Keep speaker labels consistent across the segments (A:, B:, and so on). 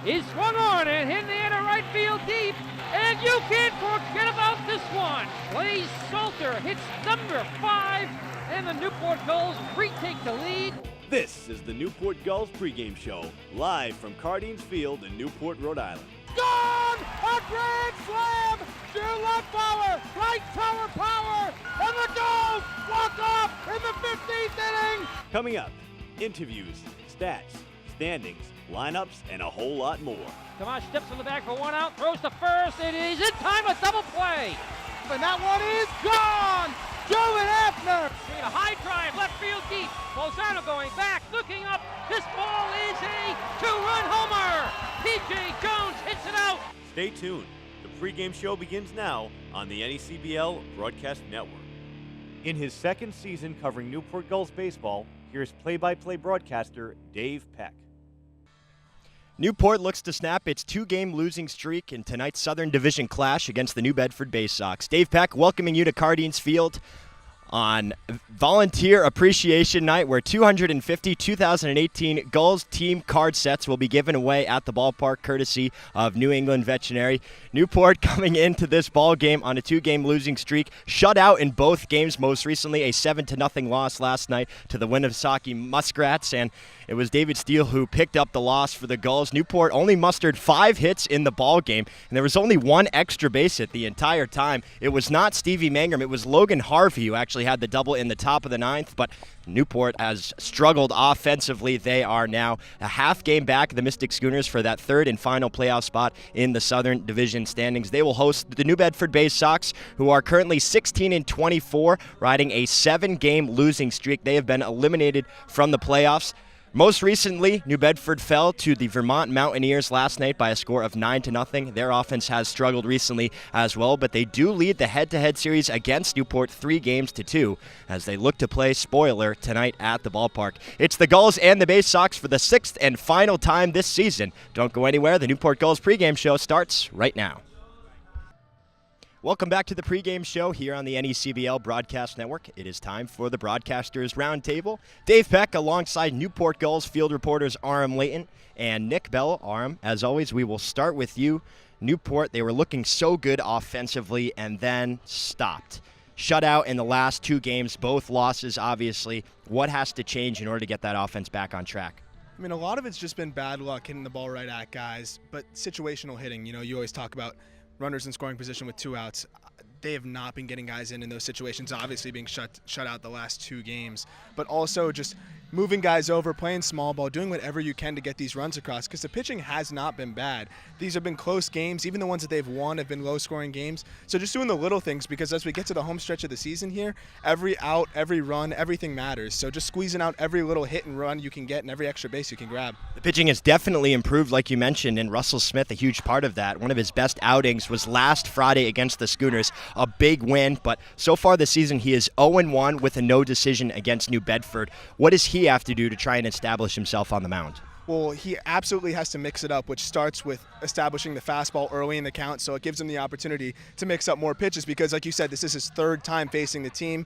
A: is swung on and hit in the air to right field deep. And you can't forget about this one. Blaze Salter hits number 5, and the Newport Gulls retake the lead.
B: This is the Newport Gulls pregame show, live from Cardines Field in Newport, Rhode Island.
C: Gone! A grand slam! To left power, right tower power, and the Gulls walk off in the 15th inning!
B: Coming up, interviews, stats, standings, lineups, and a whole lot more.
A: Tomas steps on the back for one out, throws to first. It is in time, a double play.
C: And that one is gone! Joe and Afner!
A: A high drive, left field deep. Bolzano going back, looking up. This ball is a 2-run homer. P.J. Jones hits it out.
B: Stay tuned. The pregame show begins now on the NECBL Broadcast Network. In his second season covering Newport Gulls baseball, here's play-by-play broadcaster Dave Peck.
D: Newport looks to snap its 2-game losing streak in tonight's Southern Division clash against the New Bedford Bay Sox. Dave Peck welcoming you to Cardines Field on Volunteer Appreciation Night, where 250 2018 Gulls team card sets will be given away at the ballpark courtesy of New England Veterinary. Newport coming into this ball game on a 2-game losing streak, shut out in both games, most recently a 7-0 loss last night to the Winnipesaukee Muskrats, and it was David Steele who picked up the loss for the Gulls. Newport only mustered 5 hits in the ball game, and there was only 1 extra base hit the entire time. It was not Stevie Mangrum, it was Logan Harvey who actually had the double in the top of the 9th, but Newport has struggled offensively. They are now a half game back of the Mystic Schooners for that 3rd and final playoff spot in the Southern Division standings. They will host the New Bedford Bay Sox, who are currently 16-24, riding a 7-game losing streak. They have been eliminated from the playoffs. Most recently, New Bedford fell to the Vermont Mountaineers last night by a score of 9-0. Their offense has struggled recently as well, but they do lead the head-to-head series against Newport 3-2 as they look to play spoiler tonight at the ballpark. It's the Gulls and the Bay Sox for the 6th and final time this season. Don't go anywhere. The Newport Gulls pregame show starts right now. Welcome back to the pregame show here on the NECBL Broadcast Network. It is time for the Broadcasters Roundtable. Dave Peck alongside Newport Gulls field reporters Aram Layton and Nick Bell. Aram, as always, we will start with you. Newport, they were looking so good offensively and then stopped. Shut out in the last 2 games, both losses, obviously. What has to change in order to get that offense back on track?
E: I mean, a lot of it's just been bad luck hitting the ball right at guys, but situational hitting. You know, you always talk about runners in scoring position with 2 outs. They have not been getting guys in those situations, obviously being shut out the last 2 games, but also just moving guys over, playing small ball, doing whatever you can to get these runs across, because the pitching has not been bad. These have been close games. Even the ones that they've won have been low-scoring games. So just doing the little things, because as we get to the home stretch of the season here, every out, every run, everything matters. So just squeezing out every little hit and run you can get and every extra base you can grab.
D: The pitching has definitely improved, like you mentioned, and Russell Smith, a huge part of that. One of his best outings was last Friday against the Schooners, a big win, but so far this season he is 0-1 with a no decision against New Bedford. What does he have to do to try and establish himself on the mound?
E: Well, he absolutely has to mix it up, which starts with establishing the fastball early in the count, so it gives him the opportunity to mix up more pitches because, like you said, this is his 3rd time facing the team.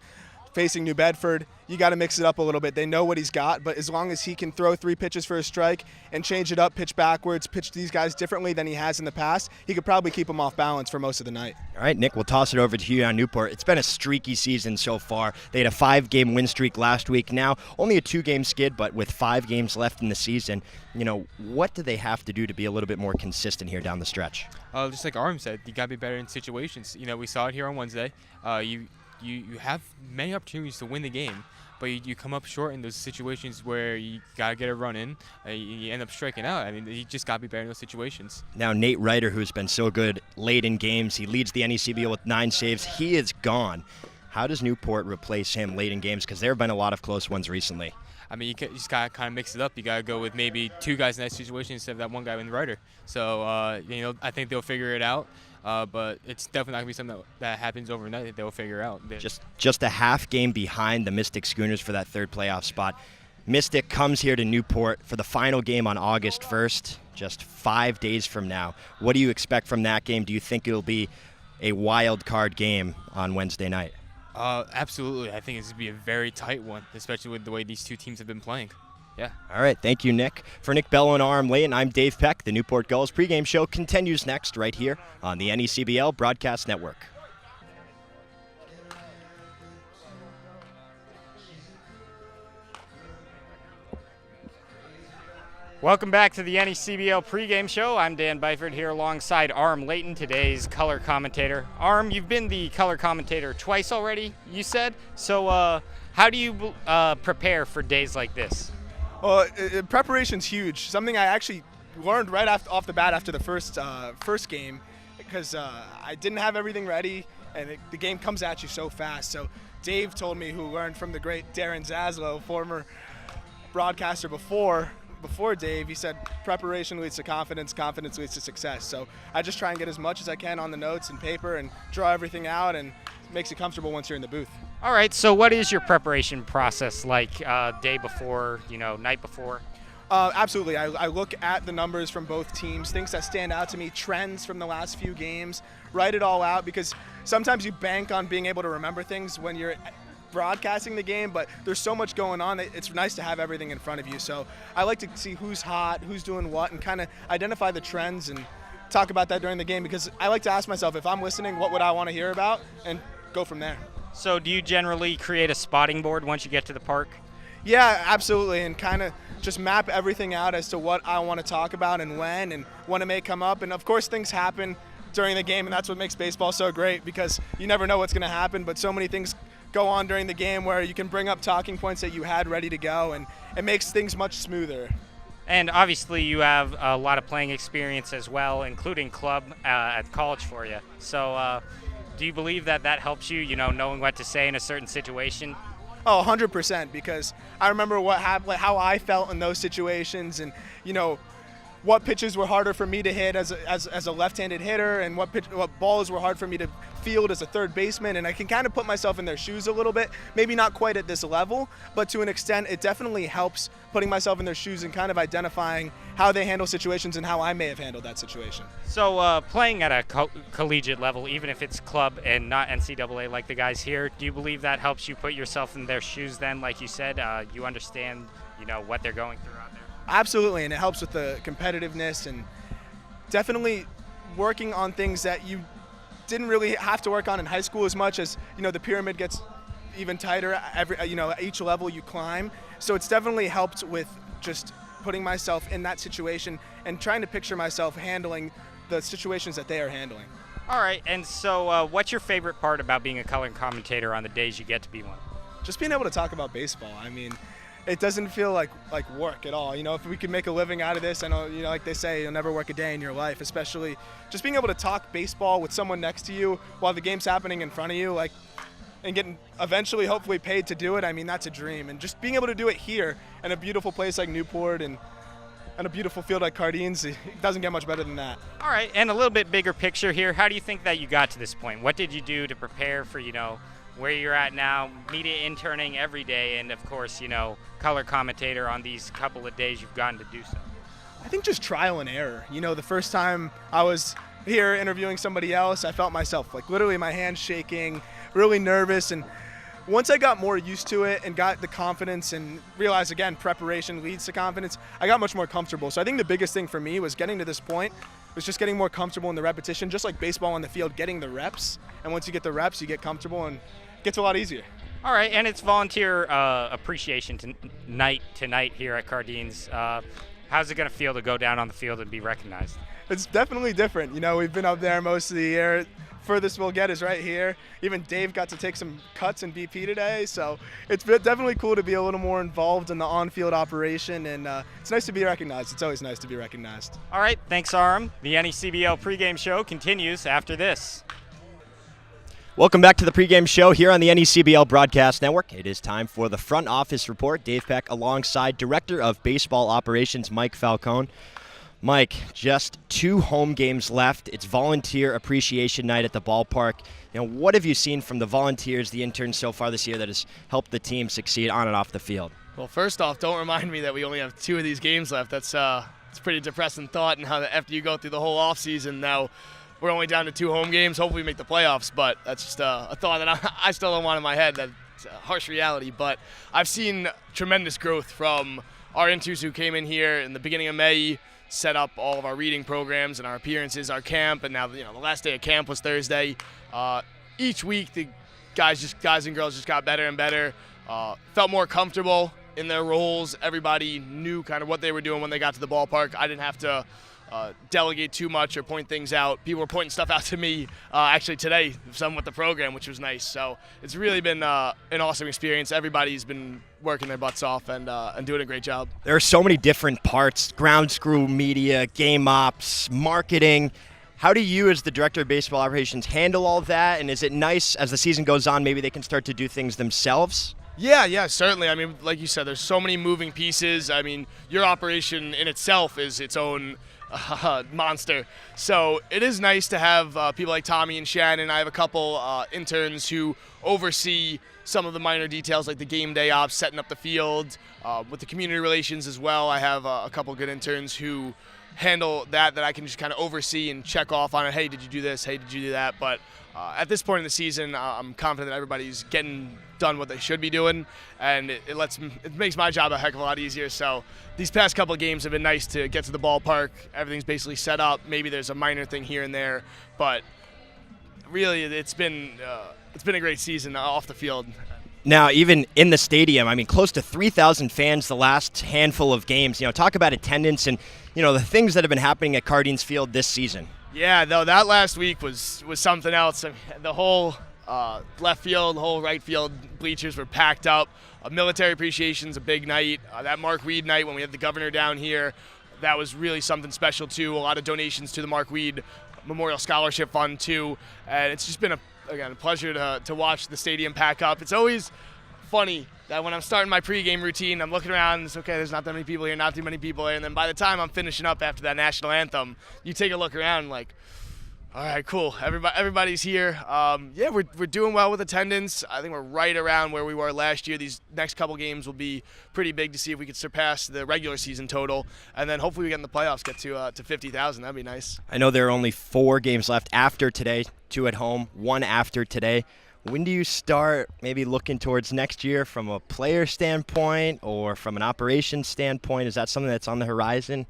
E: Facing New Bedford, you got to mix it up a little bit. They know what he's got, but as long as he can throw 3 pitches for a strike and change it up, pitch backwards, pitch these guys differently than he has in the past, he could probably keep them off balance for most of the night.
D: All right, Nick, we'll toss it over to you on Newport. It's been a streaky season so far. They had a 5-game win streak last week. Now, only a 2-game skid, but with 5 games left in the season, you know, what do they have to do to be a little bit more consistent here down the stretch?
F: Just like Aram said, you got to be better in situations. You know, we saw it here on Wednesday. You have many opportunities to win the game, but you come up short in those situations where you got to get a run in. You end up striking out. I mean, you just got to be better in those situations.
D: Now, Nate Ryder, who's been so good late in games, he leads the NECBL with 9 saves. He is gone. How does Newport replace him late in games? Because there have been a lot of close ones recently.
F: I mean, you just got to kind of mix it up. You got to go with maybe 2 guys in that situation instead of that 1 guy in the Ryder. So, you know, I think they'll figure it out. But it's definitely not going to be something that happens overnight that they'll figure out.
D: Just a half game behind the Mystic Schooners for that 3rd playoff spot. Mystic comes here to Newport for the final game on August 1st, just 5 days from now. What do you expect from that game? Do you think it'll be a wild card game on Wednesday night?
F: Absolutely. I think it's going to be a very tight one, especially with the way these 2 teams have been playing. Yeah.
D: All right, thank you, Nick. For Nick Bello and Aram Layton, I'm Dave Peck. The Newport Gulls pregame show continues next right here on the NECBL Broadcast Network.
G: Welcome back to the NECBL pregame show. I'm Dan Bedford here alongside Aram Layton, today's color commentator. Aram, you've been the color commentator twice already, you said. So how do you prepare for days like this?
E: Well, preparation's huge. Something I actually learned right off the bat after the first game, because I didn't have everything ready, and the game comes at you so fast. So Dave told me, who learned from the great Darren Zaslow, former broadcaster before Dave, he said preparation leads to confidence, confidence leads to success. So I just try and get as much as I can on the notes and paper and draw everything out, and it makes you comfortable once you're in the booth.
G: All right, so what is your preparation process like day before, night before?
E: Absolutely. I look at the numbers from both teams, things that stand out to me, trends from the last few games, write it all out, because sometimes you bank on being able to remember things when you're broadcasting the game, but there's so much going on that it's nice to have everything in front of you. So I like to see who's hot, who's doing what, and kind of identify the trends and talk about that during the game, because I like to ask myself, if I'm listening, what would I want to hear about, and go from there.
G: So do you generally create a spotting board once you get to the park?
E: Yeah, absolutely, and kind of just map everything out as to what I want to talk about and when it may come up. And of course things happen during the game, and that's what makes baseball so great, because you never know what's going to happen, but so many things go on during the game where you can bring up talking points that you had ready to go, and it makes things much smoother.
G: And obviously you have a lot of playing experience as well, including club at college for you. So do you believe that helps you, knowing what to say in a certain situation?
E: Oh, 100%, because I remember what happened, how I felt in those situations, and what pitches were harder for me to hit as a left-handed hitter, and what balls were hard for me to field as a third baseman, and I can kind of put myself in their shoes a little bit. Maybe not quite at this level, but to an extent it definitely helps putting myself in their shoes and kind of identifying how they handle situations and how I may have handled that situation.
G: So playing at a collegiate level, even if it's club and not NCAA like the guys here, do you believe that helps you put yourself in their shoes then? Like you said, you understand what they're going through out there?
E: Absolutely, and it helps with the competitiveness, and definitely working on things that you didn't really have to work on in high school as much, as the pyramid gets even tighter each level you climb. So it's definitely helped with just putting myself in that situation and trying to picture myself handling the situations that they are handling.
G: All right, and so what's your favorite part about being a color commentator on the days you get to be one?
E: Just being able to talk about baseball. I mean, it doesn't feel like work at all. If we could make a living out of this, I know, like they say, you'll never work a day in your life, especially just being able to talk baseball with someone next to you while the game's happening in front of you, and getting eventually hopefully paid to do it. I mean, that's a dream. And just being able to do it here in a beautiful place like Newport and a beautiful field like Cardines, it doesn't get much better than that.
G: All right, and a little bit bigger picture here. How do you think that you got to this point? What did you do to prepare for, where you're at now, media interning every day, and of course, color commentator on these couple of days you've gotten to do so?
E: I think just trial and error. The first time I was here interviewing somebody else, I felt myself literally my hands shaking, really nervous, and once I got more used to it and got the confidence and realized, again, preparation leads to confidence, I got much more comfortable. So I think the biggest thing for me was getting to this point was just getting more comfortable in the repetition, just like baseball on the field, getting the reps. And once you get the reps, you get comfortable and it gets a lot easier.
G: All right, and it's volunteer appreciation tonight here at Cardines. How's it going to feel to go down on the field and be recognized?
E: It's definitely different. We've been up there most of the year. Furthest we'll get is right here. Even Dave got to take some cuts in BP today, so it's definitely cool to be a little more involved in the on-field operation, and it's nice to be recognized. It's always nice to be recognized.
G: All right, thanks, Aram. The NECBL pregame show continues after this.
D: Welcome back to the pregame show here on the NECBL Broadcast Network. It is time for the front office report. Dave Peck alongside Director of Baseball Operations Mike Falcone. Mike, just 2 home games left. It's volunteer appreciation night at the ballpark. What have you seen from the volunteers, the interns so far this year that has helped the team succeed on and off the field?
H: Well, first off, don't remind me that we only have 2 of these games left. It's a pretty depressing thought, and how after you go through the whole offseason, now we're only down to 2 home games. Hopefully we make the playoffs, but that's just a thought that I still don't want in my head. That's a harsh reality, but I've seen tremendous growth from our interns who came in here in the beginning of May set up all of our reading programs and our appearances, our camp, and now the last day of camp was Thursday. Each week the guys and girls just got better and better, felt more comfortable in their roles. Everybody knew kind of what they were doing when they got to the ballpark. I didn't have to delegate too much or point things out. People were pointing stuff out to me actually today, some with the program, which was nice. So it's really been an awesome experience. Everybody's been working their butts off and doing a great job.
D: There are so many different parts: ground screw, media, game ops, marketing. How do you, as the director of baseball operations, handle all that? And is it nice as the season goes on, maybe they can start to do things themselves?
H: Yeah, certainly. I mean, like you said, there's so many moving pieces. I mean, your operation in itself is its own monster. So it is nice to have people like Tommy and Shannon. I have a couple interns who oversee some of the minor details like the game day ops, setting up the field, with the community relations as well. I have a couple good interns who handle that I can just kind of oversee and check off on it. Hey, did you do this? Hey, did you do that? But at this point in the season, I'm confident that everybody's getting done what they should be doing, and it makes my job a heck of a lot easier. So these past couple of games have been nice to get to the ballpark. Everything's basically set up. Maybe there's a minor thing here and there, but really it's been a great season off the field.
D: Now, even in the stadium, I mean, close to 3,000 fans the last handful of games. Talk about attendance and, the things that have been happening at Cardines Field this season.
H: Yeah, though, that last week was something else. I mean, the whole left field, the whole right field bleachers were packed up. Military appreciation's a big night. That Mark Weed night when we had the governor down here, that was really something special, too. A lot of donations to the Mark Weed Memorial Scholarship Fund, too. And it's just been a pleasure to watch the stadium pack up. It's always funny that when I'm starting my pregame routine, I'm looking around, it's okay, there's not that many people here, not too many people here, and then by the time I'm finishing up after that national anthem, you take a look around and like, all right, cool, everybody's here. Yeah, we're doing well with attendance. I think we're right around where we were last year. These next couple games will be pretty big to see if we could surpass the regular season total, and then hopefully we get in the playoffs, get to 50,000. That'd be nice.
D: I know there are only 4 games left after today, 2 at home, 1 after today. When do you start maybe looking towards next year from a player standpoint or from an operations standpoint? Is that something that's on the horizon?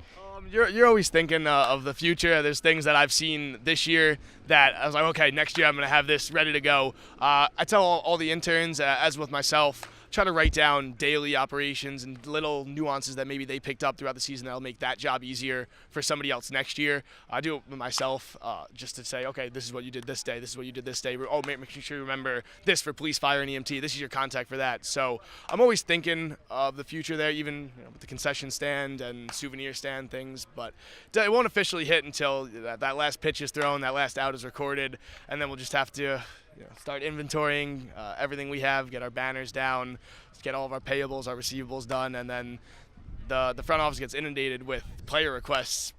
H: You're always thinking of the future. There's things that I've seen this year that I was like, okay, next year I'm going to have this ready to go. I tell all the interns, as with myself, try to write down daily operations and little nuances that maybe they picked up throughout the season that'll make that job easier for somebody else next year. I do it with myself just to say, okay, this is what you did this day, this is what you did this day. Oh, make sure you remember this for police, fire, and EMT. This is your contact for that. So I'm always thinking of the future there, even with the concession stand and souvenir stand things. But it won't officially hit until that last pitch is thrown, that last out is recorded, and then we'll just have to start inventorying everything we have, get our banners down, get all of our payables, our receivables done, and then the front office gets inundated with player requests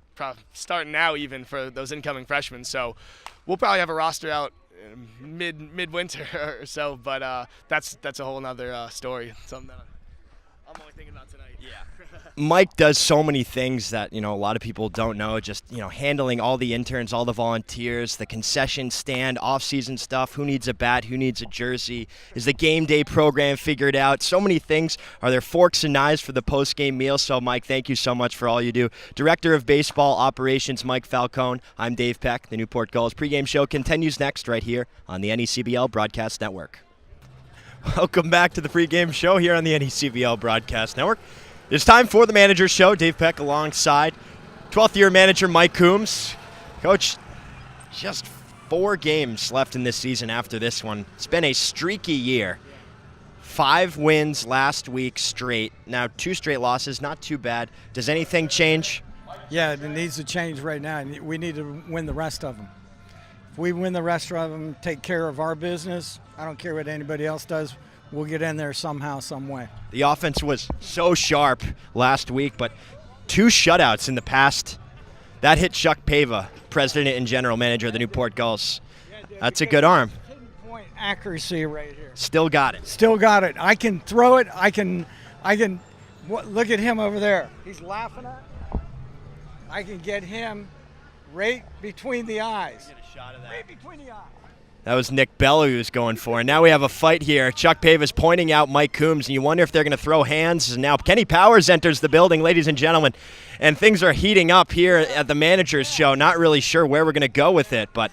H: starting now even for those incoming freshmen. So we'll probably have a roster out mid-winter or so, but that's a whole nother story, something that I'm only thinking about tonight.
D: Yeah. Mike does so many things that, a lot of people don't know, just, handling all the interns, all the volunteers, the concession stand, off-season stuff, who needs a bat, who needs a jersey, is the game day program figured out, so many things. Are there forks and knives for the post-game meal? So, Mike, thank you so much for all you do. Director of Baseball Operations, Mike Falcone. I'm Dave Peck. The Newport Gulls pregame show continues next right here on the NECBL Broadcast Network. Welcome back to the pregame show here on the NECBL Broadcast Network. It's time for the Manager's Show. Dave Peck alongside 12th-year manager Mike Coombs. Coach, just 4 games left in this season after this one. It's been a streaky year. 5 wins last week straight. Now 2 straight losses, not too bad. Does anything change?
I: Yeah, it needs to change right now. We need to win the rest of them. If we win the rest of them, take care of our business, I don't care what anybody else does, we'll get in there somehow, some way.
D: The offense was so sharp last week, but 2 shutouts in the past. That hit Chuck Pava, president and general manager of the Newport Gulls. That's a good arm.
I: Pinpoint accuracy right here.
D: Still got it.
I: Still got it. I can throw it. I can. Look at him over there. He's laughing at me. I can get him right between the eyes.
D: Get a shot of that.
I: Right between the eyes.
D: That was Nick Bello who was going for. And now we have a fight here. Chuck Pavis pointing out Mike Coombs, and you wonder if they're going to throw hands. And now Kenny Powers enters the building, ladies and gentlemen. And things are heating up here at the manager's show. Not really sure where we're going to go with it, but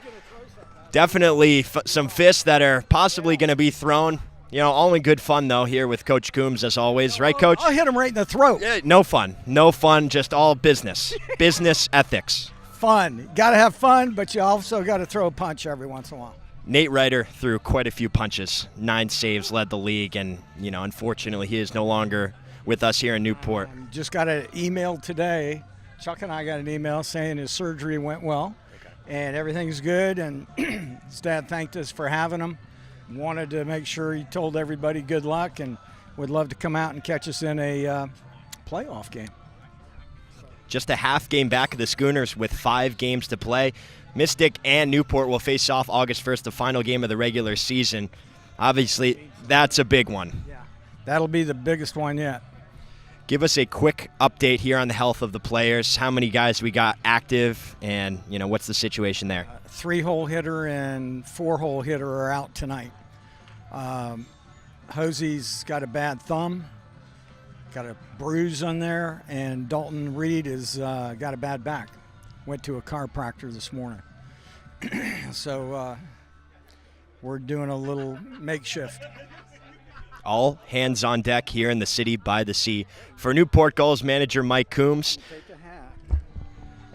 D: definitely some fists that are possibly going to be thrown. You know, all in good fun, though, here with Coach Coombs, as always. Right, Coach?
I: I'll hit him right in the throat.
D: Yeah, no fun. No fun, just all business. Business ethics.
I: Fun. Got to have fun, but you also got to throw a punch every once in a while.
D: Nate Ryder threw quite a few punches. 9 saves, led the league, and, you know, unfortunately, he is no longer with us here in Newport.
I: Just got an email today. Chuck and I got an email saying his surgery went well, and everything's good, and his dad thanked us for having him. Wanted to make sure he told everybody good luck and would love to come out and catch us in a playoff game.
D: Just a half game back of the Schooners with 5 games to play. Mystic and Newport will face off August 1st, the final game of the regular season. Obviously, that's a big one.
I: Yeah, that'll be the biggest one yet.
D: Give us a quick update here on the health of the players. How many guys we got active, and, you know, what's the situation there?
I: 3-hole hitter and 4-hole hitter are out tonight. Hosey's got a bad thumb, got a bruise on there, and Dalton Reed has got a bad back. Went to a chiropractor this morning. So we're doing a little makeshift.
D: All hands on deck here in the city by the sea. For Newport Gulls manager Mike Coombs.
I: You take a hat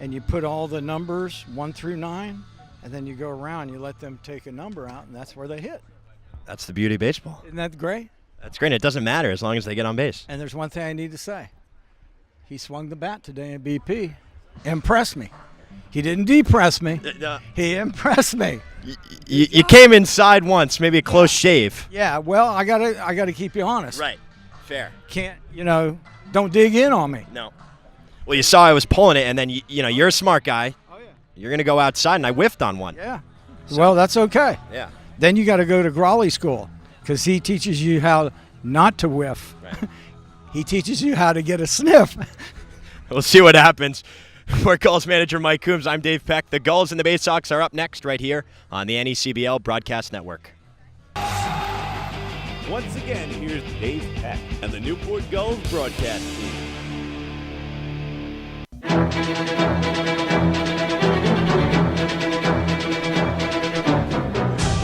I: and you put all the numbers 1 through 9, and then you go around, you let them take a number out, and that's where they hit.
D: That's the beauty of baseball.
I: Isn't that great?
D: That's great. It doesn't matter as long as they get on base.
I: And there's one thing I need to say. He swung the bat today in BP. Impressed me. He didn't depress me. He impressed me.
D: You came inside once, maybe a close shave.
I: Yeah, well, I gotta keep you honest.
D: Right. Fair.
I: Can't, don't dig in on me.
D: No. Well, you saw I was pulling it, and then, you're a smart guy.
I: Oh, yeah.
D: You're going to go outside, and I whiffed on one.
I: Yeah. Well, that's okay.
D: Yeah.
I: Then you got to go to Grawley School because he teaches you how not to whiff.
D: Right.
I: He teaches you how to get a sniff.
D: We'll see what happens. For Gulls manager Mike Coombs, I'm Dave Peck. The Gulls and the Bay Sox are up next right here on the NECBL Broadcast Network.
B: Once again, here's Dave Peck and the Newport Gulls broadcast team.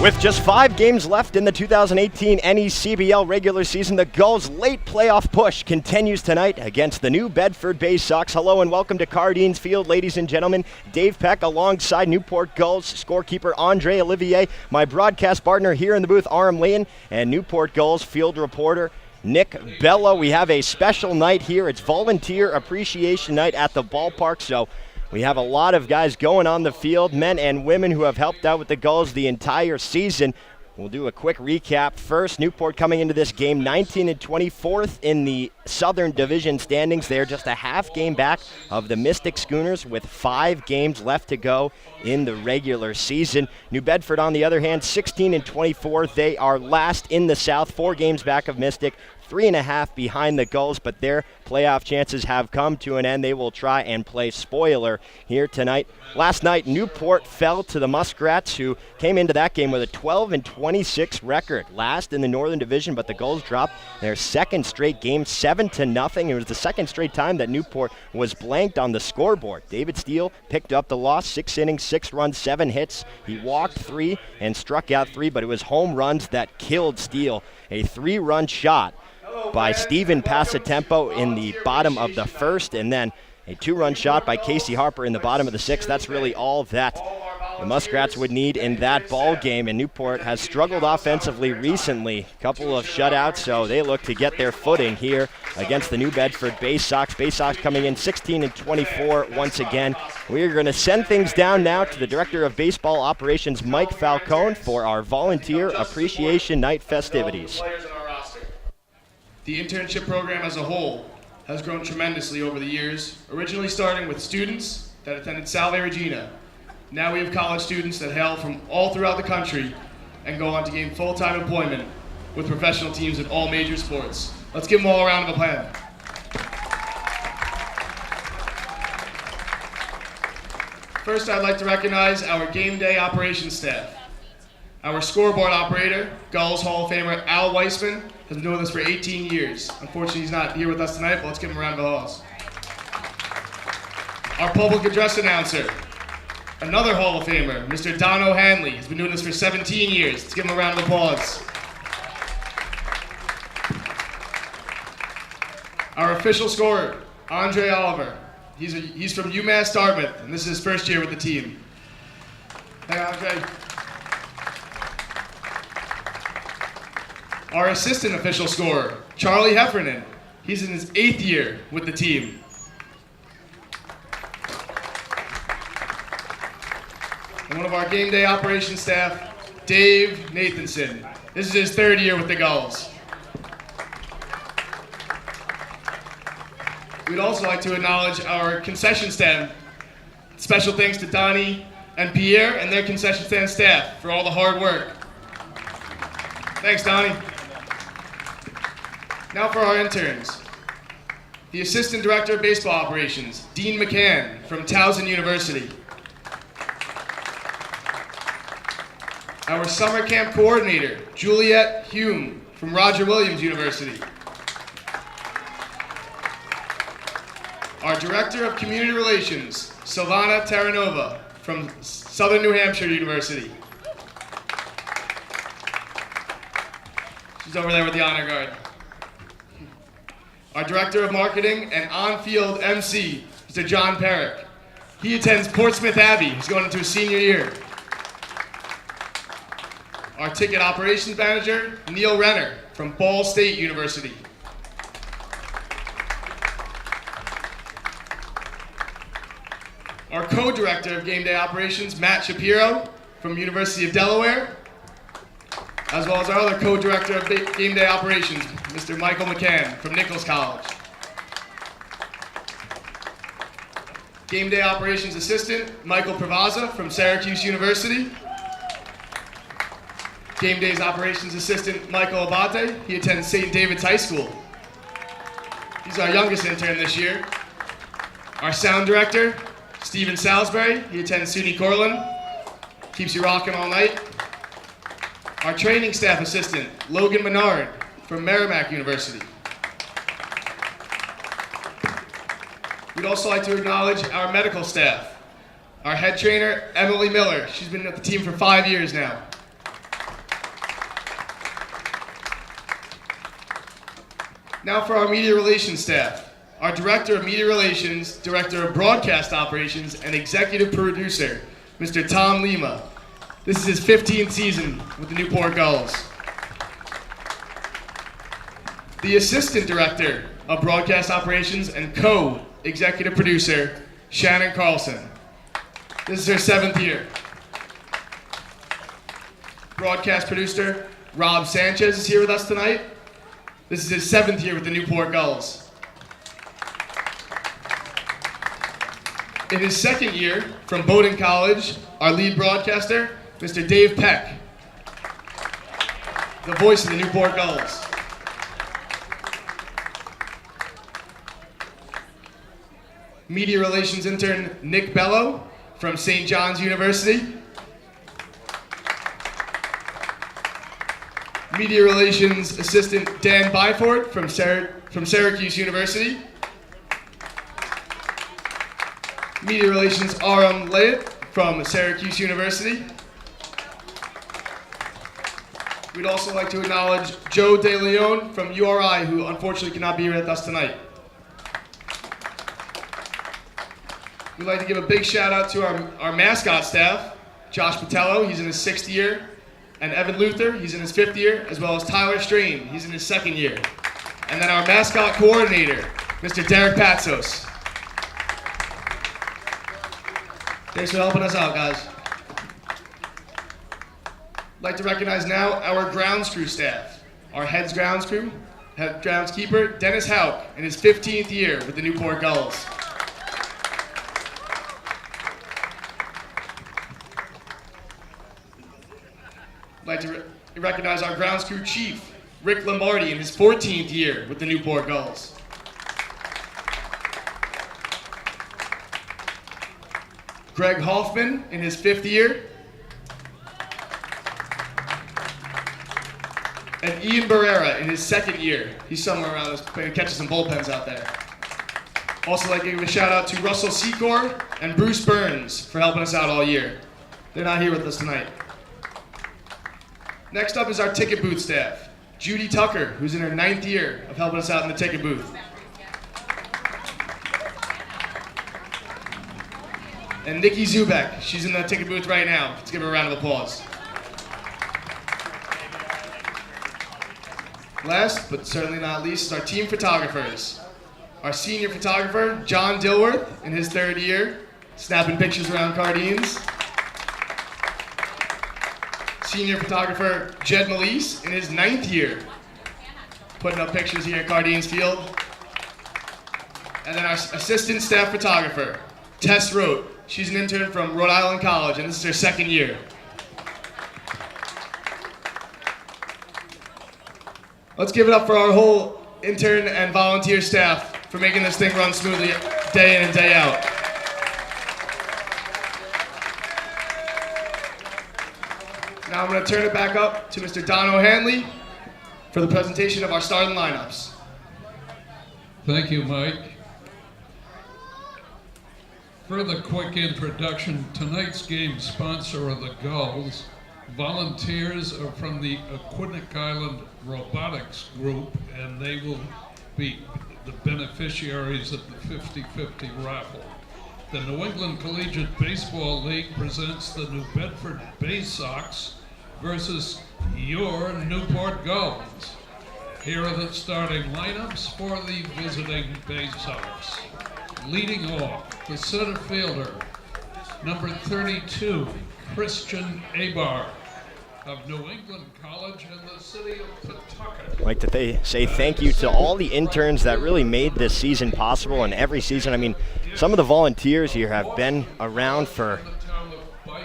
D: With just 5 games left in the 2018 NECBL regular season, the Gulls' late playoff push continues tonight against the new Bedford Bay Sox. Hello and welcome to Cardines Field, ladies and gentlemen. Dave Peck alongside Newport Gulls scorekeeper Andre Olivier, my broadcast partner here in the booth, Aram Layton, and Newport Gulls field reporter Nick Bello. We have a special night here. It's Volunteer Appreciation Night at the ballpark, so we have a lot of guys going on the field, men and women who have helped out with the Gulls the entire season. We'll do a quick recap. First, Newport coming into this game 19 and 24th in the Southern Division standings. They're just a half game back of the Mystic Schooners with 5 games left to go in the regular season. New Bedford, on the other hand, 16 and 24. They are last in the South, 4 games back of Mystic, 3.5 behind the Gulls, but their playoff chances have come to an end. They will try and play spoiler here tonight. Last night, Newport fell to the Muskrats, who came into that game with a 12 and 26 record, last in the Northern Division, but the Gulls dropped their second straight game, 7-0. It was the second straight time that Newport was blanked on the scoreboard. David Steele picked up the loss, 6 innings, 6 runs, 7 hits. He walked 3 and struck out 3, but it was home runs that killed Steele. A 3-run shot by Steven Passatempo in the bottom of the first, and then a 2-run shot by Casey Harper in the bottom of the sixth. That's really all that the Muskrats would need in that ball game, and Newport has struggled offensively recently. A couple of shutouts, so they look to get their footing here against the New Bedford Bay Sox. Bay Sox coming in 16 and 24 once again. We're going to send things down now to the Director of Baseball Operations, Mike Falcone, for our Volunteer Appreciation Night festivities.
J: The internship program as a whole has grown tremendously over the years, originally starting with students that attended Salve Regina. Now we have college students that hail from all throughout the country and go on to gain full-time employment with professional teams in all major sports. Let's give them all a round of applause. First, I'd like to recognize our game day operations staff. Our scoreboard operator, Gulls Hall of Famer Al Weissman, has been doing this for 18 years. Unfortunately, he's not here with us tonight, but let's give him a round of applause. Our public address announcer, another Hall of Famer, Mr. Don O'Hanley, has been doing this for 17 years. Let's give him a round of applause. Our official scorer, Andre Oliver. He's from UMass Dartmouth, and this is his first year with the team. Hey, Andre. Our assistant official scorer, Charlie Heffernan. He's in his 8th year with the team. And one of our game day operations staff, Dave Nathanson. This is his 3rd year with the Gulls. We'd also like to acknowledge our concession stand. Special thanks to Donnie and Pierre and their concession stand staff for all the hard work. Thanks, Donnie. Now for our interns. The Assistant Director of Baseball Operations, Dean McCann from Towson University. Our Summer Camp Coordinator, Juliet Hume from Roger Williams University. Our Director of Community Relations, Silvana Terranova from Southern New Hampshire University. She's over there with the honor guard. Our Director of Marketing and on-field MC, Mr. John Perrick. He attends Portsmouth Abbey. He's going into his senior year. Our Ticket Operations Manager, Neil Renner from Ball State University. Our Co-Director of Game Day Operations, Matt Shapiro from University of Delaware, as well as our other Co-Director of Game Day Operations, Mr. Michael McCann from Nichols College. Game Day Operations Assistant, Michael Pravaza from Syracuse University. Game Days Operations Assistant, Michael Abate. He attends St. David's High School. He's our youngest intern this year. Our Sound Director, Stephen Salisbury. He attends SUNY Cortland. Keeps you rocking all night. Our Training Staff Assistant, Logan Menard from Merrimack University. We'd also like to acknowledge our medical staff. Our head trainer, Emily Miller. She's been with the team for 5 years now. Now for our media relations staff. Our Director of Media Relations, Director of Broadcast Operations, and Executive Producer, Mr. Tom Lima. This is his 15th season with the Newport Gulls. The Assistant Director of Broadcast Operations and Co-Executive Producer, Shannon Carlson. This is her 7th year. Broadcast Producer, Rob Sanchez is here with us tonight. This is his 7th year with the Newport Gulls. In his 2nd year from Bowdoin College, our lead broadcaster, Mr. Dave Peck, the voice of the Newport Gulls. Media Relations intern Nick Bello from St. John's University. Media Relations Assistant Dan Byford from Syracuse University. Media Relations Aram Layet from Syracuse University. We'd also like to acknowledge Joe De Leon from URI, who unfortunately cannot be here with us tonight. We'd like to give a big shout out to our mascot staff, Josh Patello, he's in his 6th year, and Evan Luther, he's in his 5th year, as well as Tyler Strain, he's in his 2nd year. And then our mascot coordinator, Mr. Derek Patsos. Thanks for helping us out, guys. I'd like to recognize now our grounds crew staff. Our head groundskeeper, Dennis Hauk, in his 15th year with the Newport Gulls. I'd like to recognize our grounds crew chief, Rick Lombardi, in his 14th year with the Newport Gulls. Greg Hoffman in his 5th year. and Ian Barrera in his second year. He's somewhere around us, catching some bullpens out there. Also like to give a shout out to Russell Secor and Bruce Burns for helping us out all year. They're not here with us tonight. Next up is our ticket booth staff. Judy Tucker, who's in her 9th year of helping us out in the ticket booth. And Nikki Zubek, she's in the ticket booth right now. Let's give her a round of applause. Last, but certainly not least, is our team photographers. Our senior photographer, John Dilworth, in his 3rd year, snapping pictures around Cardines. Senior photographer, Jed Melise, in his 9th year, putting up pictures here at Cardines Field. And then our assistant staff photographer, Tess Rote. She's an intern from Rhode Island College, and this is her 2nd year. Let's give it up for our whole intern and volunteer staff for making this thing run smoothly day in and day out. Now I'm going to turn it back up to Mr. Don O'Hanley for the presentation of our starting lineups.
K: Thank you, Mike. For the quick introduction, tonight's game sponsor are the Gulls. Volunteers are from the Aquidneck Island Robotics Group, and they will be the beneficiaries of the 50-50 raffle. The New England Collegiate Baseball League presents the New Bedford Bay Sox versus your Newport Gulls. Here are the starting lineups for the visiting Bay Sox. Leading off, the center fielder, number 32, Christian Abar of New England College in the city of Pawtucket.
D: I'd like to say thank you to all the interns that really made this season possible, and every season. I mean, some of the volunteers here have been around for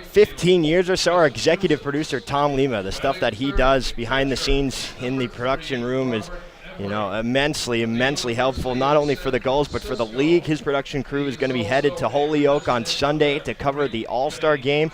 D: 15 years or so. Our executive producer, Tom Lima, the stuff that he does behind the scenes in the production room is, you know, immensely helpful, not only for the Gulls, but for the league. His production crew is going to be headed to Holyoke on Sunday to cover the All-Star game.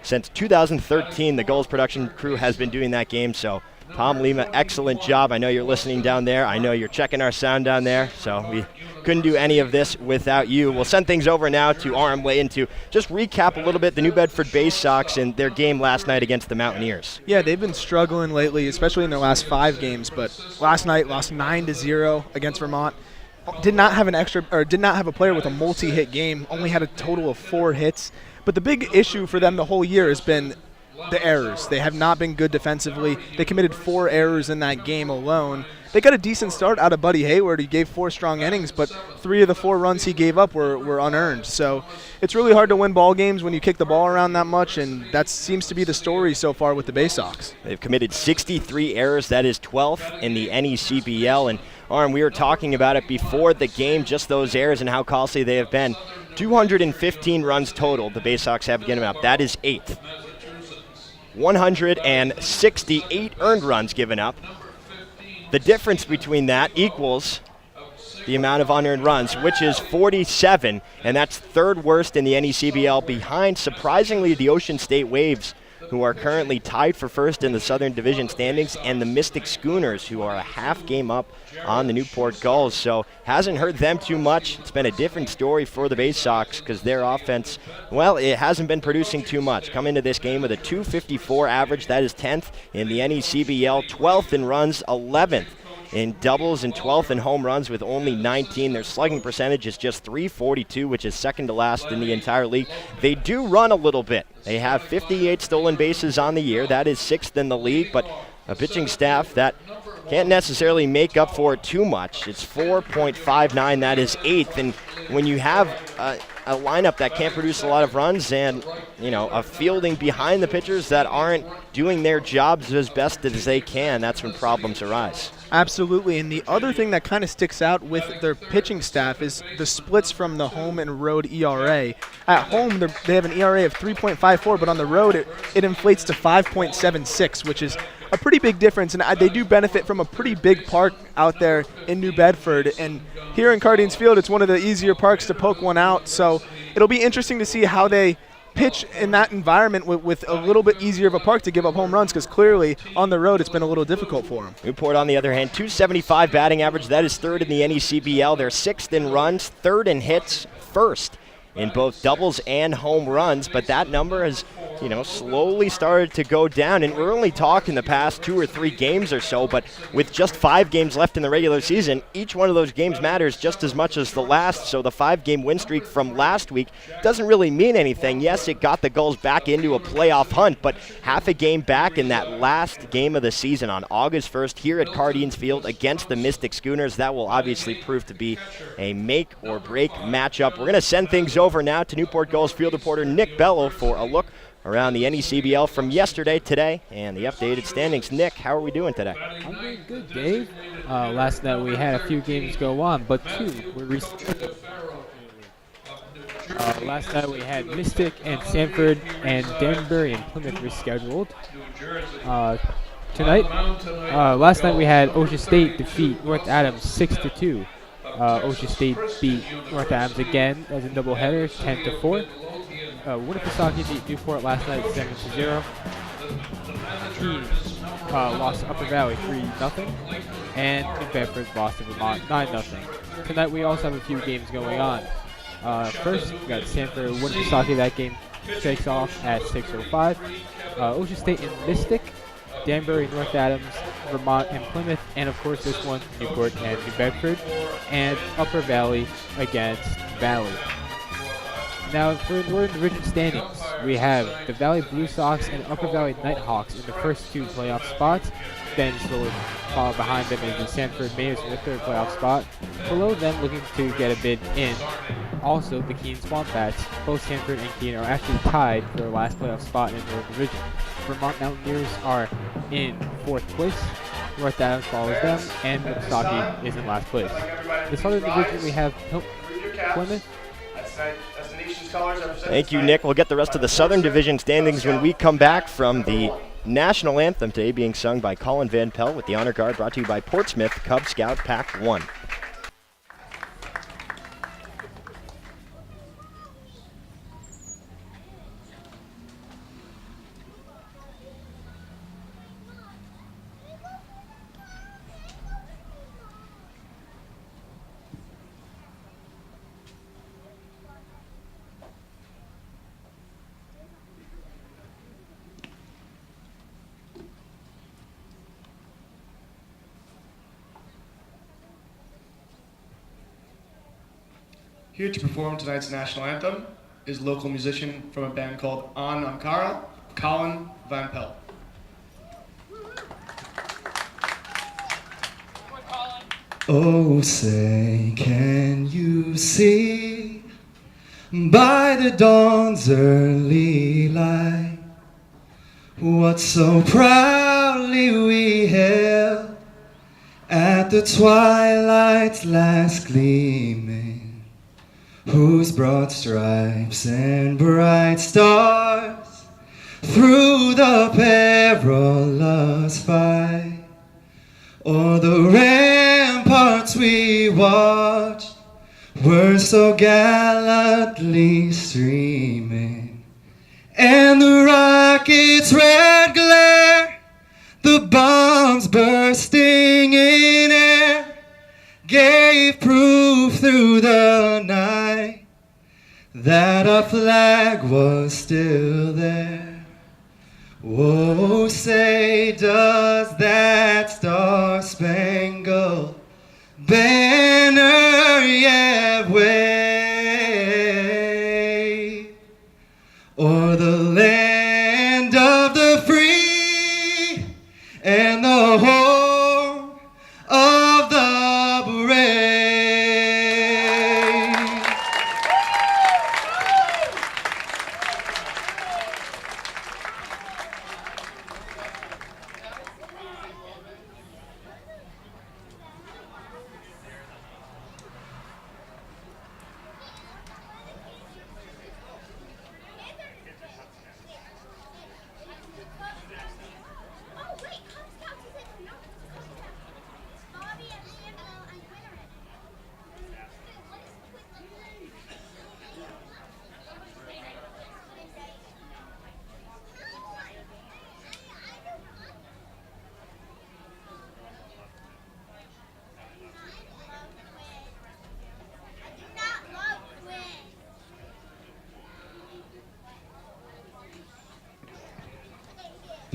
D: Since 2013, the Gulls production crew has been doing that game, so Tom Lima, excellent job. I know you're listening down there. I know you're checking our sound down there, so we couldn't do any of this without you. We'll send things over now to RM Layton to just recap a little bit the New Bedford Bay Sox and their game last night against the Mountaineers.
E: Yeah, they've been struggling lately, especially in their last 5 games, but last night lost 9-0 against Vermont. Did not have a player with a multi-hit game, only had a total of 4 hits. But the big issue for them the whole year has been the errors. They have not been good defensively. They committed 4 errors in that game alone. They got a decent start out of Buddy Hayward. He gave 4 strong innings, but 3 of the 4 runs he gave up were unearned. So it's really hard to win ball games when you kick the ball around that much, and that seems to be the story so far with the Bay Sox.
D: They've committed 63 errors. That is 12th in the NECBL. And Arn, we were talking about it before the game, just those errors and how costly they have been. 215 runs total the Bay Sox have given up. That is 8th. 168 earned runs given up. The difference between that equals the amount of unearned runs, which is 47, and that's 3rd worst in the NECBL, behind, surprisingly, the Ocean State Waves, who are currently tied for 1st in the Southern Division standings, and the Mystic Schooners, who are a half game up on the Newport Gulls. So hasn't hurt them too much. It's been a different story for the Bay Sox because their offense, well, it hasn't been producing too much. Come into this game with a 254 average. That is 10th in the NECBL, 12th in runs, 11th in doubles, and 12th in home runs with only 19. Their slugging percentage is just .342, which is 2nd to last in the entire league. They do run a little bit. They have 58 stolen bases on the year. That is 6th in the league, but a pitching staff that can't necessarily make up for it too much. It's 4.59. That is 8th. And when you have a lineup that can't produce a lot of runs and, you know, a fielding behind the pitchers that aren't doing their jobs as best as they can, that's when problems arise.
E: Absolutely, and the other thing that kind of sticks out with their pitching staff is the splits from the home and road ERA. At home, they have an ERA of 3.54, but on the road, it inflates to 5.76, which is a pretty big difference, and they do benefit from a pretty big park out there in New Bedford, and here in Cardines Field, it's one of the easier parks to poke one out, so it'll be interesting to see how they pitch in that environment with a little bit easier of a park to give up home runs, because clearly on the road it's been a little difficult for them.
D: Newport, on the other hand, 275 batting average. That is third in the NECBL. They're sixth in runs, third in hits, first in both doubles and home runs, but that number has, slowly started to go down, and we're only talking the past 2 or 3 games or so, but with just 5 games left in the regular season, each one of those games matters just as much as the last, so the 5-game win streak from last week doesn't really mean anything. Yes, it got the Gulls back into a playoff hunt, but half a game back in that last game of the season on August 1st here at Cardines Field against the Mystic Schooners. That will obviously prove to be a make or break matchup. We're going to send things over now to Newport Gulls field reporter Nick Bello for a look around the NECBL from yesterday, today, and the updated standings. Nick, how are we doing today?
L: I'm doing good, Dave. Last night we had a few games go on, but 2 were rescheduled. Last night we had Mystic and Sanford and Danbury and Plymouth rescheduled. Last night we had Ocean State defeat North Adams 6-2. Ocean State beat North Adams again as a doubleheader, 10-4. Winnipesaukee beat Newport last night 7-0. Keene lost to Upper Valley 3-0. And New Bedford lost to Vermont 9-0. Tonight we also have a few games going on. First, we got Sanford and Winnipesaukee. That game takes off at 6:05. Ocean State and Mystic, Danbury, North Adams, Vermont, and Plymouth, and of course this one, Newport and New Bedford, and Upper Valley against Valley. Now for the Northern Division standings, we have the Valley Blue Sox and Upper Valley Nighthawks in the first 2 playoff spots. Then slowly followed behind them is the Sanford Mayors in the 3rd playoff spot. Below them, looking to get a bid in, also the Keene Swamp Bats. Both Sanford and Keene are actually tied for the last playoff spot in the Northern Division. Vermont Mountaineers are in 4th place. North Adams follows them, and Winnipesaukee is in last place. The Southern Division, we have Plymouth.
D: Thank you, Nick. We'll get the rest of the Southern Division standings when we come back from the national anthem today being sung by Colin Van Pelt with the honor guard, brought to you by Portsmouth Cub Scout Pack 1.
J: Here to perform tonight's national anthem is local musician from a band called On Ankara, Colin Van Pelt.
M: Oh, say, can you see by the dawn's early light what so proudly we hailed at the twilight's last gleaming, whose broad stripes and bright stars through the perilous fight o'er the ramparts we watched were so gallantly streaming, and the rocket's red glare, the bombs bursting in air, gave proof through the night that our flag was still there. Oh, say, does that star-spangled banner yet wave o'er the land of the free and the home of the brave?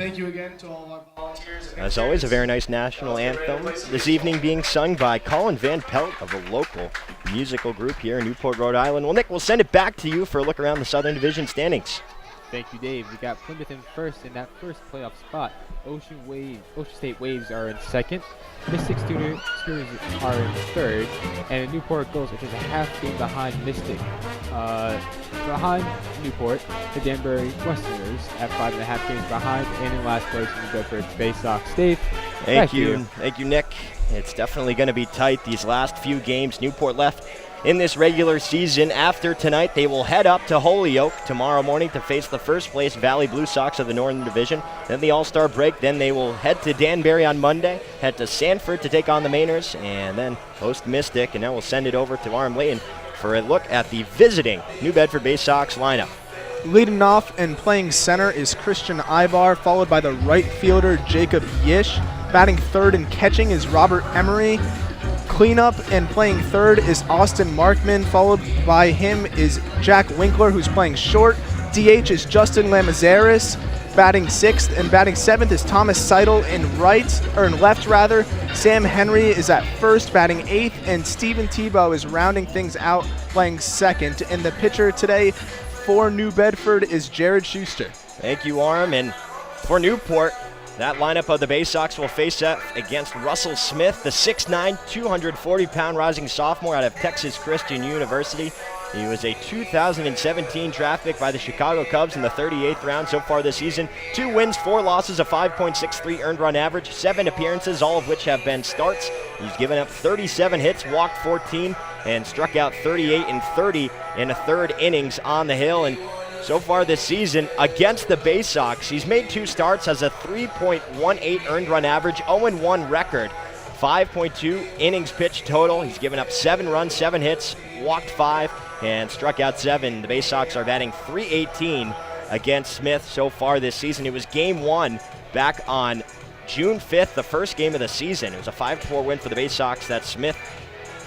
J: Thank you again to all of our volunteers.
D: As always, a very nice national anthem this evening being sung by Colin Van Pelt of a local musical group here in Newport, Rhode Island. Well, Nick, we'll send it back to you for a look around the Southern Division standings.
L: Thank you, Dave. We got Plymouth in first in that first playoff spot. Ocean State Waves are in second. Mystic Schooners are in third. And the Newport Gulls, which is a half game behind Mystic. Behind Newport, the Danbury Westerners at 5.5 games behind. And in last place, the Bedford Bay Sox. Dave,
D: thank you. Thank you, Nick. It's definitely going to be tight these last few games. Newport left in this regular season. After tonight, they will head up to Holyoke tomorrow morning to face the first place Valley Blue Sox of the Northern Division. Then the All-Star break. Then they will head to Danbury on Monday, head to Sanford to take on the Mainers, and then host Mystic. And then we'll send it over to Arm Layton for a look at the visiting New Bedford Bay Sox lineup.
E: Leading off and playing center is Christian Ibar, followed by the right fielder Jacob Yish. Batting third and catching is Robert Emery. Cleanup and playing third is Austin Markman. Followed by him is Jack Winkler, who's playing short. DH is Justin Lamazaris, batting sixth, and batting seventh is Thomas Seidel in left. Sam Henry is at first, batting eighth, and Stephen Tebow is rounding things out, playing second. And the pitcher today for New Bedford is Jared Schuster.
D: Thank you, Arm. And for Newport, that lineup of the Bay Sox will face up against Russell Smith, the 6'9", 240-pound rising sophomore out of Texas Christian University. He was a 2017 draft pick by the Chicago Cubs in the 38th round so far this season. 2 wins, 4 losses, a 5.63 earned run average, 7 appearances, all of which have been starts. He's given up 37 hits, walked 14, and struck out 38 and 30 in the third innings on the hill. And so far this season, against the Bay Sox, he's made 2 starts, has a 3.18 earned run average, 0-1 record, 5.2 innings pitched total. He's given up 7 runs, 7 hits, walked 5, and struck out 7. The Bay Sox are batting .318 against Smith so far this season. It was game 1 back on June 5th, the first game of the season. It was a 5-4 win for the Bay Sox that Smith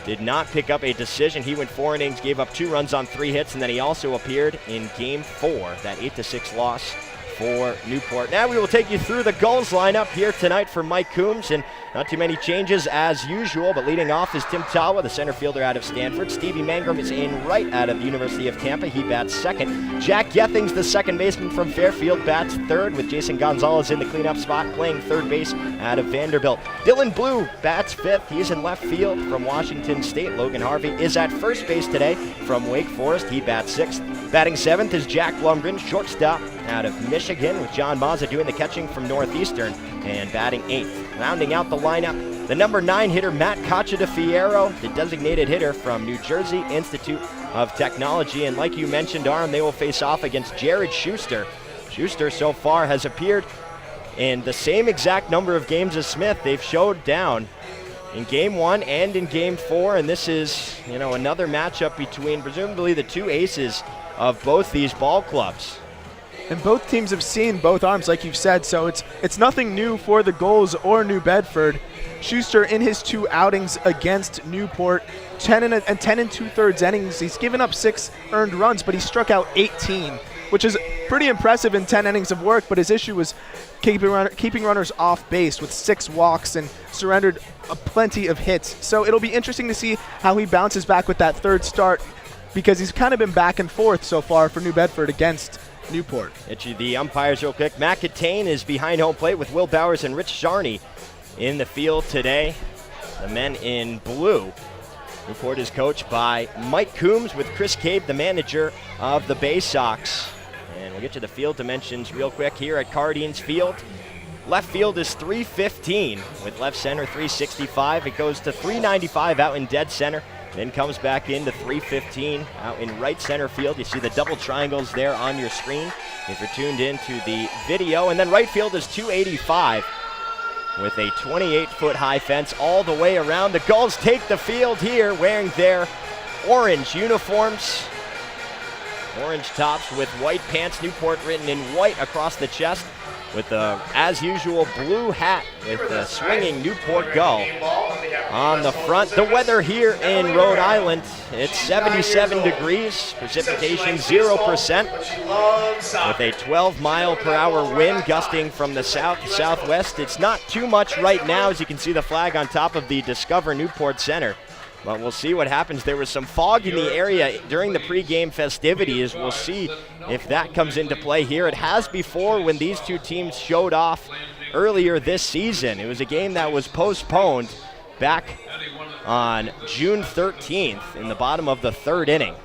D: did not pick up a decision. He went 4 innings, gave up 2 runs on 3 hits, and then he also appeared in Game 4, that 8-6 loss for Newport. Now we will take you through the Gulls lineup here tonight for Mike Coombs, and not too many changes as usual, but leading off is Tim Tawa, the center fielder out of Stanford. Stevie Mangrum is in right out of the University of Tampa. He bats second. Jack Gethings, the second baseman from Fairfield, bats third, with Jason Gonzalez in the cleanup spot, playing third base out of Vanderbilt. Dylan Blue bats fifth. He's in left field from Washington State. Logan Harvey is at first base today from Wake Forest. He bats sixth. Batting seventh is Jack Blumgren, shortstop out of Michigan, with John Mazza doing the catching from Northeastern, and batting eighth. Rounding out the lineup, the number 9 hitter, Matt Cacha de Fierro, the designated hitter from New Jersey Institute of Technology. And like you mentioned, Arm, they will face off against Jared Schuster. Schuster so far has appeared in the same exact number of games as Smith. They've showed down in Game 1 and in Game 4, and this is, another matchup between presumably the 2 aces of both these ball clubs.
E: And both teams have seen both arms, like you've said, so it's nothing new for the Gulls or New Bedford. Schuster, in his 2 outings against Newport, 10 and 2/3 innings, he's given up 6 earned runs, but he struck out 18, which is pretty impressive in 10 innings of work, but his issue was keeping runners off base with 6 walks and surrendered plenty of hits. So it'll be interesting to see how he bounces back with that 3rd start, because he's kind of been back and forth so far for New Bedford against Newport.
D: Get you the umpires real quick. Matt Catane is behind home plate with Will Bowers and Rich Sharney in the field today. The men in blue. Newport is coached by Mike Coombs with Chris Cabe, the manager of the Bay Sox. And we'll get you the field dimensions real quick here at Cardines Field. Left field is 315 with left center 365. It goes to 395 out in dead center. Then comes back into 315 out in right center field. You see the double triangles there on your screen if you're tuned into the video. And then right field is 285 with a 28-foot high fence all the way around. The Gulls take the field here wearing their orange uniforms. Orange tops with white pants, Newport written in white across the chest, with the, as usual, blue hat with the swinging Newport Gull on the front. The weather here in Rhode Island, it's 77 degrees, precipitation 0%, with a 12-mile-per-hour wind gusting from the south-southwest. It's not too much right now, as you can see the flag on top of the Discover Newport Center. But we'll see what happens. There was some fog in the area during the pregame festivities. We'll see if that comes into play here. It has before when these two teams showed off earlier this season. It was a game that was postponed back on June 13th in the bottom of the third inning.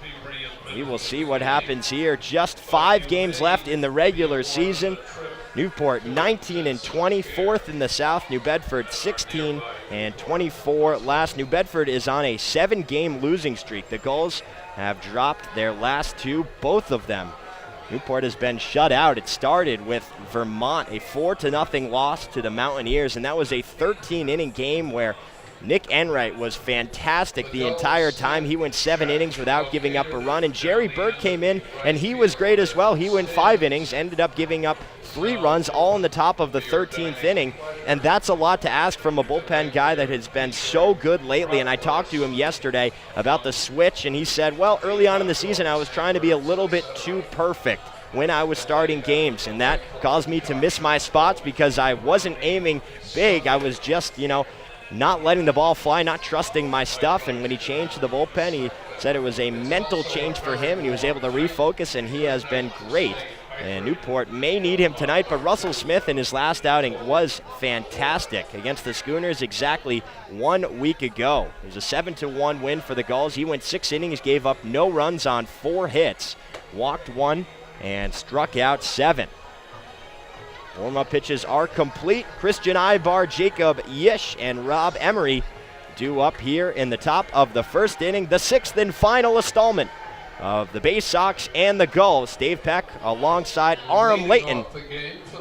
D: We will see what happens here. Just 5 games left in the regular season. Newport 19-20, fourth in the South. New Bedford 16-24 last. New Bedford is on a 7-game losing streak. The Gulls have dropped their last 2, both of them. Newport has been shut out. It started with Vermont, a 4-0 loss to the Mountaineers, and that was a 13-inning game where Nick Enright was fantastic the entire time. He went 7 innings without giving up a run, and Jerry Bird came in, and he was great as well. He went 5 innings, ended up giving up 3 runs, all in the top of the 13th inning, and that's a lot to ask from a bullpen guy that has been so good lately. And I talked to him yesterday about the switch, and he said, well, early on in the season I was trying to be a little bit too perfect when I was starting games, and that caused me to miss my spots because I wasn't aiming big. I was just, not letting the ball fly, not trusting my stuff. And when he changed to the bullpen, he said it was a mental change for him, and he was able to refocus, and he has been great. And Newport may need him tonight, but Russell Smith in his last outing was fantastic against the Schooners exactly 1 week ago. It was a 7-1 win for the Gulls. He went 6 innings, gave up no runs on 4 hits, walked 1, and struck out 7. Warm-up pitches are complete. Christian Ibar, Jacob Yish, and Rob Emery due up here in the top of the first inning, the 6th and final installment of the Bay Sox and the Gulls. Dave Peck alongside Aram Layton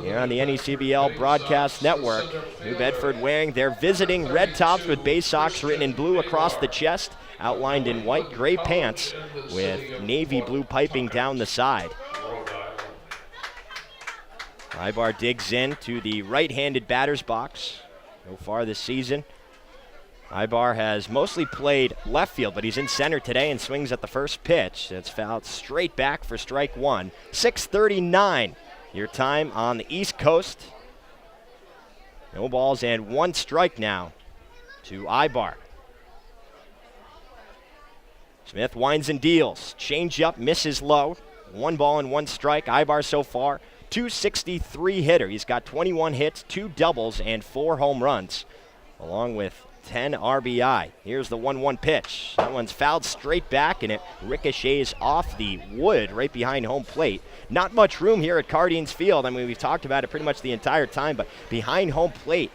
D: here on the NECBL Broadcast Network. New Bedford wearing their visiting red tops with Bay Sox written in blue across the chest, outlined in white, gray pants with navy blue piping down the side. Ibar digs in to the right-handed batter's box so far this season. Ibar has mostly played left field, but he's in center today and swings at the first pitch. It's fouled straight back for strike 1. 6:39 your time on the East Coast. No balls and 1 strike now to Ibar. Smith winds and deals. Change up, misses low. 1 ball and 1 strike. Ibar so far, .263 hitter. He's got 21 hits, 2 doubles, and 4 home runs, along with 10 RBI. Here's the 1-1 pitch. That one's fouled straight back, and it ricochets off the wood right behind home plate. Not much room here at Cardines Field. I mean, we've talked about it pretty much the entire time, but behind home plate,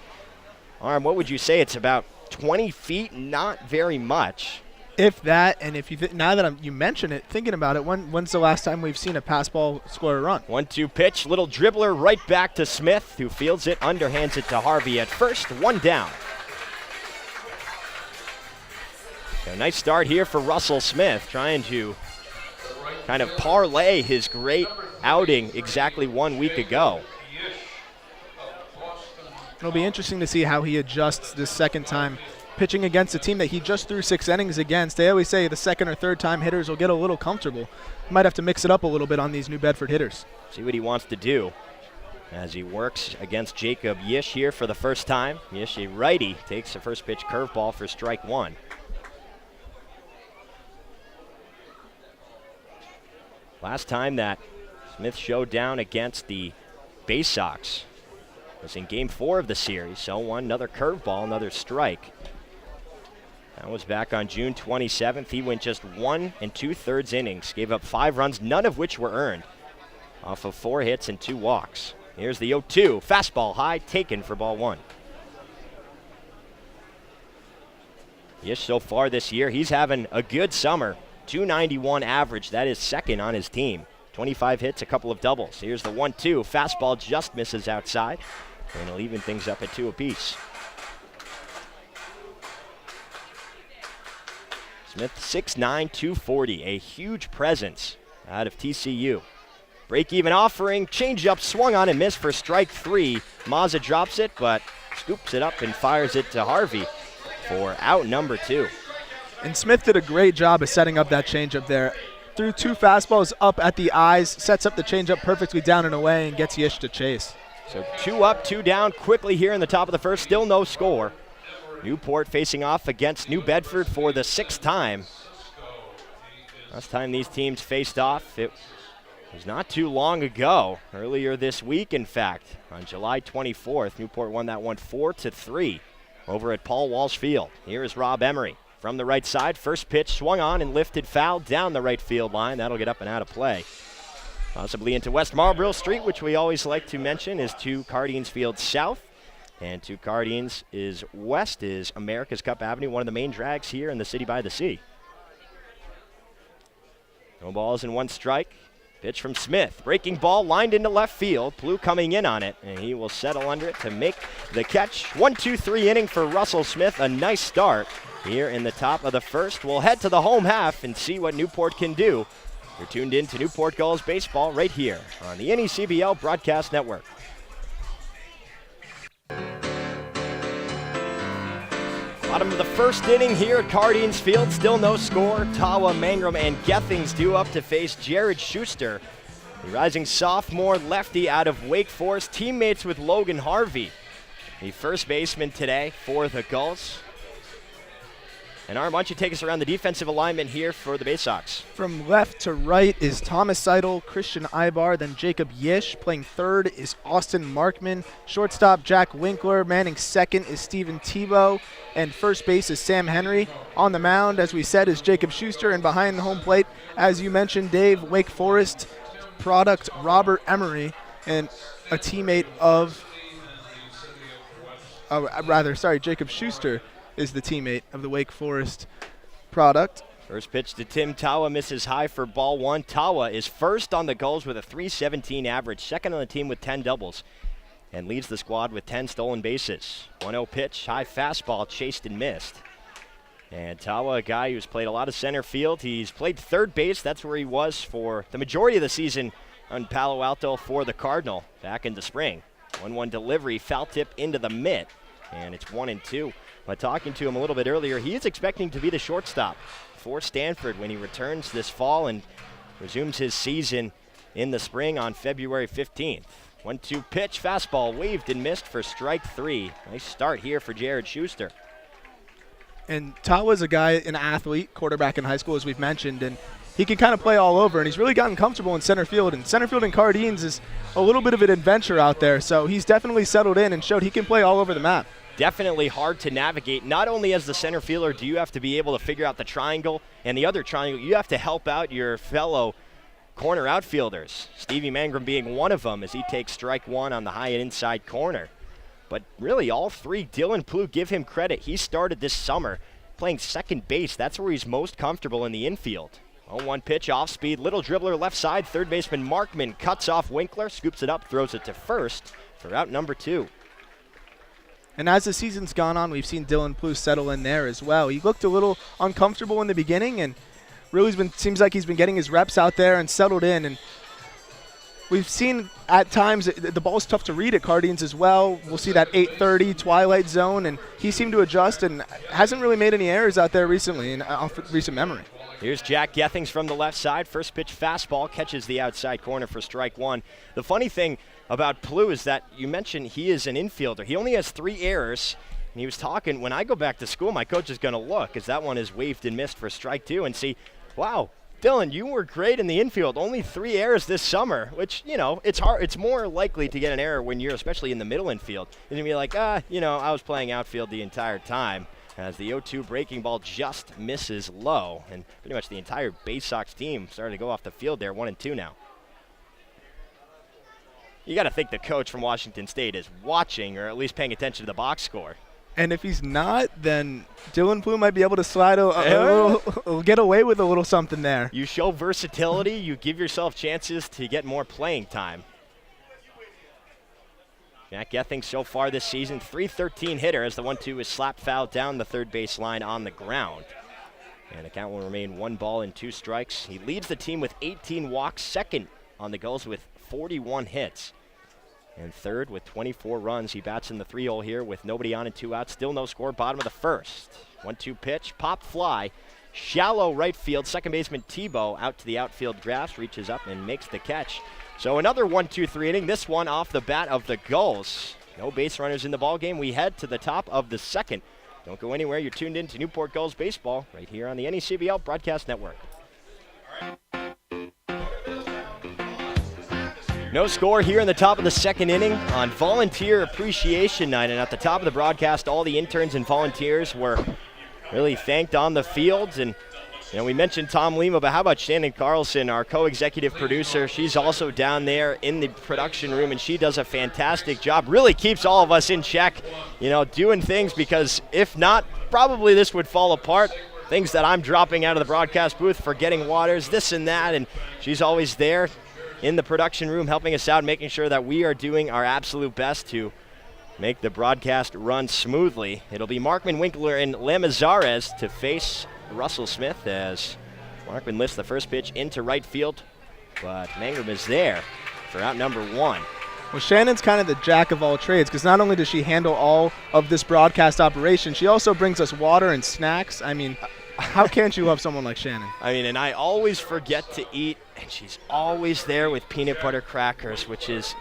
D: Arm, what would you say? It's about 20 feet, not very much.
E: If that, and if you now that you mention it, thinking about it, when's the last time we've seen a pass ball score a run?
D: 1-2 pitch, little dribbler right back to Smith, who fields it, underhands it to Harvey at first, 1 down. A nice start here for Russell Smith, trying to kind of parlay his great outing exactly 1 week ago.
E: It'll be interesting to see how he adjusts this second time pitching against a team that he just threw 6 innings against. They always say the second or third time hitters will get a little comfortable. He might have to mix it up a little bit on these New Bedford hitters.
D: See what he wants to do as he works against Jacob Yish here for the first time. Yish, a righty, takes the first pitch curveball for strike 1. Last time that Smith showed down against the Bay Sox was in Game 4 of the series. 0-1, another curveball, another strike. That was back on June 27th. He went just 1 2/3 innings, gave up 5 runs, none of which were earned, off of 4 hits and 2 walks. Here's the 0-2, fastball high, taken for ball 1. Yish so far this year, he's having a good summer. .291 average, that is second on his team. 25 hits, a couple of doubles. Here's the 1-2, fastball just misses outside, and he'll even things up at 2 apiece. Smith, 6'9", 240, a huge presence out of TCU. Break-even offering, change-up, swung on and missed for strike 3. Mazza drops it, but scoops it up and fires it to Harvey. for out number 2.
E: And Smith did a great job of setting up that changeup there. Threw 2 fastballs up at the eyes, sets up the changeup perfectly down and away, and gets Yish to chase.
D: So 2 up, 2 down quickly here in the top of the first. Still no score. Newport facing off against New Bedford for the 6th time. Last time these teams faced off, it was not too long ago. Earlier this week, in fact, on July 24th, Newport won that one 4-3 over at Paul Walsh Field. Here is Rob Emery. From the right side, first pitch swung on and lifted foul down the right field line. That'll get up and out of play. Possibly into West Marlborough Street, which we always like to mention is 2 Cardines Field South. And 2 Cardines is west is America's Cup Avenue, one of the main drags here in the city by the sea. No balls and 1 strike. Pitch from Smith. Breaking ball lined into left field. Plew coming in on it, and he will settle under it to make the catch. 1-2-3 inning for Russell Smith. A nice start here in the top of the first. We'll head to the home half and see what Newport can do. You're tuned in to Newport Gulls baseball right here on the NECBL Broadcast Network. Bottom of the first inning here at Cardines Field. Still no score. Tawa, Mangrum, and Gethings due up to face Jared Schuster, the rising sophomore lefty out of Wake Forest, teammates with Logan Harvey, the first baseman today for the Gulls. And Arm, why don't you take us around the defensive alignment here for the Bay Sox?
E: From left to right is Thomas Seidel, Christian Ibar, then Jacob Yish. Playing third is Austin Markman. Shortstop Jack Winkler. Manning second is Steven Tebow. And first base is Sam Henry. On the mound, as we said, is Jacob Schuster. And behind the home plate, as you mentioned, Dave, Wake Forest product Robert Emery, and a teammate of, Jacob Schuster is the teammate of the Wake Forest product.
D: First pitch to Tim Tawa misses high for ball 1. Tawa is first on the Gulls with a .317 average, second on the team with 10 doubles, and leads the squad with 10 stolen bases. 1-0 pitch, high fastball, chased and missed. And Tawa, a guy who's played a lot of center field. He's played third base. That's where he was for the majority of the season on Palo Alto for the Cardinal back in the spring. 1-1 delivery, foul tip into the mitt, and it's 1-2. But talking to him a little bit earlier, he is expecting to be the shortstop for Stanford when he returns this fall and resumes his season in the spring on February 15th. 1-2 pitch, fastball waved and missed for strike 3. Nice start here for Jared Schuster.
E: And Tawa's a guy, an athlete, quarterback in high school, as we've mentioned, and he can kind of play all over, and he's really gotten comfortable in center field. And center field in Cardines is a little bit of an adventure out there, so he's definitely settled in and showed he can play all over the map.
D: Definitely hard to navigate. Not only as the center fielder do you have to be able to figure out the triangle and the other triangle, you have to help out your fellow corner outfielders. Stevie Mangrum being one of them as he takes strike 1 on the high and inside corner. But really all 3, Dylan Plew, give him credit. He started this summer playing second base. That's where he's most comfortable in the infield. 0-1 pitch, off speed, little dribbler left side. Third baseman Markman cuts off Winkler, scoops it up, throws it to first for out number 2.
E: And as the season's gone on, we've seen Dylan Plew settle in there as well. He looked a little uncomfortable in the beginning, and really seems like he's been getting his reps out there and settled in. And we've seen at times the ball's tough to read at Cardines as well. We'll see that 8:30 twilight zone, and he seemed to adjust and hasn't really made any errors out there recently in recent memory.
D: Here's Jack Gethings from the left side. First pitch fastball catches the outside corner for strike 1. The funny thing about Plew is that you mentioned he is an infielder. He only has 3 errors, and he was talking, when I go back to school, my coach is going to look, as that one is waved and missed for strike 2, and see, wow, Dylan, you were great in the infield. Only 3 errors this summer, which, you know, it's hard. It's more likely to get an error when you're especially in the middle infield. And to be like, I was playing outfield the entire time, as the 0-2 breaking ball just misses low, and pretty much the entire Bay Sox team started to go off the field there, 1-2 now. You got to think the coach from Washington State is watching or at least paying attention to the box score.
E: And if he's not, then Dylan Plew might be able to slide a little, get away with a little something there.
D: You show versatility, you give yourself chances to get more playing time. Jack Gethings so far this season, .313 hitter as the 1-2 is slapped foul down the third base line on the ground. And the count will remain 1 ball and 2 strikes. He leads the team with 18 walks, second on the Gulls with 41 hits. and third with 24 runs. He bats in the 3-hole here with nobody on and 2 outs. Still no score, bottom of the first. 1-2 pitch, pop fly, shallow right field. Second baseman Tebow out to the outfield grass, reaches up and makes the catch. So another 1-2-3 inning, this one off the bat of the Gulls. No base runners in the ball game. We head to the top of the second. Don't go anywhere. You're tuned in to Newport Gulls baseball right here on the NECBL Broadcast Network. No score here in the top of the second inning on Volunteer Appreciation Night. And at the top of the broadcast, all the interns and volunteers were really thanked on the fields. And we mentioned Tom Lima, but how about Shannon Carlson, our co-executive producer? She's also down there in the production room, and she does a fantastic job. Really keeps all of us in check, doing things, because if not, probably this would fall apart. Things that I'm dropping out of the broadcast booth, forgetting waters, this and that, and she's always there in the production room helping us out, making sure that we are doing our absolute best to make the broadcast run smoothly. It'll be Markman Winkler and Lamazares to face Russell Smith as Markman lifts the first pitch into right field, but Mangrum is there for out number 1.
E: Well, Shannon's kind of the jack of all trades, because not only does she handle all of this broadcast operation, she also brings us water and snacks. I mean, how can't you love someone like Shannon?
D: And I always forget to eat, and she's always there with peanut butter crackers, which is,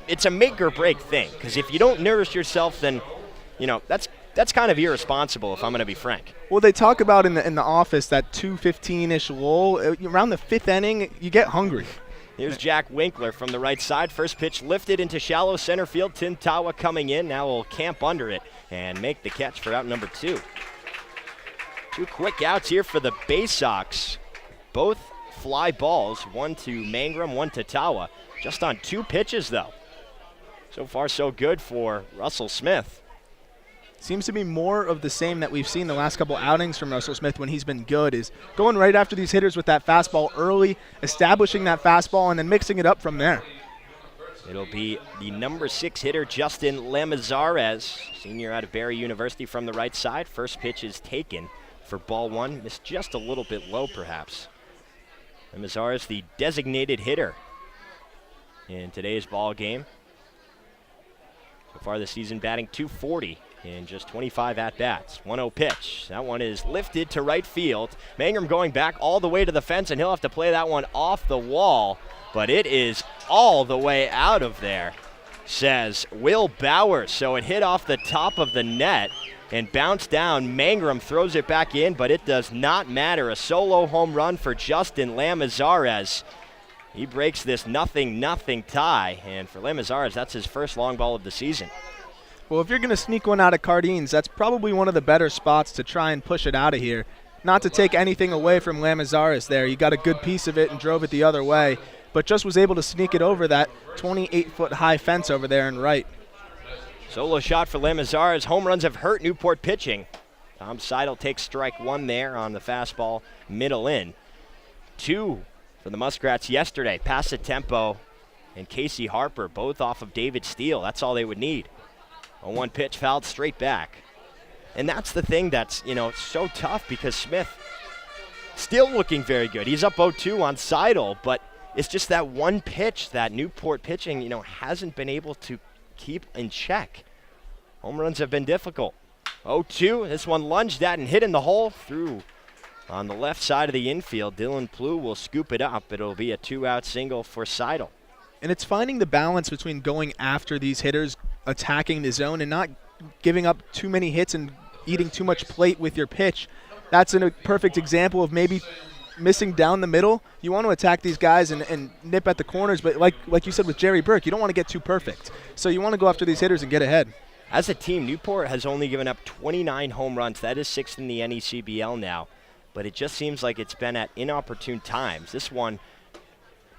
D: it's a make or break thing, because if you don't nourish yourself, then, that's kind of irresponsible, if I'm going to be frank.
E: Well, they talk about in the office that 2:15-ish lull. Around the 5th inning, you get hungry.
D: Here's Jack Winkler from the right side. First pitch lifted into shallow center field. Tim Tawa coming in. Now will camp under it and make the catch for out number 2. 2 quick outs here for the Bay Sox. Both fly balls, one to Mangrum, one to Tawa. Just on 2 pitches, though. So far, so good for Russell Smith.
E: Seems to be more of the same that we've seen the last couple outings from Russell Smith when he's been good, is going right after these hitters with that fastball early, establishing that fastball, and then mixing it up from there.
D: It'll be the number 6 hitter, Justin Lamazares, senior out of Barry University, from the right side. First pitch is taken for ball 1. Missed just a little bit low, perhaps. Lamazares, the designated hitter in today's ball game. So far this season, batting .240 in just 25 at-bats. 1-0 pitch. That one is lifted to right field. Mangrum going back all the way to the fence, and he'll have to play that one off the wall, but it is all the way out of there, says Will Bowers. So it hit off the top of the net and bounced down. Mangrum throws it back in, but it does not matter. A solo home run for Justin Lamazares. He breaks this 0-0 tie, and for Lamazares, that's his first long ball of the season.
E: Well, if you're going to sneak one out of Cardines, that's probably one of the better spots to try and push it out of here. Not to take anything away from Lamazares there. He got a good piece of it and drove it the other way, but just was able to sneak it over that 28-foot high fence over there and right.
D: Solo shot for Lamazares. Home runs have hurt Newport pitching. Tom Seidel takes strike 1 there on the fastball, middle in. 2 for the Muskrats yesterday. Passatempo and Casey Harper, both off of David Steele. That's all they would need. A 1 pitch fouled straight back. And that's the thing that's, so tough, because Smith still looking very good. He's up 0-2 on Seidel, but it's just that 1 pitch that Newport pitching, hasn't been able to keep in check. Home runs have been difficult. 0-2, this one lunged at and hit in the hole through on the left side of the infield. Dylan Plew will scoop it up. It'll be a 2-out single for Seidel.
E: And it's finding the balance between going after these hitters, attacking the zone, and not giving up too many hits and eating too much plate with your pitch. That's a perfect example of maybe missing down the middle. You want to attack these guys and nip at the corners, but like you said with Jerry Burke, you don't want to get too perfect. So you want to go after these hitters and get ahead.
D: As a team, Newport has only given up 29 home runs. That is 6th in the NECBL now, but it just seems like it's been at inopportune times. This one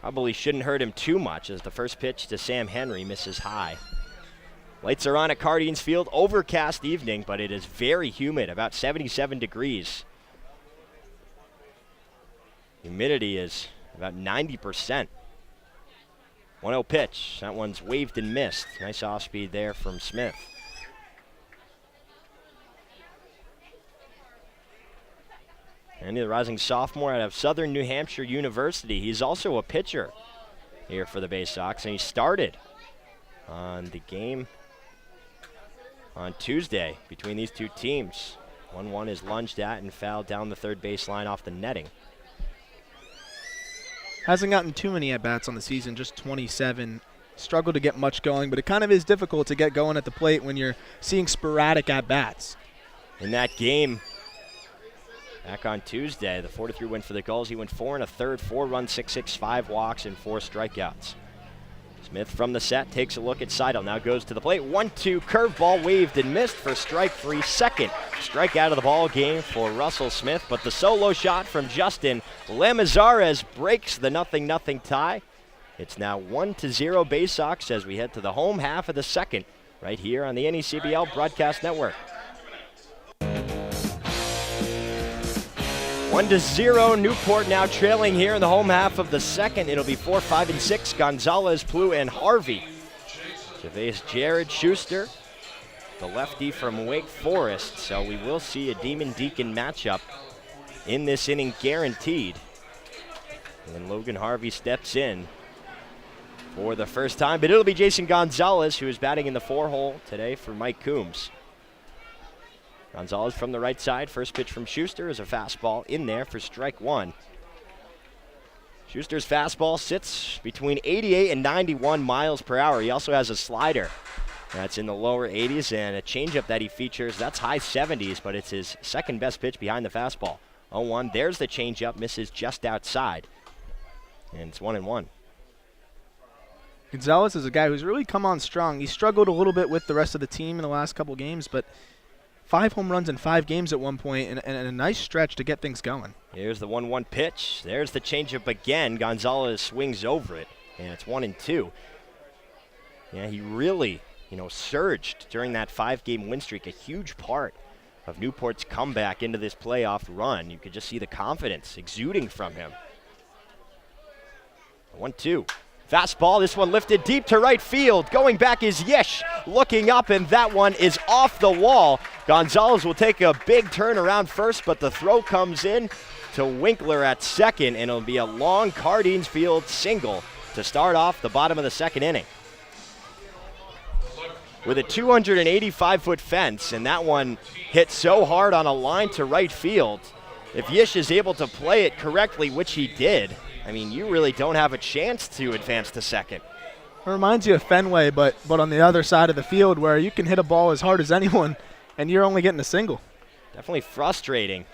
D: probably shouldn't hurt him too much, as the first pitch to Sam Henry misses high. Lights are on at Cardines Field. Overcast evening, but it is very humid, about 77 degrees. Humidity is about 90%. 1-0 pitch. That one's waved and missed. Nice off speed there from Smith. And the rising sophomore out of Southern New Hampshire University. He's also a pitcher here for the Bay Sox, and he started on the game on Tuesday between these two teams. 1-1 is lunged at and fouled down the third baseline off the netting.
E: Hasn't gotten too many at-bats on the season, just 27. Struggled to get much going, but it kind of is difficult to get going at the plate when you're seeing sporadic at-bats.
D: In that game back on Tuesday, the 4-3 win for the Gulls. He went 4 1/3, 4 runs, 6 5 walks, and 4 strikeouts. Smith from the set takes a look at Seidel. Now goes to the plate. 1-2 curveball waved and missed for strike 3. Second strike out of the ball game for Russell Smith. But the solo shot from Justin Lamazares breaks the 0-0 tie. It's now 1-0 Bay Sox as we head to the home half of the second right here on the NECBL Broadcast Network. 1-0 Newport now trailing here in the home half of the second. It'll be 4, 5, and 6. Gonzalez, Plu, and Harvey to face Jared Schuster, the lefty from Wake Forest. So we will see a Demon Deacon matchup in this inning guaranteed. And Logan Harvey steps in for the first time, but it'll be Jason Gonzalez who is batting in the 4-hole today for Mike Coombs. Gonzalez from the right side. First pitch from Schuster is a fastball in there for strike 1. Schuster's fastball sits between 88 and 91 miles per hour. He also has a slider that's in the lower 80s and a changeup that he features. That's high 70s, but it's his second best pitch behind the fastball. 0-1. There's the changeup, misses just outside. And it's 1-1.
E: Gonzalez is a guy who's really come on strong. He struggled a little bit with the rest of the team in the last couple games, but 5 home runs in 5 games at one point, and a nice stretch to get things going.
D: Here's the 1-1 pitch. There's the changeup again. Gonzalez swings over it, and it's 1-2. Yeah, he really, surged during that 5-game win streak. A huge part of Newport's comeback into this playoff run. You could just see the confidence exuding from him. 1-2. Fastball, this one lifted deep to right field. Going back is Yish, looking up, and that one is off the wall. Gonzalez will take a big turn around first, but the throw comes in to Winkler at second, and it'll be a long Cardines Field single to start off the bottom of the second inning. With a 285-foot fence, and that one hit so hard on a line to right field, if Yish is able to play it correctly, which he did, you really don't have a chance to advance to second.
E: It reminds you of Fenway, but on the other side of the field where you can hit a ball as hard as anyone, and you're only getting a single.
D: Definitely frustrating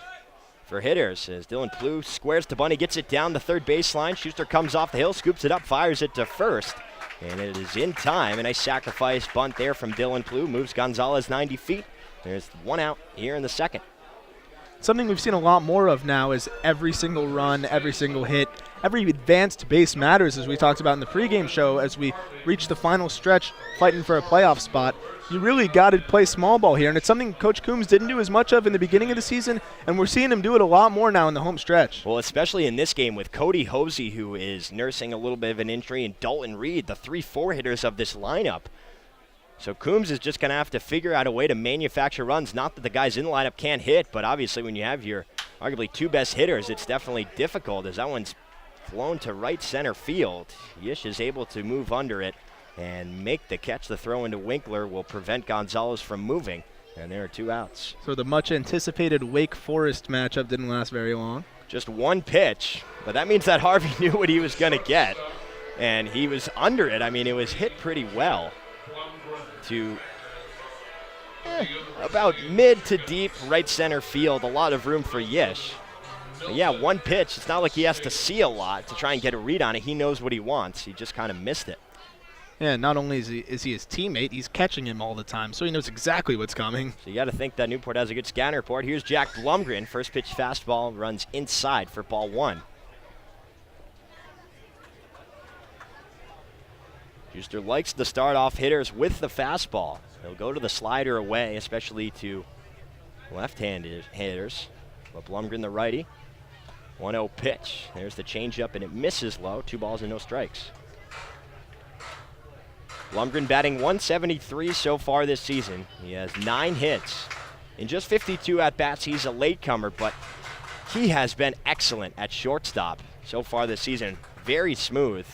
D: for hitters as Dylan Plu squares to bunt. He gets it down the third baseline. Schuster comes off the hill, scoops it up, fires it to first, and it is in time. A nice sacrifice bunt there from Dylan Plu. Moves Gonzalez 90 feet. There's 1 out here in the second.
E: Something we've seen a lot more of now is every single run, every single hit, every advanced base matters, as we talked about in the pregame show. As we reach the final stretch fighting for a playoff spot, you really got to play small ball here, and it's something Coach Coombs didn't do as much of in the beginning of the season, and we're seeing him do it a lot more now in the home stretch.
D: Well, especially in this game with Cody Hosey, who is nursing a little bit of an injury, and Dalton Reed, the 3-4 hitters of this lineup. So Coombs is just going to have to figure out a way to manufacture runs. Not that the guys in the lineup can't hit, but obviously when you have your arguably 2 best hitters, it's definitely difficult as that one's flown to right center field. Yish is able to move under it and make the catch. The throw into Winkler will prevent Gonzalez from moving, and there are 2 outs.
E: So the much-anticipated Wake Forest matchup didn't last very long.
D: Just 1 pitch, but that means that Harvey knew what he was going to get, and he was under it. It was hit pretty well to about mid to deep right center field. A lot of room for Yish. But yeah, 1 pitch. It's not like he has to see a lot to try and get a read on it. He knows what he wants. He just kind of missed it.
E: Yeah, not only is he his teammate, he's catching him all the time, so he knows exactly what's coming.
D: So you got to think that Newport has a good scanner report. Here's Jack Blumgren. First pitch fastball runs inside for ball 1. Schuster likes to start off hitters with the fastball. He'll go to the slider away, especially to left-handed hitters. But Blumgren, the righty. 1-0 pitch. There's the changeup, and it misses low. 2 balls and no strikes. Blumgren batting .173 so far this season. He has 9 hits. In just 52 at-bats, he's a latecomer, but he has been excellent at shortstop so far this season. Very smooth.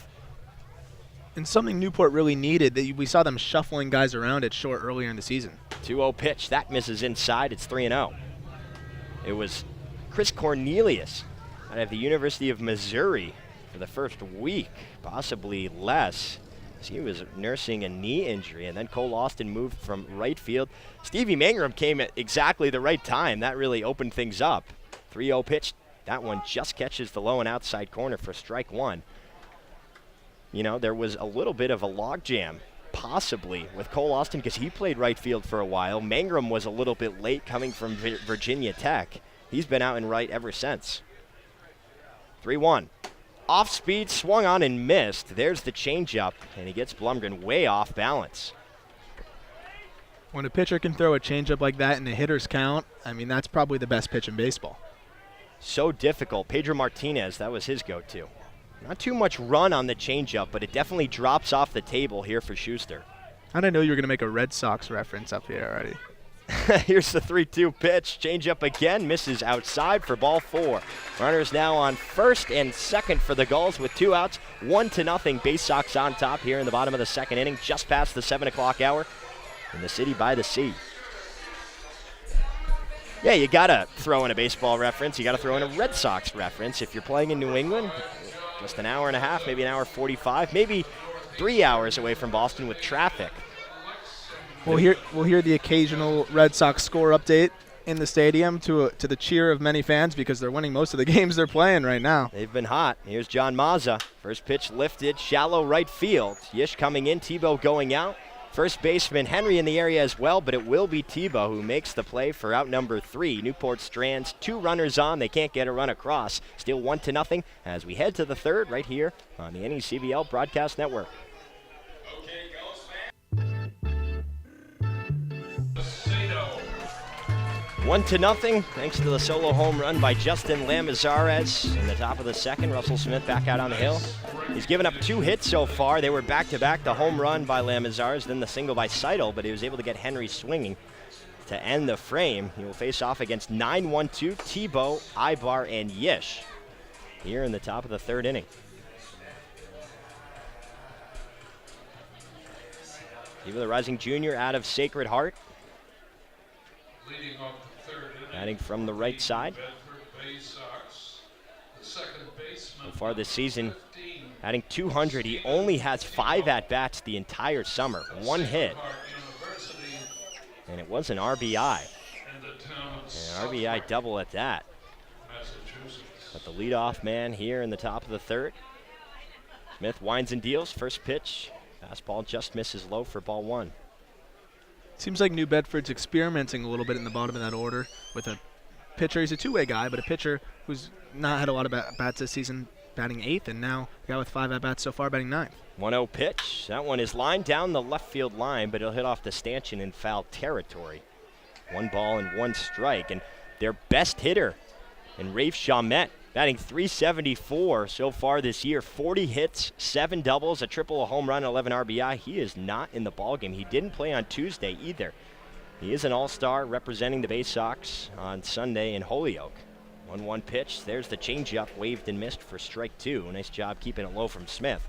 E: And something Newport really needed, that we saw them shuffling guys around at short earlier in the season.
D: 2-0 pitch. That misses inside. It's 3-0. It was Chris Cornelius out of the University of Missouri for the first week, possibly less. He was nursing a knee injury, and then Cole Austin moved from right field. Stevie Mangrum came at exactly the right time. That really opened things up. 3-0 pitch. That one just catches the low and outside corner for strike one. You know, there was a little bit of a logjam, possibly, with Cole Austin because he played right field for a while. Mangrum was a little bit late coming from Virginia Tech. He's been out in right ever since. 3-1. Off speed, swung on and missed. There's the changeup, and he gets Blumgren way off balance.
E: When a pitcher can throw a changeup like that in a hitter's count, I mean, that's probably the best pitch in baseball.
D: So difficult. Pedro Martinez, that was his go-to. Not too much run on the changeup, but it definitely drops off the table here for Schuster.
E: How'd I know you were going to make a Red Sox reference up here already?
D: Here's the 3-2 pitch. Changeup again, misses outside for ball 4. Runners now on first and second for the Gulls with 2 outs. 1-0. Bay Sox on top here in the bottom of the second inning, just past the 7 o'clock hour in the city by the sea. Yeah, you got to throw in a baseball reference. You got to throw in a Red Sox reference. If you're playing in New England, just an hour and a half, maybe an hour 45, maybe 3 hours away from Boston with traffic.
E: We'll hear the occasional Red Sox score update in the stadium to the cheer of many fans because they're winning most of the games they're playing right now.
D: They've been hot. Here's John Mazza. First pitch lifted, shallow right field. Yish coming in, Tebow going out. First baseman Henry in the area as well, but it will be Tebow who makes the play for out number 3. Newport strands 2 runners on. They can't get a run across. Still 1-0 as we head to the third right here on the NECBL Broadcast Network. 1-0 thanks to the solo home run by Justin Lamazares in the top of the second. Russell Smith back out on the hill. He's given up 2 hits so far. They were back-to-back, the home run by Lamazares, then the single by Seidel, but he was able to get Henry swinging to end the frame. He will face off against 9-1-2, Tebow, Ibar, and Yish here in the top of the third inning. Tebow, the rising junior out of Sacred Heart. Batting from the right side. So far this season, batting 200. He only has 5 at-bats the entire summer. 1 hit. And it was an RBI. An RBI double at that. But the leadoff man here in the top of the third. Smith winds and deals. First pitch. Fastball just misses low for ball 1.
E: Seems like New Bedford's experimenting a little bit in the bottom of that order with a pitcher. He's a two-way guy, but a pitcher who's not had a lot of bats this season, batting 8th, and now a guy with 5 at-bats so far, batting 9th.
D: 1-0 pitch. That one is lined down the left field line, but it'll hit off the stanchion in foul territory. 1 ball and 1 strike, and their best hitter, and Rafe Chalmette, batting .374 so far this year. 40 hits, 7 doubles, a triple, a home run, 11 RBI. He is not in the ballgame. He didn't play on Tuesday either. He is an all-star representing the Bay Sox on Sunday in Holyoke. 1-1 pitch. There's the changeup, waved and missed for strike 2. Nice job keeping it low from Smith.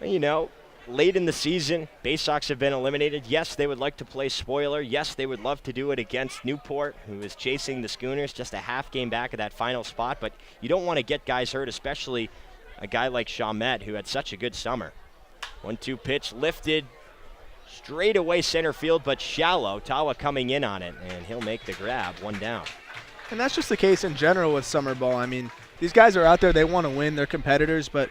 D: Well, you know, late in the season, Bay Sox have been eliminated. Yes, they would like to play spoiler. Yes, they would love to do it against Newport, who is chasing the Schooners, just a half game back of that final spot. But you don't want to get guys hurt, especially a guy like Chalmette, who had such a good summer. 1-2 pitch lifted straight away center field, but shallow. Tawa coming in on it, and he'll make the grab. 1 down.
E: And that's just the case in general with summer ball. I mean, these guys are out there. They want to win. They're competitors, but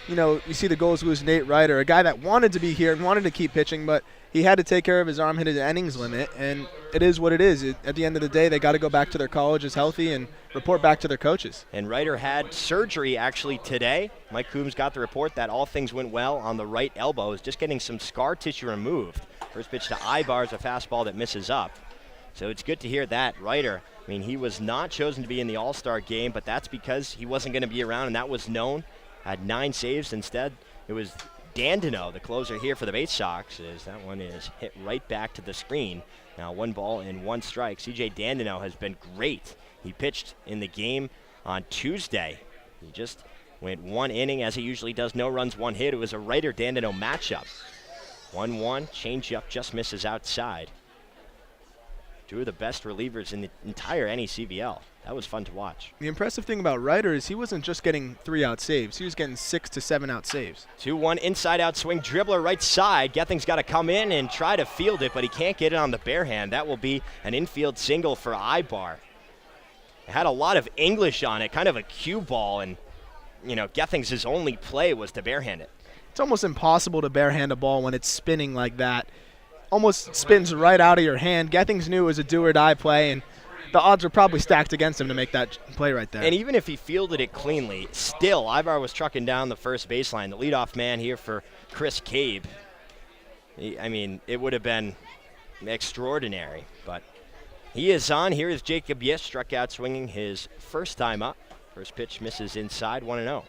E: you know, you see the Gulls lose Nate Ryder, a guy that wanted to be here and wanted to keep pitching, but he had to take care of his arm, hit his innings limit, and it is what it is. At the end of the day, they got to go back to their colleges healthy and report back to their coaches.
D: And Ryder had surgery actually today. Mike Coombs got the report that all things went well on the right elbow. Is just getting some scar tissue removed. First pitch to Ibar is a fastball that misses up. So it's good to hear that. Ryder, I mean, he was not chosen to be in the All-Star game, but that's because he wasn't going to be around, and that was known. Had 9 saves. Instead, it was Dandino, the closer here for the Bay Sox, as that one is hit right back to the screen. Now 1 ball and 1 strike. C.J. Dandino has been great. He pitched in the game on Tuesday. He just Went 1 inning as he usually does. No runs, 1 hit. It was a Reiter-Dandino matchup. 1-1, changeup just misses outside. 2 of the best relievers in the entire NECBL. That was fun to watch.
E: The impressive thing about Reiter is he wasn't just getting 3-out saves. He was getting 6 to 7-out saves.
D: 2-1 inside-out swing, dribbler right side. Gething's got to come in and try to field it, but he can't get it on the bare hand. That will be an infield single for Ibar. It had a lot of English on it, kind of a cue ball, and Gething's only play was to barehand it.
E: It's almost impossible to barehand a ball when it's spinning like that. Almost spins right out of your hand. Gethings knew it was a do-or-die play, and the odds were probably stacked against him to make that play right there.
D: And even if he fielded it cleanly, still, Ibar was trucking down the first baseline. The leadoff man here for Chris Cabe. It would have been extraordinary, but he is on. Here is Jacob Yiss, struck out swinging his first time up. First pitch misses inside, 1-0.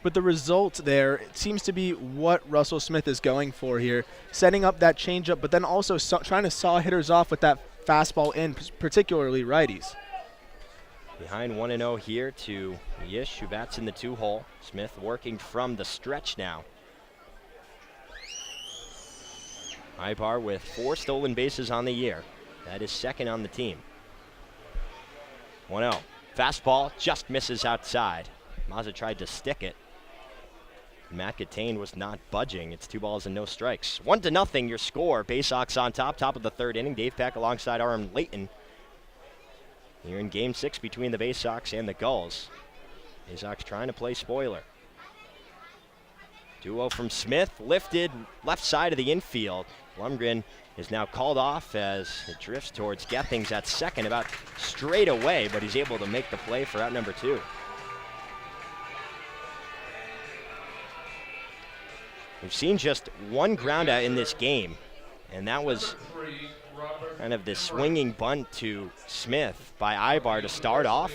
E: But the result there, it seems to be what Russell Smith is going for here, setting up that changeup, but then also trying to saw hitters off with that fastball in, particularly righties.
D: Behind 1-0 here to Yish, who bats in the 2-hole. Smith working from the stretch now. Ibar with 4 stolen bases on the year. That is second on the team. 1-0. Fastball just misses outside. Mazza tried to stick it. Matt Gattain was not budging. It's 2 balls and no strikes. 1-0 your score. Bay Sox on top of the 3rd inning. Dave Peck alongside Aram Layton. Here in Game 6 between the Bay Sox and the Gulls. Bay Sox trying to play spoiler. 2-0 from Smith, lifted left side of the infield. Blumgren is now called off as it drifts towards Gethings at second, about straight away, but he's able to make the play for out number 2. We've seen just 1 ground out in this game, and that was kind of the swinging bunt to Smith by Ibar to start off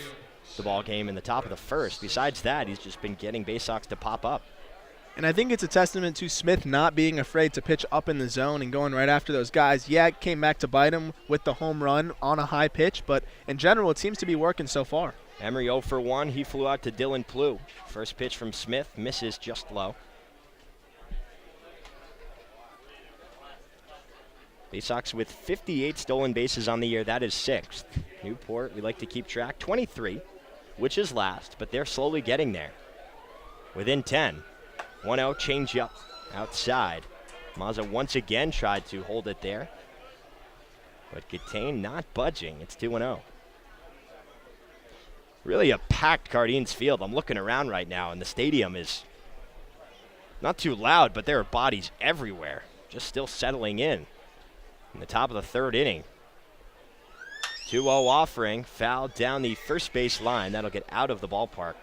D: the ball game in the top of the 1st. Besides that, he's just been getting Bay Sox to pop up.
E: And I think it's a testament to Smith not being afraid to pitch up in the zone and going right after those guys. Yeah, it came back to bite him with the home run on a high pitch, but in general, it seems to be working so far.
D: Emery 0 for 1. He flew out to Dylan Plew. First pitch from Smith misses just low. Bay Sox with 58 stolen bases on the year. That is 6th. Newport, we like to keep track, 23, which is last, but they're slowly getting there. Within 10. 1-0 changeup outside. Mazza once again tried to hold it there, but Gattain not budging. It's 2-0. Really a packed Cardines field. I'm looking around right now, and the stadium is not too loud, but there are bodies everywhere, just still settling in the top of the 3rd inning. 2-0 offering, fouled down the first base line. That'll get out of the ballpark.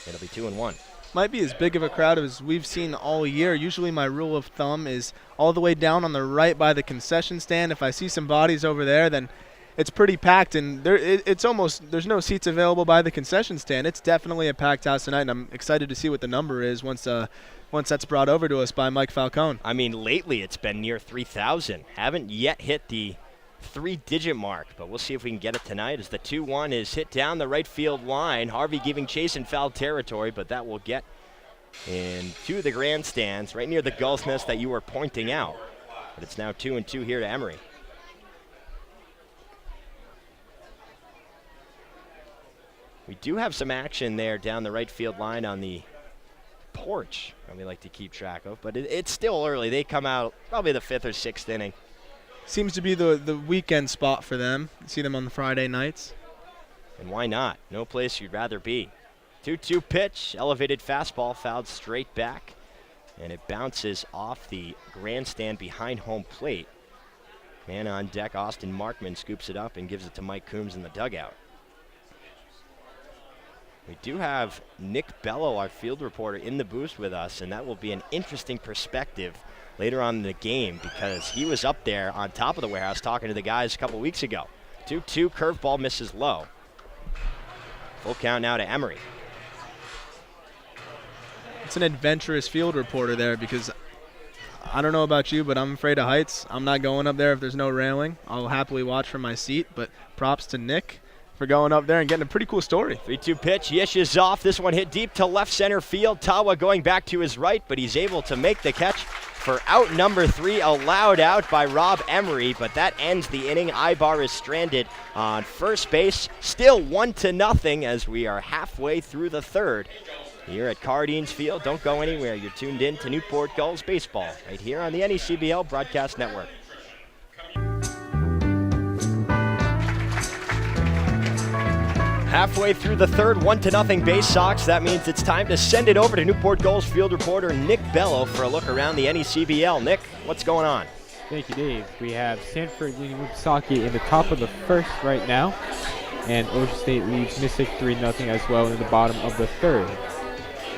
D: It'll be 2-1.
E: Might be as big of a crowd as we've seen all year. Usually my rule of thumb is all the way down on the right by the concession stand. If I see some bodies over there, then it's pretty packed, and it's almost, there's no seats available by the concession stand. It's definitely a packed house tonight, and I'm excited to see what the number is once that's brought over to us by Mike Falcone.
D: Lately it's been near 3,000. Haven't yet hit the 3-digit mark, but we'll see if we can get it tonight as the 2-1 is hit down the right field line. Harvey giving chase in foul territory, but that will get into the grandstands right near the Gulls nest that you were pointing out. But it's now 2-2 here to Emery. We do have some action there down the right field line on the porch that we like to keep track of, but it's still early. They come out probably the 5th or 6th inning.
E: Seems to be the weekend spot for them. See them on the Friday nights.
D: And why not? No place you'd rather be. 2-2 pitch, elevated fastball, fouled straight back, and it bounces off the grandstand behind home plate. Man on deck, Austin Markman scoops it up and gives it to Mike Coombs in the dugout. We do have Nick Bello, our field reporter, in the booth with us, and that will be an interesting perspective later on in the game because he was up there on top of the warehouse talking to the guys a couple weeks ago. 2-2, curveball misses low. Full count now to Emery.
E: It's an adventurous field reporter there because I don't know about you, but I'm afraid of heights. I'm not going up there if there's no railing. I'll happily watch from my seat, but props to Nick. for going up there and getting a pretty cool story.
D: 3-2 pitch. Yish is off. This one hit deep to left center field. Tawa going back to his right, but he's able to make the catch for out number 3, allowed out by Rob Emery, but that ends the inning. Ibar is stranded on first base. Still 1-0 as we are halfway through the third here at Cardines Field. Don't go anywhere. You're tuned in to Newport Gulls baseball right here on the NECBL Broadcast Network. Halfway through the third, 1-0 Base Sox. That means it's time to send it over to Newport Gulls field reporter Nick Bello for a look around the NECBL. Nick, what's going on?
L: Thank you, Dave. We have Sanford leading Wipsaki in the top of the first right now, and Ocean State leads Mystic 3-0 as well in the bottom of the third.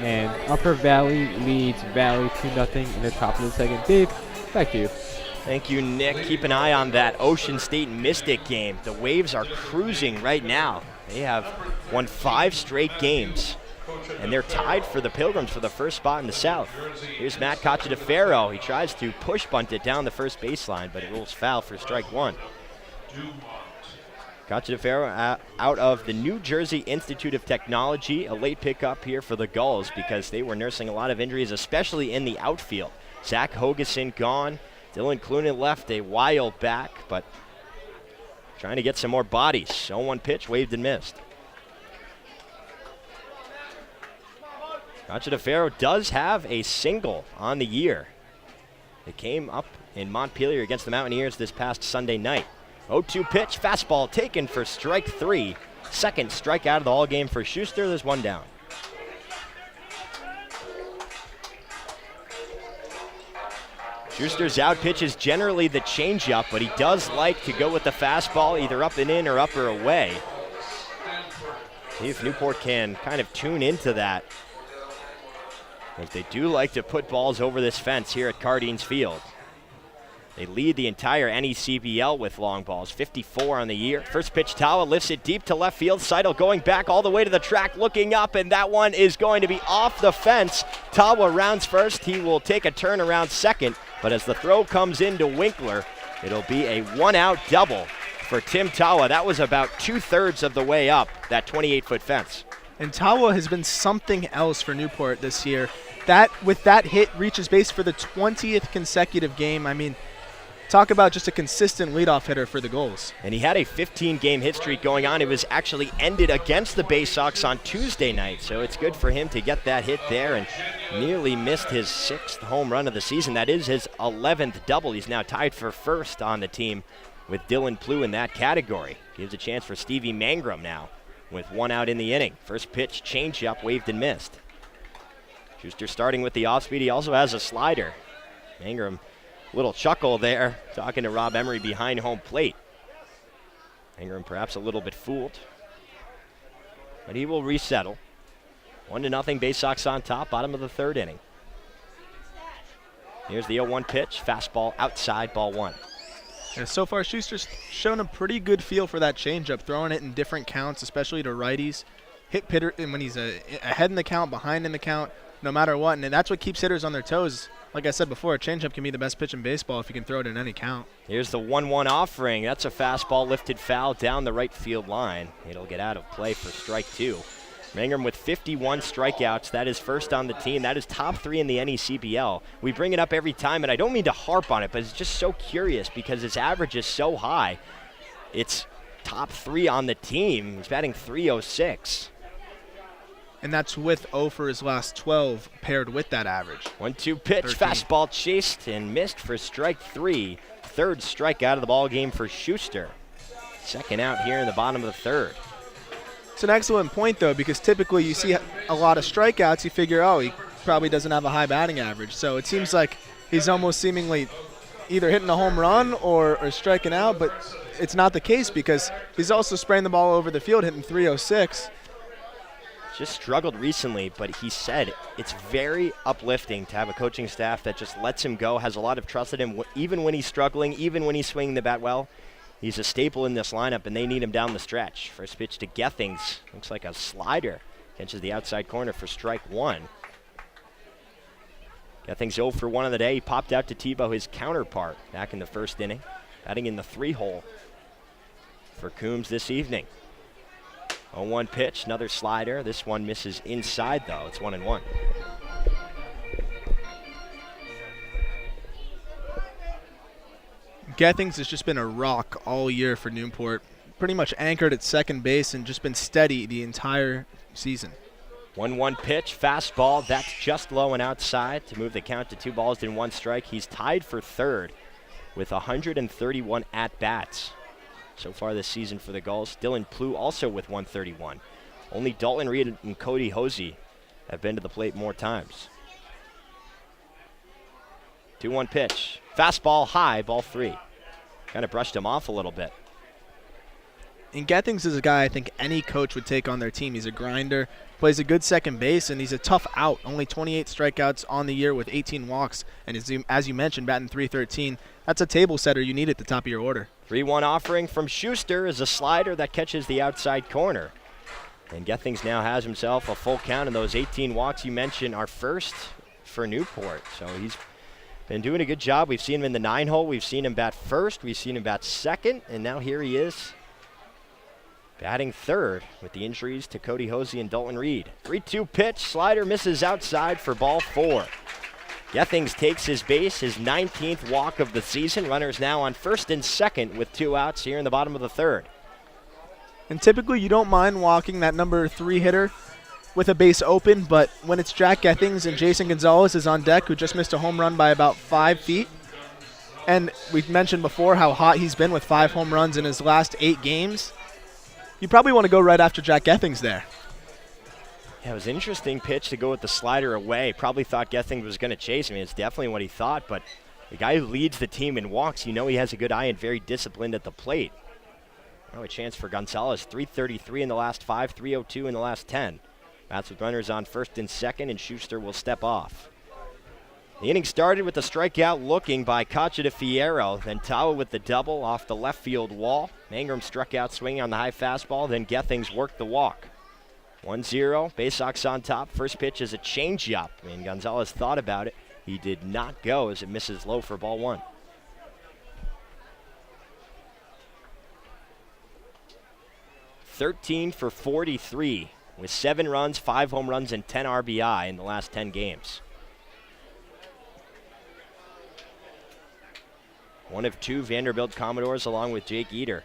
L: And Upper Valley leads Valley 2-0 in the top of the second. Dave, back to you.
D: Thank you, Nick. Keep an eye on that Ocean State Mystic game. The Waves are cruising right now. They have won 5 straight games, and they're tied for the Pilgrims for the first spot in the South. Here's Matt Cacciadeferro. He tries to push bunt it down the first baseline, but it rules foul for strike 1. Cacciadeferro out of the New Jersey Institute of Technology, a late pickup here for the Gulls because they were nursing a lot of injuries, especially in the outfield. Zach Hogeson gone. Dylan Clunin left a while back, but trying to get some more bodies. 0-1 pitch, waved and missed. Cacciadeferro does have a single on the year. It came up in Montpelier against the Mountaineers this past Sunday night. 0-2 pitch, fastball taken for strike 3. Second strikeout of the all game for Schuster. There's one down. Schuster's out pitch is generally the changeup, but he does like to go with the fastball, either up and in or up or away. See if Newport can kind of tune into that, because they do like to put balls over this fence here at Cardines Field. They lead the entire NECBL with long balls, 54 on the year. First pitch, Tawa lifts it deep to left field. Seidel going back all the way to the track, looking up, and that one is going to be off the fence. Tawa rounds first. He will take a turn around second, but as the throw comes into Winkler, it'll be a one-out double for Tim Tawa. That was about 2/3 of the way up that 28-foot fence.
E: And Tawa has been something else for Newport this year. That with that hit reaches base for the 20th consecutive game. I mean, talk about just a consistent leadoff hitter for the Gulls.
D: And he had a 15-game hit streak going on. It was actually ended against the Bay Sox on Tuesday night, so it's good for him to get that hit there and nearly missed his 6th home run of the season. That is his 11th double. He's now tied for first on the team with Dylan Plew in that category. Gives a chance for Stevie Mangrum now with one out in the inning. First pitch, changeup, waved and missed. Schuster starting with the off-speed. He also has a slider. Mangrum, little chuckle there, talking to Rob Emery behind home plate. Mangrum perhaps a little bit fooled, but he will resettle. 1-0 Bay Sox on top, bottom of the third inning. Here's the 0-1 pitch, fastball outside, ball 1.
E: And so far, Schuster's shown a pretty good feel for that changeup, throwing it in different counts, especially to righties. Hit hitter, and when he's ahead in the count, behind in the count, no matter what, and that's what keeps hitters on their toes. Like I said before, a changeup can be the best pitch in baseball if you can throw it in any count.
D: Here's the 1-1 offering. That's a fastball lifted foul down the right field line. It'll get out of play for strike 2. Mangrum with 51 strikeouts. That is first on the team. That is top 3 in the NECBL. We bring it up every time, and I don't mean to harp on it, but it's just so curious because his average is so high. It's top 3 on the team. He's batting .306.
E: And that's with 0 for his last 12 paired with that average.
D: 1-2 pitch,
E: 13.
D: fastball chased and missed for strike 3. Third strikeout of the ball game for Schuster. Second out here in the bottom of the third.
E: It's an excellent point, though, because typically you see a lot of strikeouts, you figure, oh, he probably doesn't have a high batting average. So it seems like he's almost seemingly either hitting a home run or striking out, but it's not the case because he's also spraying the ball over the field, hitting .306.
D: Just struggled recently, but he said it's very uplifting to have a coaching staff that just lets him go, has a lot of trust in him, even when he's struggling, even when he's swinging the bat well. He's a staple in this lineup, and they need him down the stretch. First pitch to Gethings. Looks like a slider. Catches the outside corner for strike 1. Gethings 0 for 1 on the day. He popped out to Tebow, his counterpart, back in the first inning. Batting in the 3 hole for Coombs this evening. 0-1 pitch, another slider. This one misses inside, though. It's 1-1.
E: Gethings has just been a rock all year for Newport. Pretty much anchored at second base and just been steady the entire season.
D: 1-1 pitch, fastball. That's just low and outside to move the count to 2 balls and 1 strike. He's tied for third with 131 at-bats so far this season for the Gulls. Dylan Plew also with 131. Only Dalton Reed and Cody Hosey have been to the plate more times. 2-1 pitch. Fastball high, ball 3. Kind of brushed him off a little bit.
E: And Gethings is a guy I think any coach would take on their team. He's a grinder, plays a good second base, and he's a tough out. Only 28 strikeouts on the year with 18 walks. And as you mentioned, batting .313. That's a table setter you need at the top of your order.
D: 3-1 offering from Schuster is a slider that catches the outside corner. And Gethings now has himself a full count, and those 18 walks you mentioned are first for Newport. So he's been doing a good job. We've seen him in the 9-hole. We've seen him bat first. We've seen him bat second. And now here he is batting third with the injuries to Cody Hosey and Dalton Reed. 3-2 pitch. Slider misses outside for ball 4. Gethings takes his base, his 19th walk of the season. Runners now on first and second with 2 outs here in the bottom of the third.
E: And typically you don't mind walking that number 3 hitter with a base open, but when it's Jack Gethings and Jason Gonzalez is on deck, who just missed a home run by about 5 feet, and we've mentioned before how hot he's been with 5 home runs in his last 8 games, you probably want to go right after Jack Gethings there.
D: Yeah, it was an interesting pitch to go with the slider away. Probably thought Gethings was going to chase him. It's definitely what he thought, but the guy who leads the team in walks, you know he has a good eye and very disciplined at the plate. Now a chance for Gonzalez. 333 in the last 5, 302 in the last 10. Bats with runners on first and second, and Schuster will step off. The inning started with a strikeout looking by Cacha de Fierro, then Tawa with the double off the left field wall. Mangrum struck out swinging on the high fastball, then Gethings worked the walk. 1-0, Bay Sox on top. First pitch is a changeup, and Gonzalez thought about it. He did not go as it misses low for ball 1. $13 for 43 with 7 runs, 5 home runs, and 10 RBI in the last 10 games. One of 2 Vanderbilt Commodores along with Jake Eater.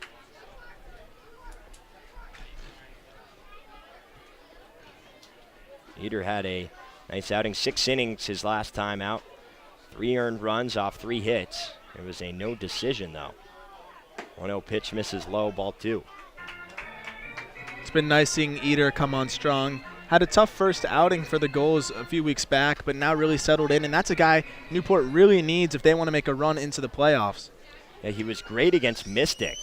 D: Eater had a nice outing, 6 innings his last time out. 3 earned runs off 3 hits. It was a no decision though. 1-0 pitch misses low, ball 2.
E: It's been nice seeing Eater come on strong. Had a tough first outing for the Gulls a few weeks back, but now really settled in, and that's a guy Newport really needs if they want to make a run into the playoffs.
D: Yeah, he was great against Mystic.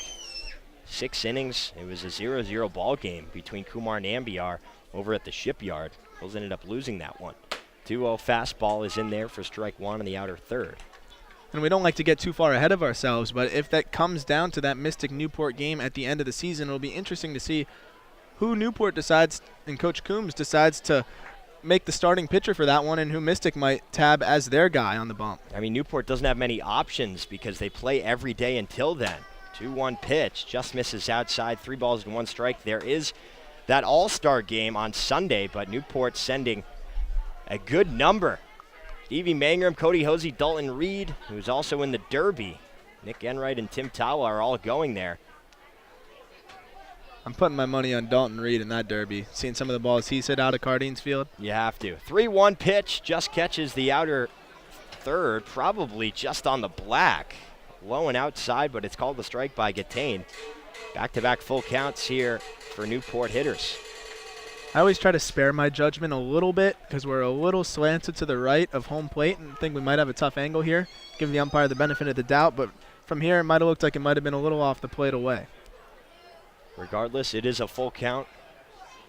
D: 6 innings. It was a 0-0 ball game between Kumar and Ambiar over at the Shipyard. Gulls ended up losing that one. 2-0 fastball is in there for strike 1 on the outer third.
E: And we don't like to get too far ahead of ourselves, but if that comes down to that Mystic Newport game at the end of the season, it'll be interesting to see who Newport decides and Coach Coombs decides to make the starting pitcher for that one and who Mystic might tab as their guy on the bump.
D: I mean, Newport doesn't have many options because they play every day until then. 2-1 pitch, just misses outside, 3 balls and 1 strike. There is that all-star game on Sunday, but Newport sending a good number. Stevie Mangrum, Cody Hosey, Dalton Reed, who's also in the Derby. Nick Enright and Tim Tawa are all going there.
E: I'm putting my money on Dalton Reed in that Derby. Seeing some of the balls he's hit out of Cardines Field.
D: You have to. 3-1 pitch, just catches the outer third, probably just on the black. Low and outside, but it's called a strike by Gattain. Back-to-back full counts here for Newport hitters.
E: I always try to spare my judgment a little bit because we're a little slanted to the right of home plate and think we might have a tough angle here. Give the umpire the benefit of the doubt, but from here it might have looked like it might have been a little off the plate away.
D: Regardless, it is a full count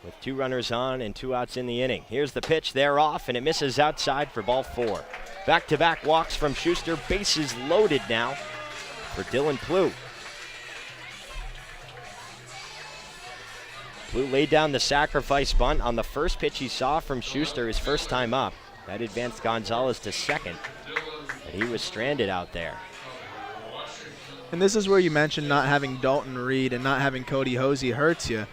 D: with 2 runners on and 2 outs in the inning. Here's the pitch, they're off, and it misses outside for ball 4. Back-to-back walks from Schuster, bases loaded now for Dylan Plew. Plew laid down the sacrifice bunt on the first pitch he saw from Schuster his first time up. That advanced Gonzalez to second, and he was stranded out there.
E: And this is where you mentioned not having Dalton Reed and not having Cody Hosey hurts you.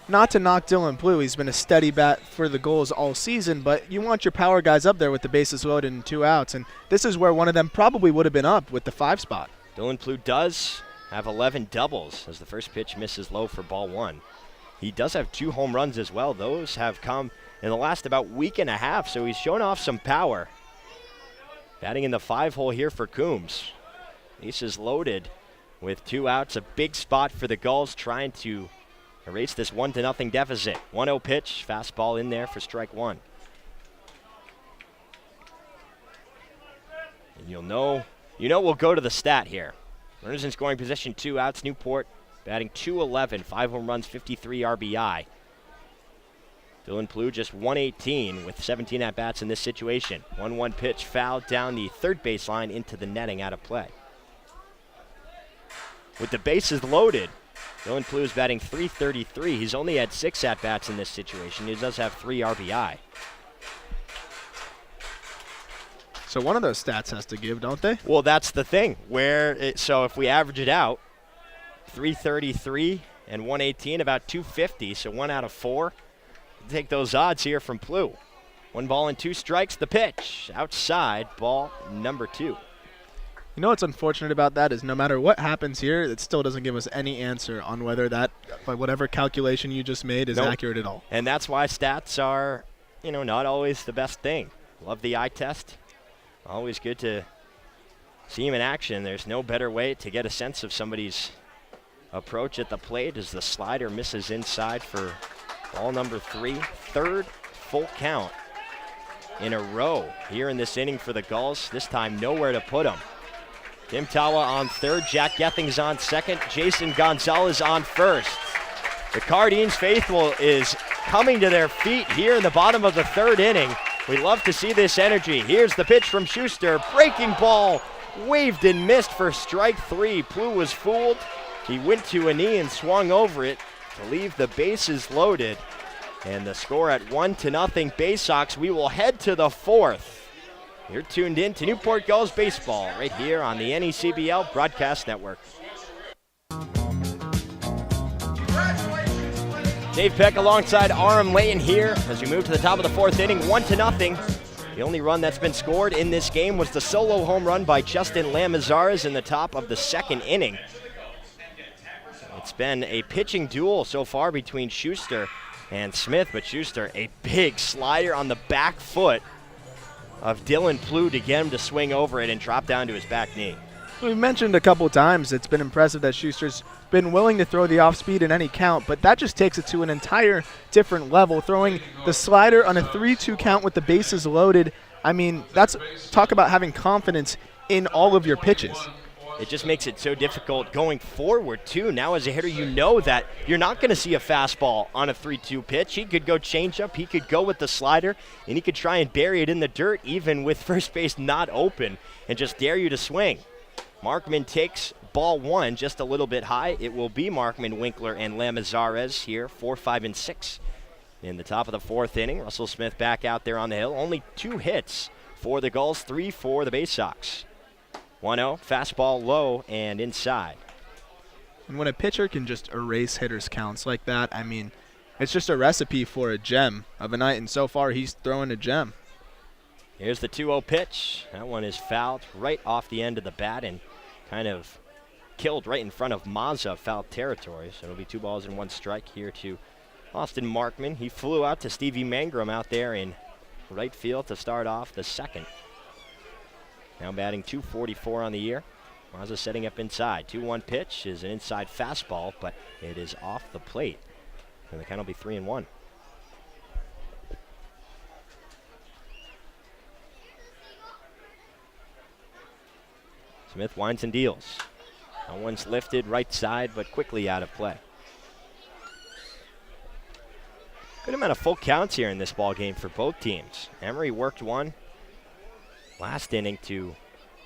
E: not to knock Dylan Blue. He's been a steady bat for the Gulls all season, but you want your power guys up there with the bases loaded and 2 outs, and this is where one of them probably would have been up with the 5 spot.
D: Dylan Blue does have 11 doubles as the first pitch misses low for ball 1. He does have 2 home runs as well. Those have come in the last about week and a half, so he's shown off some power. Batting in the 5 hole here for Coombs. Bases loaded with 2 outs. A big spot for the Gulls trying to erase this 1-0 deficit. 1-0 pitch, fastball in there for strike 1. And you'll know we'll go to the stat here. Runners in scoring position, 2 outs. Newport batting .211, 5 home runs, 53 RBI. Dylan Blue just 118 with 17 at-bats in this situation. 1-1 pitch fouled down the third baseline into the netting, out of play. With the bases loaded, Dylan Blue is batting .333. He's only had 6 at-bats in this situation. He does have 3 RBI.
E: So one of those stats has to give, don't they?
D: Well, that's the thing. So if we average it out, 333 and 118, about 250, so 1 out of 4. Take those odds here from Blue. 1 ball and 2 strikes. The pitch outside, ball number 2.
E: You know what's unfortunate about that is no matter what happens here, it still doesn't give us any answer on whether that, by whatever calculation you just made, is accurate at all.
D: And that's why stats are, not always the best thing. Love the eye test. Always good to see him in action. There's no better way to get a sense of somebody's approach at the plate as the slider misses inside for ball number 3. 3rd full count in a row here in this inning for the Gulls. This time nowhere to put him. Tim Tawa on 3rd, Jack Gethings on 2nd, Jason Gonzalez on 1st. The Cardines faithful is coming to their feet here in the bottom of the 3rd inning. We love to see this energy. Here's the pitch from Schuster. Breaking ball, waved and missed for strike 3. Blue was fooled. He went to a knee and swung over it to leave the bases loaded. And the score at 1-0 Bay Sox. We will head to the 4th. You're tuned in to Newport Gulls baseball right here on the NECBL Broadcast Network. Dave Peck alongside Aram Layton here as we move to the top of the 4th inning, 1-0. The only run that's been scored in this game was the solo home run by Justin Lamazares in the top of the 2nd inning. It's been a pitching duel so far between Schuster and Smith, but Schuster, a big slider on the back foot of Dylan Blue to get him to swing over it and drop down to his back knee.
E: We've mentioned a couple times it's been impressive that Schuster's been willing to throw the off-speed in any count, but that just takes it to an entire different level. Throwing the slider on a 3-2 count with the bases loaded, I mean, talk about having confidence in all of your pitches.
D: It just makes it so difficult going forward, too. Now as a hitter, you know that you're not going to see a fastball on a 3-2 pitch. He could go changeup, he could go with the slider, and he could try and bury it in the dirt, even with first base not open, and just dare you to swing. Markman takes ball 1 just a little bit high. It will be Markman, Winkler, and Lamazares here, 4, 5, and 6 in the top of the 4th inning. Russell Smith back out there on the hill. Only 2 hits for the Gulls, 3 for the Bay Sox. 1-0, fastball low and inside.
E: And when a pitcher can just erase hitters' counts like that, I mean, it's just a recipe for a gem of a night, and so far he's throwing a gem.
D: Here's the 2-0 pitch. That one is fouled right off the end of the bat and kind of killed right in front of Mazza, foul territory. So it'll be 2 balls and 1 strike here to Austin Markman. He flew out to Stevie Mangrum out there in right field to start off the 2nd. Now batting .244 on the year. Mazza setting up inside. 2-1 pitch is an inside fastball, but it is off the plate. And the count will be 3-1. Smith winds and deals. That one's lifted right side, but quickly out of play. Good amount of full counts here in this ball game for both teams. Emery worked one last inning to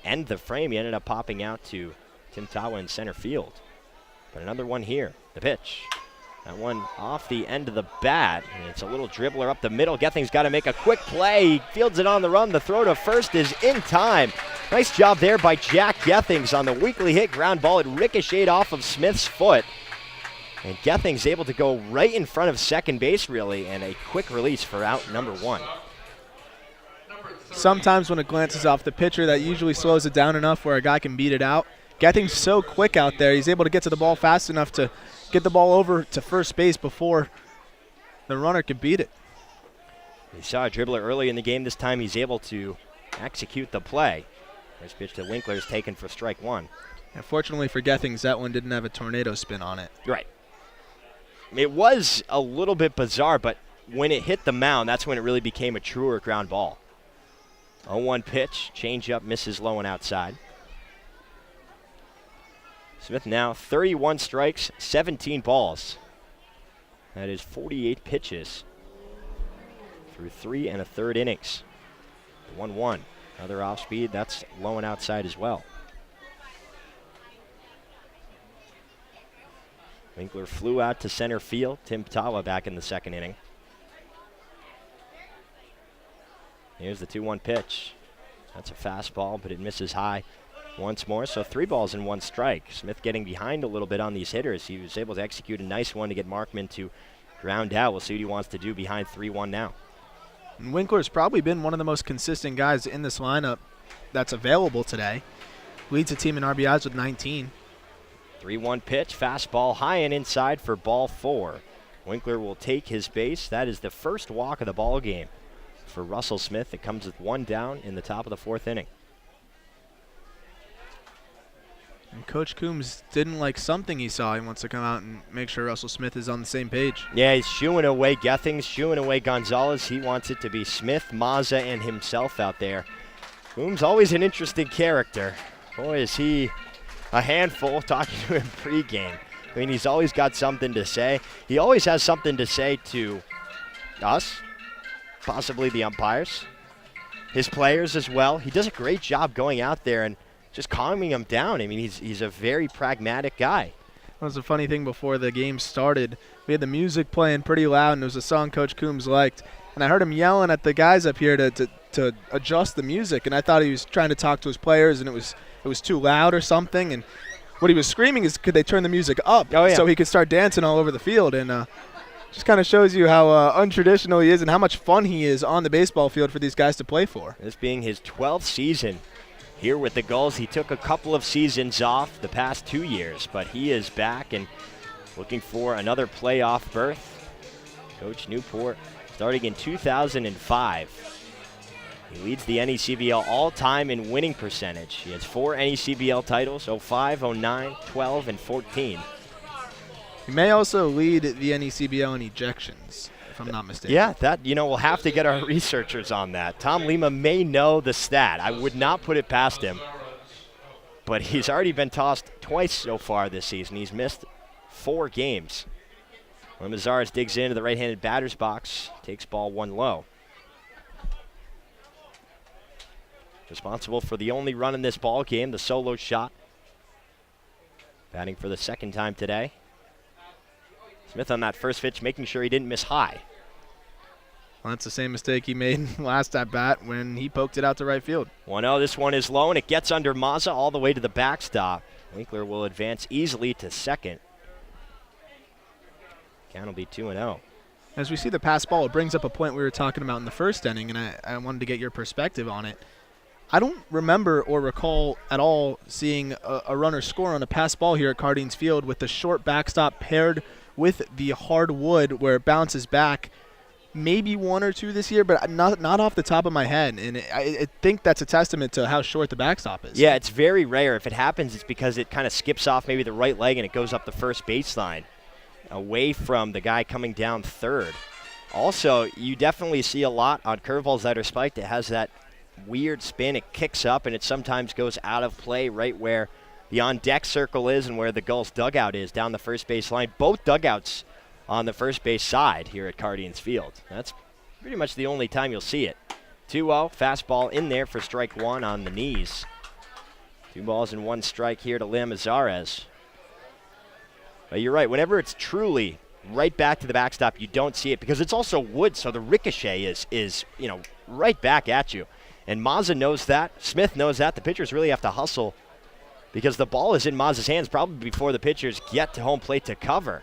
D: end the frame. He ended up popping out to Tim Tawa in center field. But another one here. The pitch. That one off the end of the bat. And it's a little dribbler up the middle. Gethings got to make a quick play. He fields it on the run. The throw to first is in time. Nice job there by Jack Gethings on the weakly hit ground ball. It ricocheted off of Smith's foot. And Gething's able to go right in front of second base, really, and a quick release for out number 1.
E: Sometimes when it glances off the pitcher, that usually slows it down enough where a guy can beat it out. Gething's so quick out there. He's able to get to the ball fast enough to get the ball over to first base before the runner could beat it.
D: We saw a dribbler early in the game. This time he's able to execute the play. First pitch to Winkler is taken for strike 1.
E: Unfortunately for Gethings, that one didn't have a tornado spin on it.
D: Right. It was a little bit bizarre, but when it hit the mound, that's when it really became a truer ground ball. 0-1 pitch, changeup misses low and outside. Smith now 31 strikes, 17 balls. That is 48 pitches through 3 1/3 innings. 1-1. Another off speed, that's low and outside as well. Winkler flew out to center field. Tim Patawa back in the second inning. Here's the 2-1 pitch. That's a fastball, but it misses high once more. So 3 balls and 1 strike. Smith getting behind a little bit on these hitters. He was able to execute a nice one to get Markman to ground out. We'll see what he wants to do behind 3-1 now.
E: And Winkler's probably been one of the most consistent guys in this lineup that's available today. Leads the team in RBIs with 19.
D: 3-1 pitch, fastball high and inside for ball 4. Winkler will take his base. That is the first walk of the ball game for Russell Smith. It comes with 1 down in the top of the 4th inning.
E: And Coach Coombs didn't like something he saw. He wants to come out and make sure Russell Smith is on the same page.
D: Yeah, he's shooing away Gethings, shooing away Gonzalez. He wants it to be Smith, Mazza, and himself out there. Coombs always an interesting character. Boy, is he a handful talking to him pregame. I mean, he's always got something to say. He always has something to say to us, possibly the umpires, his players as well. He does a great job going out there and just calming them down. I mean, he's a very pragmatic guy.
E: That was a funny thing before the game started. We had the music playing pretty loud, and it was a song Coach Coombs liked. And I heard him yelling at the guys up here to adjust the music, and I thought he was trying to talk to his players, and it was too loud or something. And what he was screaming is, could they turn the music up so he could start dancing all over the field? And just kind of shows you how untraditional he is and how much fun he is on the baseball field for these guys to play for.
D: This being his 12th season here with the Gulls. He took a couple of seasons off the past 2 years, but he is back and looking for another playoff berth. Coach Newport starting in 2005. He leads the NECBL all-time in winning percentage. He has 4 NECBL titles, 05, 09, 12, and 14.
E: He may also lead the NECBL in ejections, if I'm not mistaken.
D: Yeah, we'll have to get our researchers on that. Tom Lima may know the stat. I would not put it past him. But he's already been tossed twice so far this season. He's missed 4 games. Mazares digs into the right-handed batter's box, takes ball 1 low. Responsible for the only run in this ball game, the solo shot. Batting for the 2nd time today. Smith on that first pitch, making sure he didn't miss high.
E: Well, that's the same mistake he made last at bat when he poked it out to right field.
D: 1-0, this one is low, and it gets under Mazza all the way to the backstop. Winkler will advance easily to second. Count will be 2-0.
E: As we see the pass ball, it brings up a point we were talking about in the first inning, and I wanted to get your perspective on it. I don't remember or recall at all seeing a runner score on a pass ball here at Cardines Field with the short backstop paired with the hard wood where it bounces back. Maybe 1 or 2 this year, but not off the top of my head. And I think that's a testament to how short the backstop is.
D: Yeah, it's very rare. If it happens, it's because it kind of skips off maybe the right leg and it goes up the first baseline away from the guy coming down third. Also, you definitely see a lot on curveballs that are spiked. It has that weird spin. It kicks up, and it sometimes goes out of play right where the on-deck circle is and where the Gulls dugout is down the first base line. Both dugouts on the first base side here at Cardines Field. That's pretty much the only time you'll see it. 2-0, fastball in there for strike 1 on the knees. 2 balls and 1 strike here to Liam Mazares. But you're right, whenever it's truly right back to the backstop, you don't see it because it's also wood, so the ricochet is right back at you. And Mazza knows that. Smith knows that. The pitchers really have to hustle because the ball is in Mazza's hands probably before the pitchers get to home plate to cover.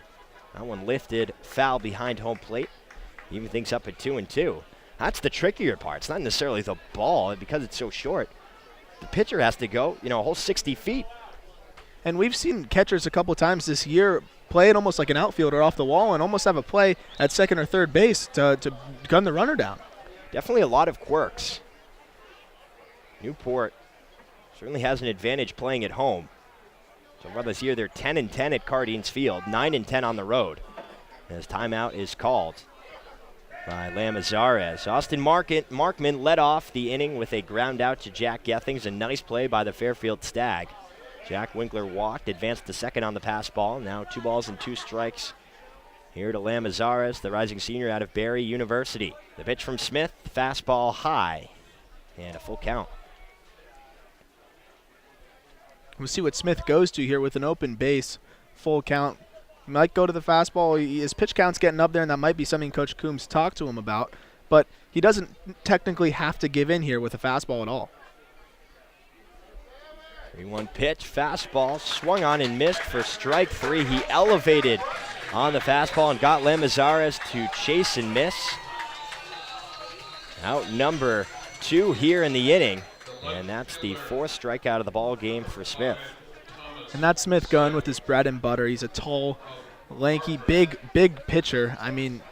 D: That one lifted, foul behind home plate. Even things up at 2-2. That's the trickier part. It's not necessarily the ball, because it's so short. The pitcher has to go, a whole 60 feet.
E: And we've seen catchers a couple times this year play it almost like an outfielder off the wall and almost have a play at second or third base to gun the runner down.
D: Definitely a lot of quirks. Newport certainly has an advantage playing at home. So far this year, they're 10-10 at Cardines Field, 9-10 on the road. As timeout is called by Lamazarez. Austin Markman led off the inning with a ground out to Jack Gethings. A nice play by the Fairfield Stag. Jack Winkler walked, advanced to second on the pass ball. Now 2 balls and 2 strikes here to Lamazarez, the rising senior out of Barry University. The pitch from Smith, fastball high, and a full count.
E: We'll see what Smith goes to here with an open base, full count. Might go to the fastball. His pitch count's getting up there, and that might be something Coach Coombs talked to him about. But he doesn't technically have to give in here with a fastball at all.
D: 3-1 pitch, fastball, swung on and missed for strike 3. He elevated on the fastball and got Lamazarez to chase and miss. Out number 2 here in the inning, and that's the 4th strikeout of the ball game for Smith.
E: And that's Smith going with his bread and butter. He's a tall, lanky, big pitcher. I mean,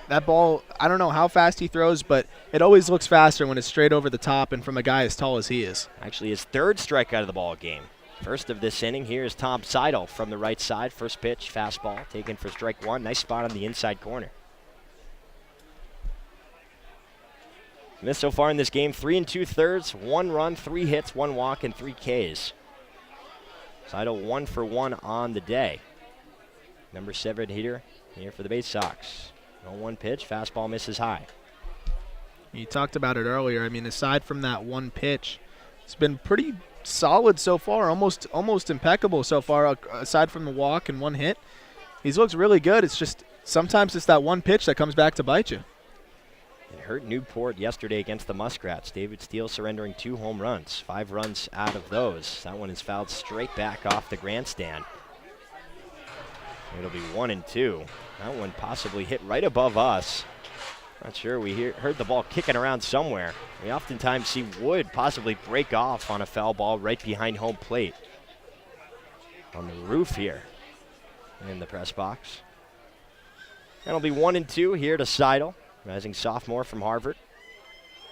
E: that ball, I don't know how fast he throws, but it always looks faster when it's straight over the top and from a guy as tall as he is.
D: Actually, his 3rd strikeout of the ball game. First of this inning, here's Tom Seidel from the right side. First pitch, fastball, taken for strike 1. Nice spot on the inside corner. Smith so far in this game, 3 2/3, 1 run, 3 hits, 1 walk, and 3 Ks. Seidel 1 for 1 on the day. Number 7 hitter here for the Bay Sox. 0-1 pitch, fastball misses high.
E: You talked about it earlier. I mean, aside from that one pitch, it's been pretty solid so far, almost impeccable so far, aside from the walk and 1 hit. He looks really good. It's just sometimes it's that one pitch that comes back to bite you.
D: It hurt Newport yesterday against the Muskrats. David Steele surrendering 2 home runs, 5 runs out of those. That one is fouled straight back off the grandstand. It'll be 1-2. That one possibly hit right above us. Not sure. We heard the ball kicking around somewhere. We oftentimes see Wood possibly break off on a foul ball right behind home plate. On the roof here in the press box. That'll be 1-2 here to Seidel, rising sophomore from Harvard.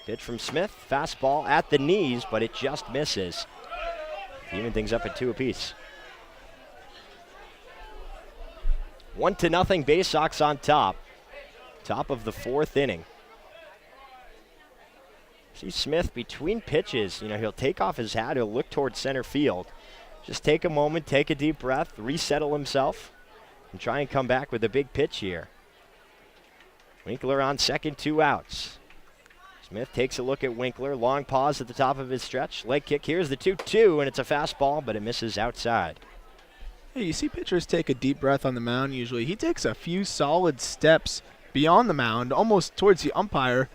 D: Pitch from Smith, fastball at the knees, but it just misses. Even things up at 2 apiece. 1-0, Bay Sox on top. Top of the 4th inning. See Smith between pitches. He'll take off his hat. He'll look towards center field. Just take a moment, take a deep breath, resettle himself, and try and come back with a big pitch here. Winkler on second, 2 outs. Smith takes a look at Winkler. Long pause at the top of his stretch. Leg kick. Here's the 2-2, and it's a fastball, but it misses outside.
E: Hey, you see pitchers take a deep breath on the mound usually. He takes a few solid steps beyond the mound, almost towards the umpire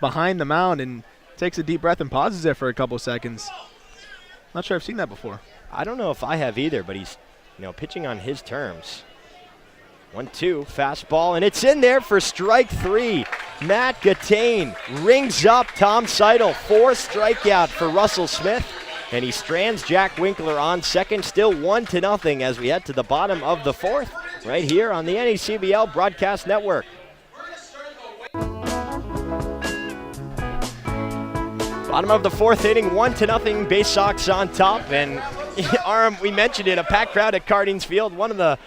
E: behind the mound, and takes a deep breath and pauses there for a couple seconds. Not sure I've seen that before.
D: I don't know if I have either, but he's pitching on his terms. 1-2, fastball, and it's in there for strike 3. Matt Gattain rings up Tom Seidel. 4th strikeout for Russell Smith, and he strands Jack Winkler on second. Still 1-0 as we head to the bottom of the 4th, right here on the NECBL Broadcast Network. Bottom of the 4th inning, 1-0, Bay Sox on top, and we mentioned it, a packed crowd at Cardines Field, one of the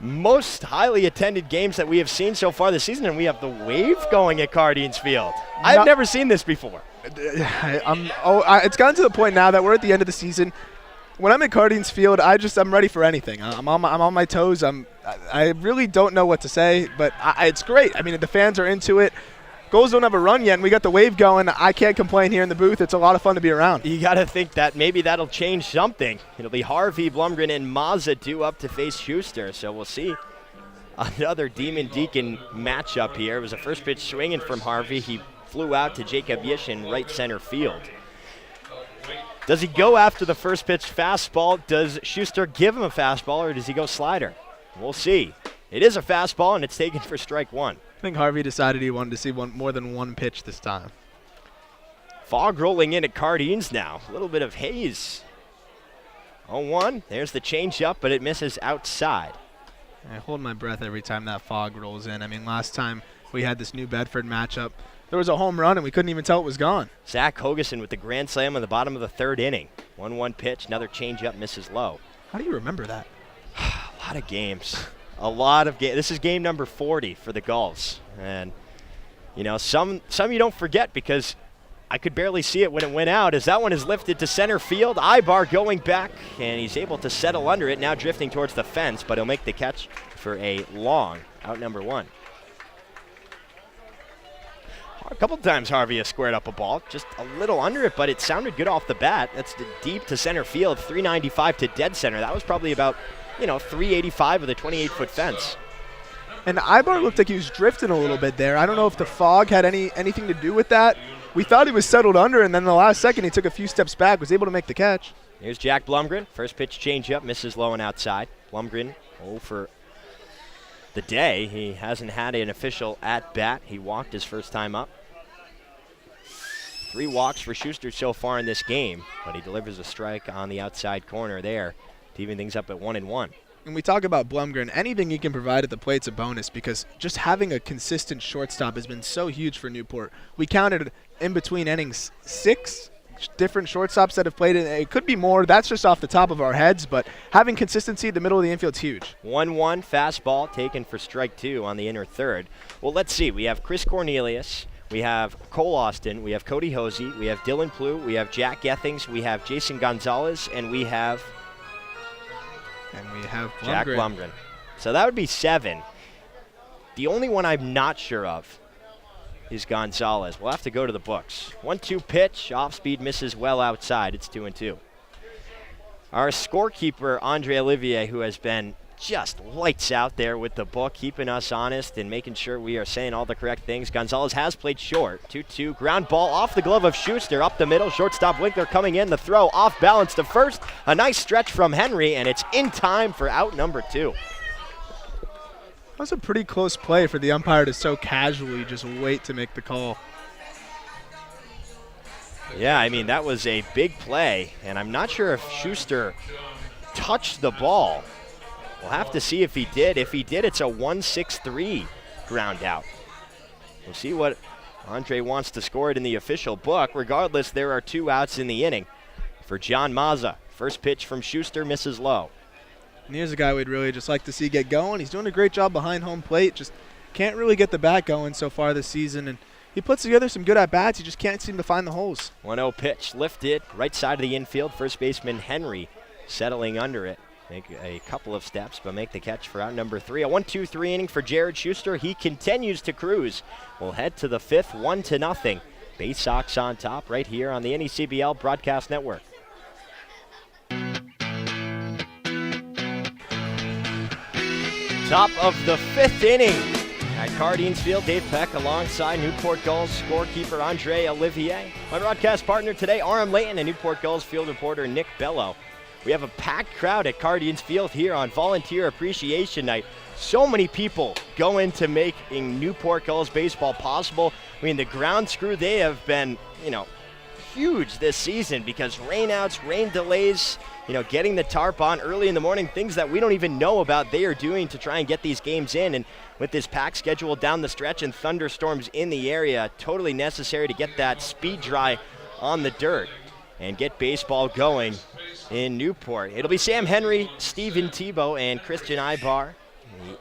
D: most highly attended games that we have seen so far this season, and we have the wave going at Cardines Field. I've never seen this before.
E: It's gotten to the point now that we're at the end of the season. When I'm at Cardines Field, I'm ready for anything. I'm on my toes. I really don't know what to say, but it's great. I mean, the fans are into it. Goals don't have a run yet, and we got the wave going. I can't complain here in the booth. It's a lot of fun to be around.
D: You got to think that maybe that'll change something. It'll be Harvey, Blumgren, and Mazza due up to face Schuster, so we'll see another Demon Deacon matchup here. It was a first pitch swinging from Harvey. He flew out to Jacob Yish in right center field. Does he go after the first pitch fastball? Does Schuster give him a fastball, or does he go slider? We'll see. It is a fastball, and it's taken for strike one.
E: I think Harvey decided he wanted to see more than one pitch this time.
D: Fog rolling in at Cardines now. A little bit of haze. 0-1. There's the changeup, but it misses outside.
E: I hold my breath every time that fog rolls in. I mean, last time we had this New Bedford matchup, there was a home run, and we couldn't even tell it was gone.
D: Zach Hogeson with the grand slam on the bottom of the third inning. 1-1 pitch, another changeup, misses low.
E: How do you remember that?
D: A lot of games. A lot of games. This is game number 40 for the Gulls. And, you know, some you don't forget because I could barely see it when it went out as that one is lifted to center field. Ibar going back, and he's able to settle under it, now drifting towards the fence, but he'll make the catch for a long out number one. A couple times Harvey has squared up a ball, just a little under it, but it sounded good off the bat. That's deep to center field, 395 to dead center. That was probably about, 385 with a 28-foot fence.
E: And Ibar looked like he was drifting a little bit there. I don't know if the fog had anything to do with that. We thought he was settled under, and then the last second he took a few steps back, was able to make the catch.
D: Here's Jack Blumgren. First pitch changeup, misses low and outside. Blumgren 0 for the day. He hasn't had an official at-bat. He walked his first time up. 3 walks for Schuster so far in this game, but he delivers a strike on the outside corner there to even things up at 1-1.
E: When we talk about Blumgren, anything he can provide at the plate's a bonus because just having a consistent shortstop has been so huge for Newport. We counted in between innings 6 different shortstops that have played in. It could be more. That's just off the top of our heads, but having consistency at the middle of the infield is huge.
D: 1-1 fastball taken for strike 2 on the inner third. Well, let's see. We have Chris Cornelius. We have Cole Austin, we have Cody Hosey, we have Dylan Plew, we have Jack Gethings, we have Jason Gonzalez, and we have
E: Blumgren.
D: Jack Blumgren. So that would be 7. The only one I'm not sure of is Gonzalez. We'll have to go to the books. 1-2 pitch, off speed, misses well outside. It's 2-2. Our scorekeeper, Andre Olivier, who has been just lights out there with the book, keeping us honest and making sure we are saying all the correct things. Gonzalez has played short. 2-2, ground ball off the glove of Schuster, up the middle. Shortstop Winkler coming in, the throw off balance to first. A nice stretch from Henry, and it's in time for out number 2.
E: That's a pretty close play for the umpire to so casually just wait to make the call.
D: Yeah, I mean, that was a big play, and I'm not sure if Schuster touched the ball. We'll have to see if he did. If he did, it's a 1-6-3 ground out. We'll see what Andre wants to score it in the official book. Regardless, there are 2 outs in the inning for John Mazza. First pitch from Schuster misses low.
E: And here's a guy we'd really just like to see get going. He's doing a great job behind home plate. Just can't really get the bat going so far this season. And he puts together some good at-bats. He just can't seem to find the holes.
D: 1-0 pitch lifted, right side of the infield. First baseman Henry settling under it. Make a couple of steps, but make the catch for out number 3. A 1-2-3 inning for Jared Schuster. He continues to cruise. We'll head to the 5th, 1-0. Bay Sox on top right here on the NECBL Broadcast Network. Top of the 5th inning at Cardines Field. Dave Peck alongside Newport Gulls scorekeeper Andre Olivier. My broadcast partner today, RM Layton, and Newport Gulls field reporter Nick Bello. We have a packed crowd at Cardines Field here on Volunteer Appreciation Night. So many people go into making Newport Gulls baseball possible. I mean, the ground crew, they have been, huge this season because rainouts, rain delays, getting the tarp on early in the morning, things that we don't even know about they are doing to try and get these games in. And with this packed schedule down the stretch and thunderstorms in the area, totally necessary to get that speed dry on the dirt and get baseball going in Newport. It'll be Sam Henry, Steven Tebow, and Christian Ibar,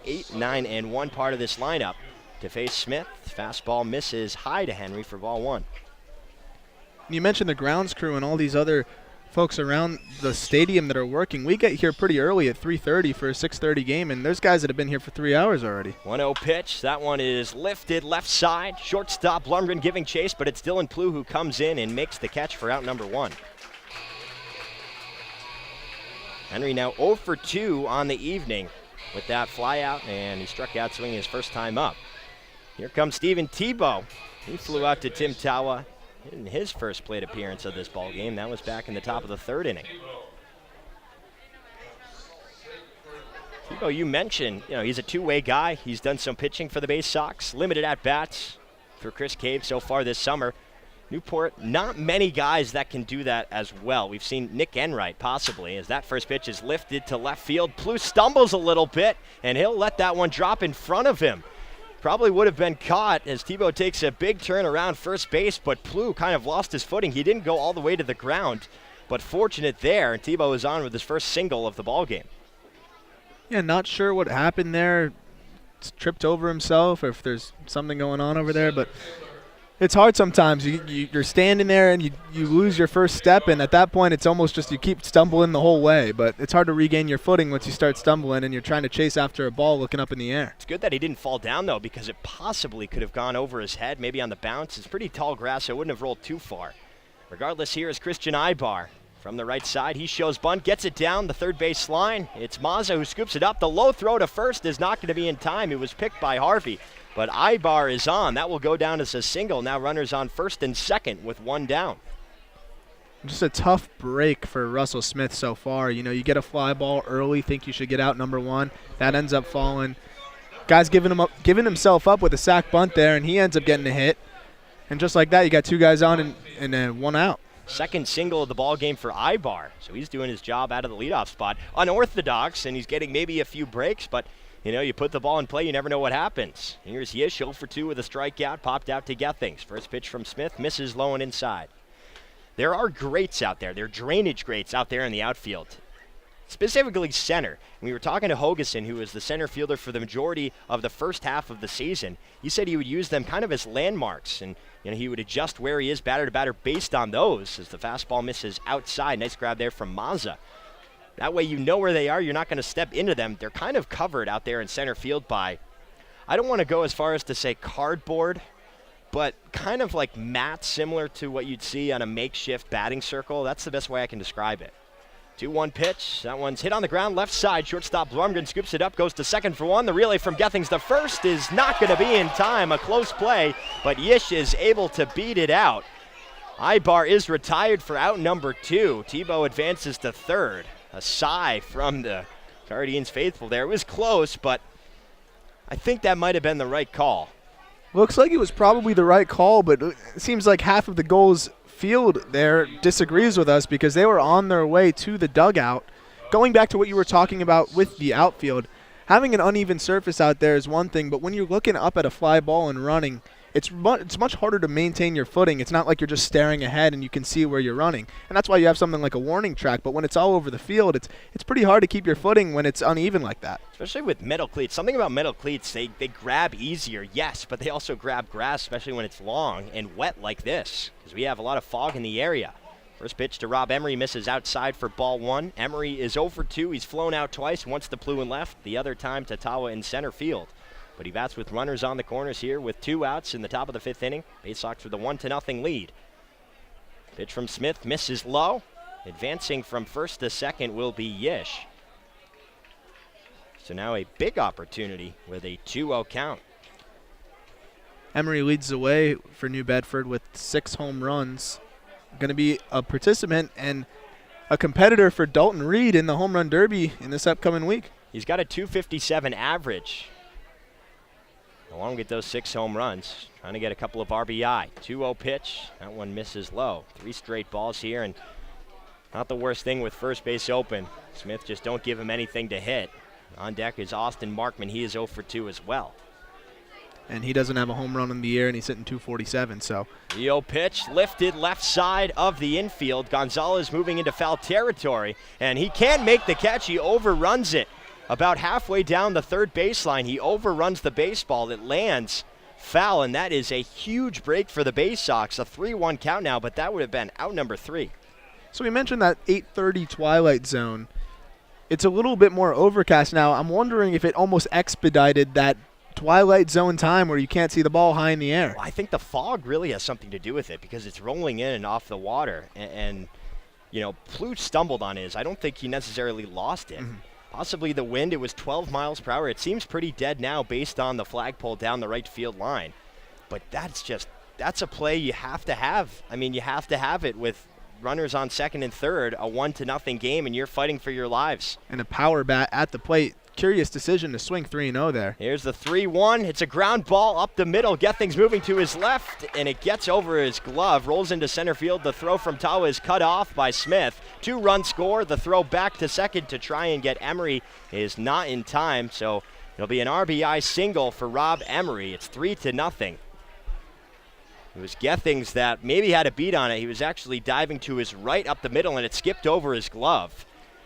D: the 8, 9, and 1 part of this lineup to face Smith. Fastball misses high to Henry for ball 1.
E: You mentioned the grounds crew and all these other folks around the stadium that are working. We get here pretty early at 3:30 for a 6:30 game, and there's guys that have been here for 3 hours already.
D: 1-0 pitch. That one is lifted left side. Shortstop Blumgren giving chase, but it's Dylan Plew who comes in and makes the catch for out number 1. Henry now 0 for 2 on the evening with that fly out, and he struck out swinging his first time up. Here comes Steven Tebow. He flew out to Tim Tawa in his first plate appearance of this ball game. That was back in the top of the 3rd inning. Tebow, you mentioned, he's a two-way guy. He's done some pitching for the Bay Sox, limited at-bats for Chris Cave so far this summer. Newport, not many guys that can do that as well. We've seen Nick Enright possibly as that first pitch is lifted to left field. Plouffe stumbles a little bit, and he'll let that one drop in front of him. Probably would have been caught as Tebow takes a big turn around first base, but Plouffe kind of lost his footing. He didn't go all the way to the ground, but fortunate there, and Tebow is on with his first single of the ball game.
E: Yeah, not sure what happened there. Tripped over himself, or if there's something going on over there, but it's hard sometimes. You're standing there and you lose your first step, and at that point it's almost just you keep stumbling the whole way, but it's hard to regain your footing once you start stumbling and you're trying to chase after a ball looking up in the air.
D: It's good that he didn't fall down, though, because it possibly could have gone over his head, maybe on the bounce. It's pretty tall grass, so it wouldn't have rolled too far. Regardless, here is Christian Ibar. From the right side, he shows bunt, gets it down the third base line. It's Mazza who scoops it up. The low throw to first is not going to be in time. It was picked by Harvey, but Ibar is on. That will go down as a single. Now runners on first and second with one down.
E: Just a tough break for Russell Smith so far. You get a fly ball early, think you should get out number one. That ends up falling. Guy's giving himself up with a sac bunt there, and he ends up getting a hit. And just like that, you got two guys on and one out.
D: Second single of the ball game for Ibar, so he's doing his job out of the leadoff spot. Unorthodox, and he's getting maybe a few breaks, but you put the ball in play, you never know what happens. Here's Yish, 0 for 2 with a strikeout, popped out to get things. First pitch from Smith, misses low and inside. There are greats out there. There are drainage greats out there in the outfield, specifically center. We were talking to Hogeson, who was the center fielder for the majority of the first half of the season. He said he would use them kind of as landmarks, and he would adjust where he is batter to batter based on those as the fastball misses outside. Nice grab there from Mazza. That way you know where they are. You're not going to step into them. They're kind of covered out there in center field by, I don't want to go as far as to say cardboard, but kind of like mats similar to what you'd see on a makeshift batting circle. That's the best way I can describe it. 2-1 pitch. That one's hit on the ground, left side. Shortstop Blumgren scoops it up, goes to second for one. The relay from Gethings to first is not going to be in time. A close play, but Yish is able to beat it out. Ibar is retired for out number 2. Tebow advances to third. A sigh from the Guardians faithful there. It was close, but I think that might have been the right call.
E: Looks like it was probably the right call, but it seems like half of the Gulls field there disagrees with us because they were on their way to the dugout. Going back to what you were talking about with the outfield, having an uneven surface out there is one thing, but when you're looking up at a fly ball and running, it's much harder to maintain your footing. It's not like you're just staring ahead and you can see where you're running. And that's why you have something like a warning track, but when it's all over the field, it's pretty hard to keep your footing when it's uneven like that.
D: Especially with metal cleats. Something about metal cleats, they grab easier, yes, but they also grab grass, especially when it's long and wet like this, because we have a lot of fog in the area. First pitch to Rob Emery, misses outside for ball 1. Emery is 0 for 2. He's flown out twice, once to Plouffe and left, the other time to Tawa in center field. But he bats with runners on the corners here with 2 outs in the top of the 5th inning. Bay Sox with a 1-0 lead. Pitch from Smith, misses low. Advancing from first to second will be Yish. So now a big opportunity with a 2-0 count.
E: Emery leads the way for New Bedford with 6 home runs. Going to be a participant and a competitor for Dalton Reed in the home run derby in this upcoming week.
D: He's got a .257 average. Along with those 6 home runs, trying to get a couple of RBI. 2-0 pitch, that one misses low. 3 straight balls here, and not the worst thing with first base open. Smith just don't give him anything to hit. On deck is Austin Markman. He is 0 for 2 as well.
E: And he doesn't have a home run in the year, and he's hitting .247, so.
D: 3-0 pitch, lifted left side of the infield. Gonzalez moving into foul territory, and he can make the catch. He overruns it. About halfway down the third baseline, he overruns the baseball. It lands foul, and that is a huge break for the Bay Sox. A 3-1 count now, but that would have been out number 3.
E: So we mentioned that 8:30 twilight zone. It's a little bit more overcast now. I'm wondering if it almost expedited that twilight zone time where you can't see the ball high in the air.
D: Well, I think the fog really has something to do with it because it's rolling in and off the water. And Plouffe stumbled on his. I don't think he necessarily lost it. Mm-hmm. Possibly the wind. It was 12 miles per hour. It seems pretty dead now based on the flagpole down the right field line. But that's a play you have to have. I mean, you have to have it with runners on second and third, a 1-0 game, and you're fighting for your lives.
E: And a power bat at the plate curious decision to swing 3-0 there.
D: Here's the 3-1. It's a ground ball up the middle. Gethings moving to his left, and it gets over his glove, rolls into center field. The throw from Tawa is cut off by Smith. 2-run score. The throw back to second to try and get Emery is not in time, so it'll be an RBI single for Rob Emery. It's 3-0. It was Gethings that maybe had a beat on it. He was actually diving to his right up the middle, and it skipped over his glove.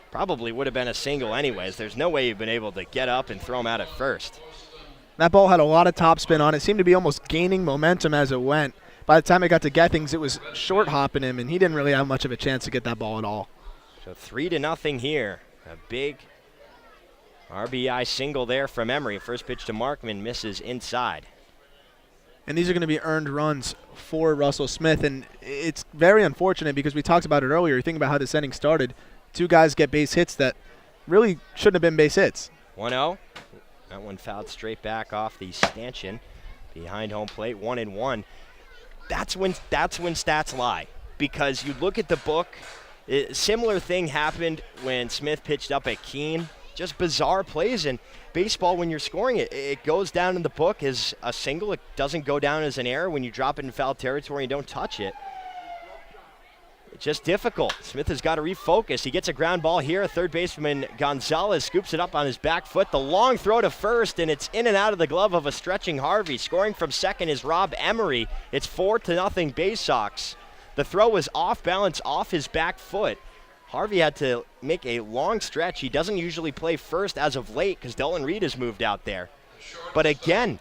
D: Probably would have been a single anyways. There's no way you've been able to get up and throw him out at first.
E: That ball had a lot of top spin on it. Seemed to be almost gaining momentum as it went. By the time it got to Gethings, it was short hopping him, and he didn't really have much of a chance to get that ball at all.
D: So 3-0 here. A big RBI single there from Emery. First pitch to Markman misses inside.
E: And these are going to be earned runs for Russell Smith, and it's very unfortunate because we talked about it earlier. You think about how this inning started. 2 guys get base hits that really shouldn't have been base hits.
D: 1-0. That one fouled straight back off the stanchion behind home plate. 1-1. That's when stats lie, because you look at the book. Similar thing happened when Smith pitched up at Keene. Just bizarre plays in baseball. When you're scoring it, it goes down in the book as a single. It doesn't go down as an error when you drop it in foul territory and don't touch it. It's just difficult. Smith has got to refocus. He gets a ground ball here. Third baseman Gonzalez scoops it up on his back foot. The long throw to first, and it's in and out of the glove of a stretching Harvey. Scoring from second is Rob Emery. It's 4-0 Bay Sox. The throw was off balance off his back foot. Harvey had to make a long stretch. He doesn't usually play first as of late because Dylan Reed has moved out there. But again,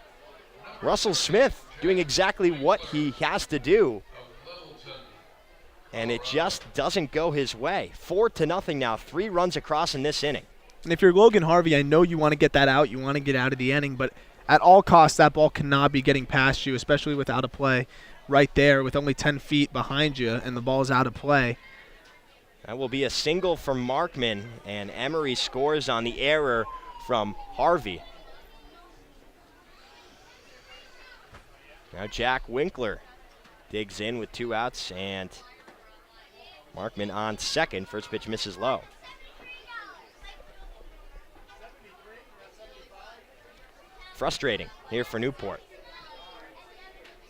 D: Russell Smith doing exactly what he has to do. And it just doesn't go his way. 4-0 now. 3 runs across in this inning.
E: And if you're Logan Harvey, I know you want to get that out. You want to get out of the inning. But at all costs, that ball cannot be getting past you, especially without a play right there with only 10 feet behind you, and the ball's out of play.
D: That will be a single from Markman, and Emery scores on the error from Harvey. Now Jack Winkler digs in with 2 outs, and Markman on second. First pitch misses low. Frustrating here for Newport.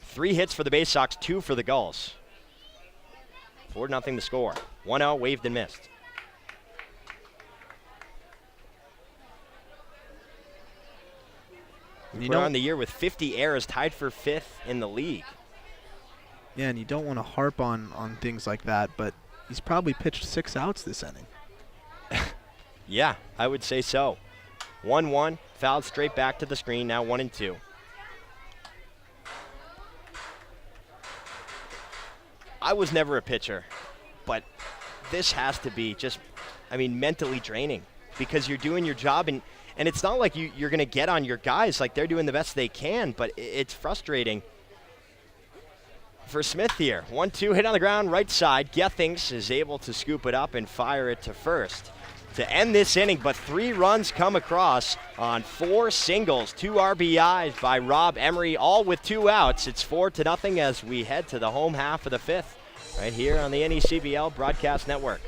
D: 3 hits for the Bay Sox, 2 for the Gulls. 4-0 the score. 1-0 waved and missed. Newport on the year with 50 errors, tied for 5th in the league.
E: Yeah, and you don't want to harp on things like that, but he's probably pitched 6 outs this inning.
D: Yeah, I would say so. 1-1, fouled straight back to the screen, now 1-2. I was never a pitcher, but this has to be just, mentally draining, because you're doing your job, and it's not like you're going to get on your guys. Like, they're doing the best they can, but it's frustrating for Smith here. 1-2 hit on the ground, right side. Gethings is able to scoop it up and fire it to first to end this inning, but 3 runs come across on 4 singles, 2 RBIs by Rob Emery, all with 2 outs. It's 4-0 as we head to the home half of the 5th, right here on the NECBL Broadcast Network.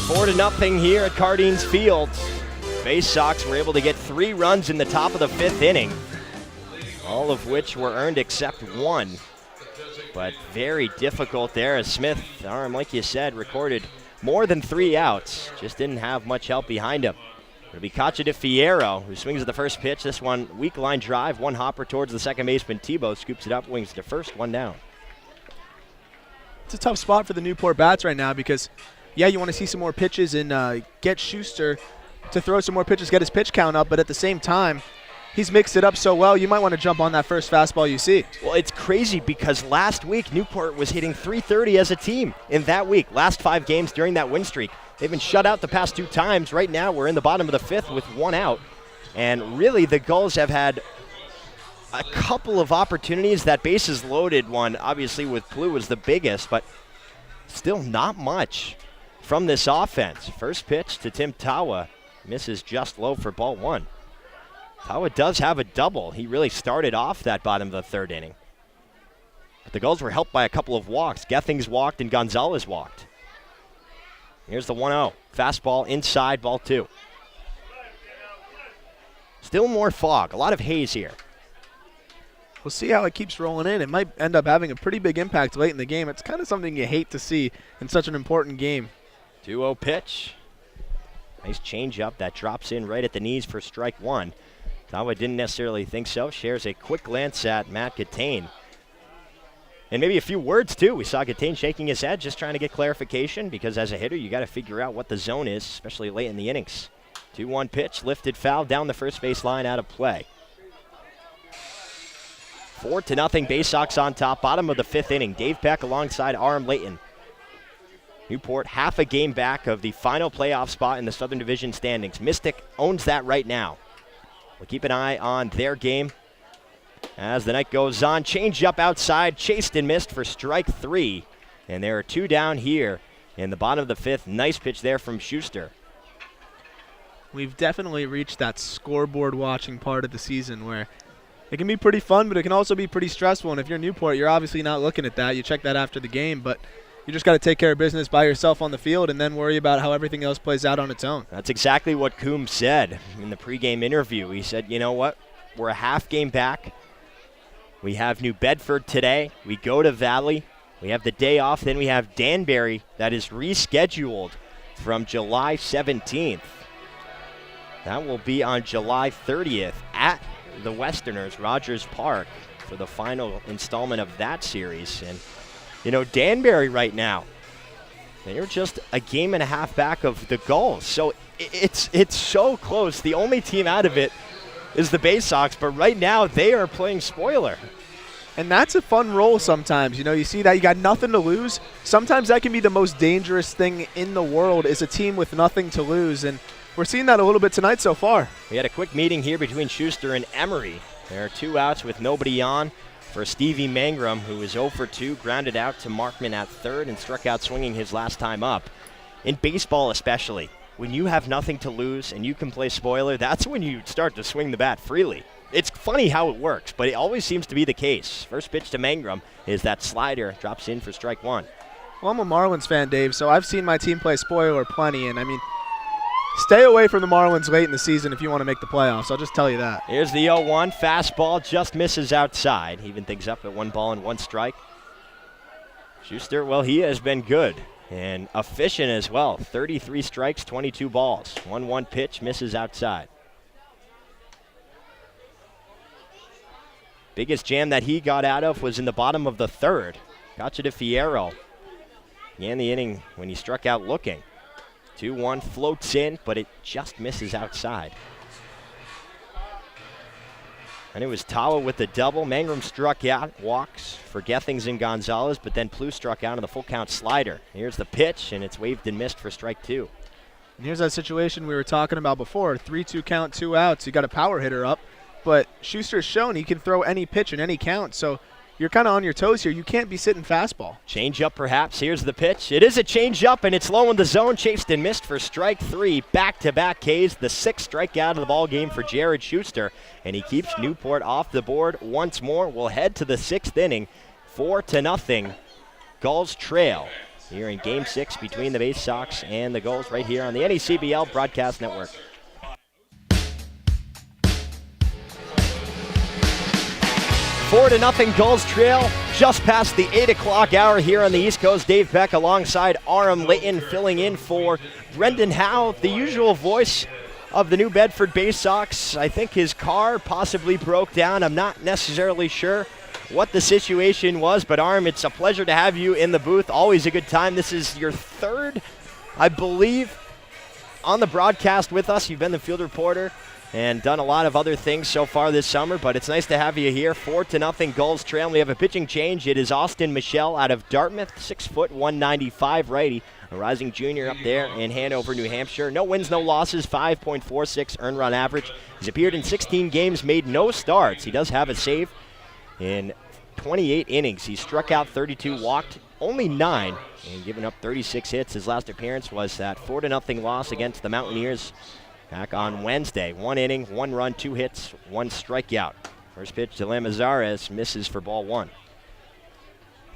D: 4-0 here at Cardines Field. Bay Sox were able to get 3 runs in the top of the 5th inning, all of which were earned except 1. But very difficult there as Smith, like you said, recorded more than 3 outs. Just didn't have much help behind him. It'll be Cacha de Fierro who swings at the first pitch. This one, weak line drive, 1 hopper towards the second baseman. Tebow scoops it up, wings to first, 1 down.
E: It's a tough spot for the Newport bats right now because, yeah, you want to see some more pitches and get Schuster to throw some more pitches, get his pitch count up, but at the same time, he's mixed it up so well, you might want to jump on that first fastball you see.
D: Well, it's crazy because last week, Newport was hitting .330 as a team in that week. Last 5 games during that win streak. They've been shut out the past 2 times. Right now, we're in the bottom of the 5th with 1 out. And really, the Gulls have had a couple of opportunities. That bases loaded one, obviously, with Blue was the biggest, but still not much from this offense. First pitch to Tim Tawa. Misses just low for ball 1. Tawa does have a double. He really started off that bottom of the 3rd inning. But the Gulls were helped by a couple of walks. Gethings walked and Gonzalez walked. Here's the 1-0. Fastball inside, ball 2. Still more fog, a lot of haze here.
E: We'll see how it keeps rolling in. It might end up having a pretty big impact late in the game. It's kind of something you hate to see in such an important game.
D: 2-0 pitch. Nice changeup that drops in right at the knees for strike 1. Tawa didn't necessarily think so. Shares a quick glance at Matt Gattain. And maybe a few words, too. We saw Gattain shaking his head, just trying to get clarification, because as a hitter, you got to figure out what the zone is, especially late in the innings. 2-1 pitch, lifted foul down the first base line, out of play. 4-0 Bay Sox on top, bottom of the 5th inning. Dave Peck alongside Aram Layton. Newport half a game back of the final playoff spot in the Southern Division standings. Mystic owns that right now. We'll keep an eye on their game as the night goes on. Change up outside, chased and missed for strike 3. And there are 2 down here in the bottom of the 5th. Nice pitch there from Schuster.
E: We've definitely reached that scoreboard watching part of the season where it can be pretty fun, but it can also be pretty stressful. And if you're Newport, you're obviously not looking at that. You check that after the game, but you just got to take care of business by yourself on the field and then worry about how everything else plays out on its own.
D: That's exactly what Coombs said in the pregame interview. He said, you know what, we're a half game back. We have New Bedford today. We go to Valley. We have the day off. Then we have Danbury that is rescheduled from July 17th. That will be on July 30th at the Westerners, Rogers Park, for the final installment of that series. And, you know, Danbury right now, they're just a game and a half back of the Gulls. So it's so close. The only team out of it is the Bay Sox, but right now they are playing spoiler.
E: And that's a fun role sometimes. You know, you see that you got nothing to lose. Sometimes that can be the most dangerous thing in the world, is a team with nothing to lose. And we're seeing that a little bit tonight so far.
D: We had a quick meeting here between Schuster and Emery. There are 2 outs with nobody on for Stevie Mangrum, who is 0 for 2, grounded out to Markman at 3rd and struck out swinging his last time up. In baseball especially, when you have nothing to lose and you can play spoiler, that's when you start to swing the bat freely. It's funny how it works, but it always seems to be the case. First pitch to Mangrum is that slider, drops in for strike 1.
E: Well, I'm a Marlins fan, Dave, so I've seen my team play spoiler plenty, and I mean, stay away from the Marlins late in the season if you want to make the playoffs. I'll just tell you that.
D: Here's the 0-1. Fastball just misses outside. Even things up at 1 ball and 1 strike. Schuster, well, he has been good and efficient as well. 33 strikes, 22 balls. 1-1 pitch, misses outside. Biggest jam that he got out of was in the bottom of the 3rd. Gotcha to Fierro. Began the inning when he struck out looking. 2-1 floats in, but it just misses outside. And it was Tawa with the double. Mangrum struck out, walks for Gethings and Gonzalez, but then Plouffe struck out on the full count slider. Here's the pitch, and it's waved and missed for strike 2.
E: And here's that situation we were talking about before. 3-2 count, 2 outs. You got a power hitter up, but Schuster's shown he can throw any pitch in any count, so you're kind of on your toes here. You can't be sitting fastball.
D: Change up perhaps. Here's the pitch. It is a change up, and it's low in the zone. Chased and missed for strike 3. Back-to-back Ks. The 6th strikeout of the ball game for Jared Schuster, and he keeps Newport off the board once more. We'll head to the 6th inning. 4-0. Gulls trail here in Game 6 between the Bay Sox and the Gulls right here on the NECBL Broadcast Network. 4-0 Gulls trail just past the 8 o'clock hour here on the East Coast. Dave Peck alongside Aram Layton filling in for Brendan Howe, the usual voice of the New Bedford Bay Sox. I think his car possibly broke down. I'm not necessarily sure what the situation was, but Aram, it's a pleasure to have you in the booth. Always a good time. This is your 3rd, I believe, on the broadcast with us. You've been the field reporter and done a lot of other things so far this summer, but it's nice to have you here. 4-0 Gulls trail. We have a pitching change. It is Austin Michelle out of Dartmouth, 6 foot, 195 righty, a rising junior up there in Hanover, New Hampshire. No wins, no losses, 5.46 earned run average. He's appeared in 16 games, made no starts. He does have a save in 28 innings. He struck out 32, walked only 9, and given up 36 hits. His last appearance was that 4-0 loss against the Mountaineers back on Wednesday. 1 inning, 1 run, 2 hits, 1 strikeout. First pitch to Lamazares, misses for ball 1.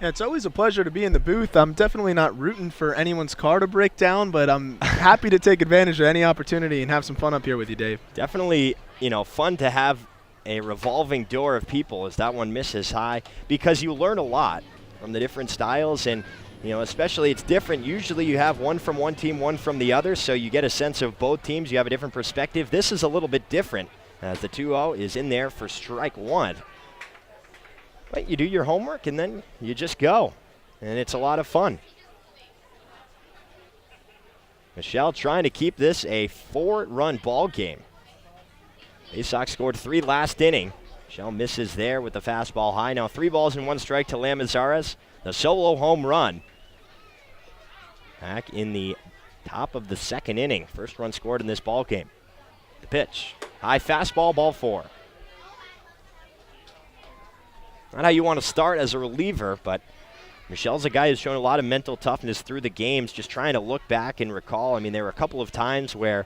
E: Yeah, it's always a pleasure to be in the booth. I'm definitely not rooting for anyone's car to break down, but I'm happy to take advantage of any opportunity and have some fun up here with you, Dave.
D: Definitely, fun to have a revolving door of people as that one misses high, because you learn a lot from the different styles, and especially it's different. Usually you have one from one team, one from the other, so you get a sense of both teams. You have a different perspective. This is a little bit different as the 2-0 is in there for strike one. But you do your homework and then you just go, and it's a lot of fun. Michelle trying to keep this a 4-run ball game. Bay Sox scored 3 last inning. Michelle misses there with the fastball high. Now 3 balls and 1 strike to Lamazares. The solo home run. Back in the top of the 2nd inning. First run scored in this ball game. The pitch. High fastball, ball 4. Not how you want to start as a reliever, but Michelle's a guy who's shown a lot of mental toughness through the games, just trying to look back and recall. I mean, there were a couple of times where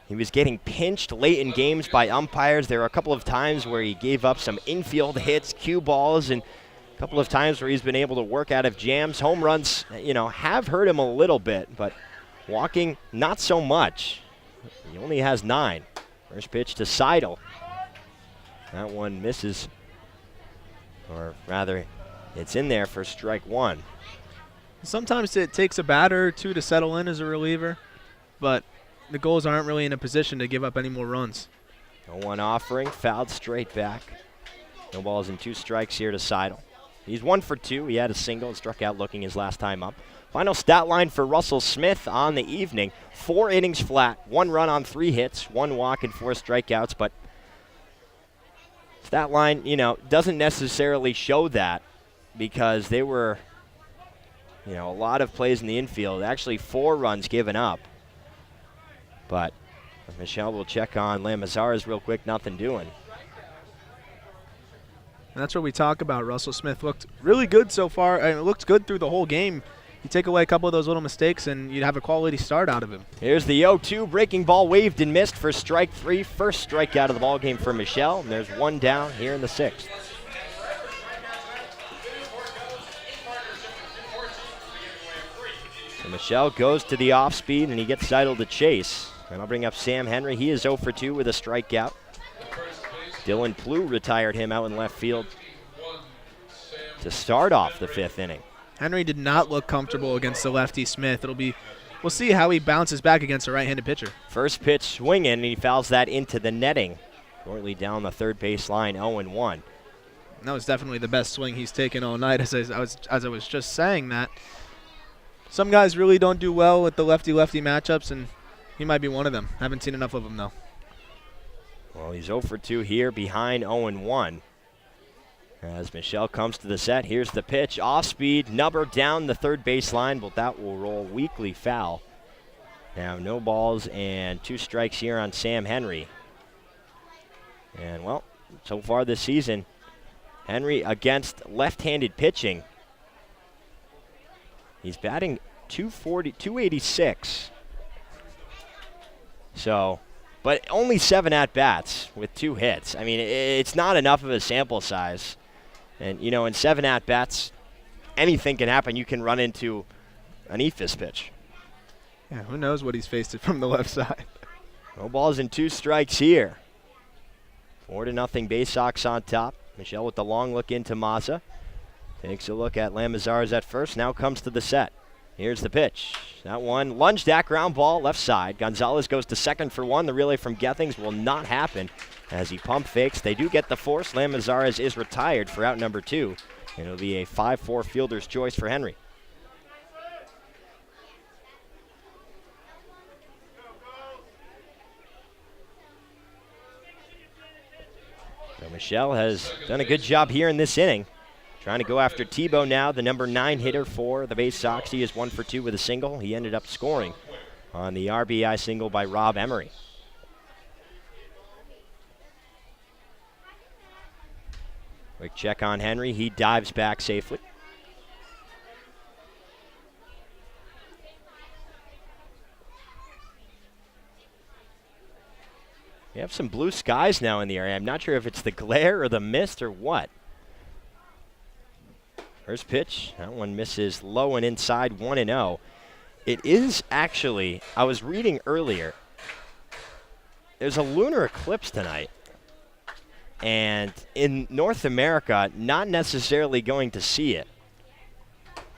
D: he was getting pinched late in games by umpires. There were a couple of times where he gave up some infield hits, cue balls, and a couple of times where he's been able to work out of jams. Home runs, have hurt him a little bit, but walking, not so much. He only has 9. First pitch to Seidel. That one misses. Or rather, it's in there for strike 1.
E: Sometimes it takes a batter or 2 to settle in as a reliever, but the Gulls aren't really in a position to give up any more runs.
D: 0-1 offering, fouled straight back. No balls and 2 strikes here to Seidel. He's 1 for 2. He had a single and struck out looking his last time up. Final stat line for Russell Smith on the evening. 4 innings flat, 1 run on 3 hits, 1 walk and 4 strikeouts, but that line, doesn't necessarily show that, because they were, a lot of plays in the infield. Actually, 4 runs given up. But Michelle will check on Lamazares real quick. Nothing doing.
E: And that's what we talk about. Russell Smith looked really good so far. It looked good through the whole game. You take away a couple of those little mistakes, and you'd have a quality start out of him.
D: Here's the 0-2 breaking ball, waved and missed for strike 3. First strikeout of the ball game for Michelle, and there's 1 down here in the 6th. So Michelle goes to the off speed, and he gets Seidel to chase. And I'll bring up Sam Henry. He is 0 for 2 with a strikeout. Dylan Plew retired him out in left field to start off the 5th inning.
E: Henry did not look comfortable against the lefty Smith. We'll see how he bounces back against a right-handed pitcher.
D: First pitch swinging, and he fouls that into the netting. Shortly down the third base line, 0-1.
E: That was definitely the best swing he's taken all night, as I was just saying that. Some guys really don't do well with the lefty-lefty matchups, and he might be one of them. Haven't seen enough of him, though.
D: Well, he's 0 for 2 here, behind 0-1. As Michelle comes to the set, here's the pitch. Off speed, number down the third baseline, but that will roll weakly foul. Now no balls and 2 strikes here on Sam Henry. And, well, so far this season, Henry against left-handed pitching, he's batting 286. So, but only 7 at-bats with 2 hits. I mean, it's not enough of a sample size. And, in 7 at-bats, anything can happen. You can run into an ephus pitch.
E: Yeah, who knows what he's faced from the left side.
D: No balls and 2 strikes here. 4-0 Bay Sox on top. Michelle with the long look into Mazza. Takes a look at Lamazares at first. Now comes to the set. Here's the pitch. That one lunged at, ground ball left side. Gonzalez goes to second for 1. The relay from Gethings will not happen as he pump fakes. They do get the force. Lamazares is retired for out number 2. And it'll be a 5-4 fielder's choice for Henry. So Michelle has done a good job here in this inning. Trying to go after Tebow now, the number 9 hitter for the Bay Sox. He is 1 for 2 with a single. He ended up scoring on the RBI single by Rob Emery. Quick check on Henry. He dives back safely. We have some blue skies now in the area. I'm not sure if it's the glare or the mist or what. First pitch, that one misses low and inside, 1-0. It is actually, I was reading earlier, there's a lunar eclipse tonight. And in North America, not necessarily going to see it.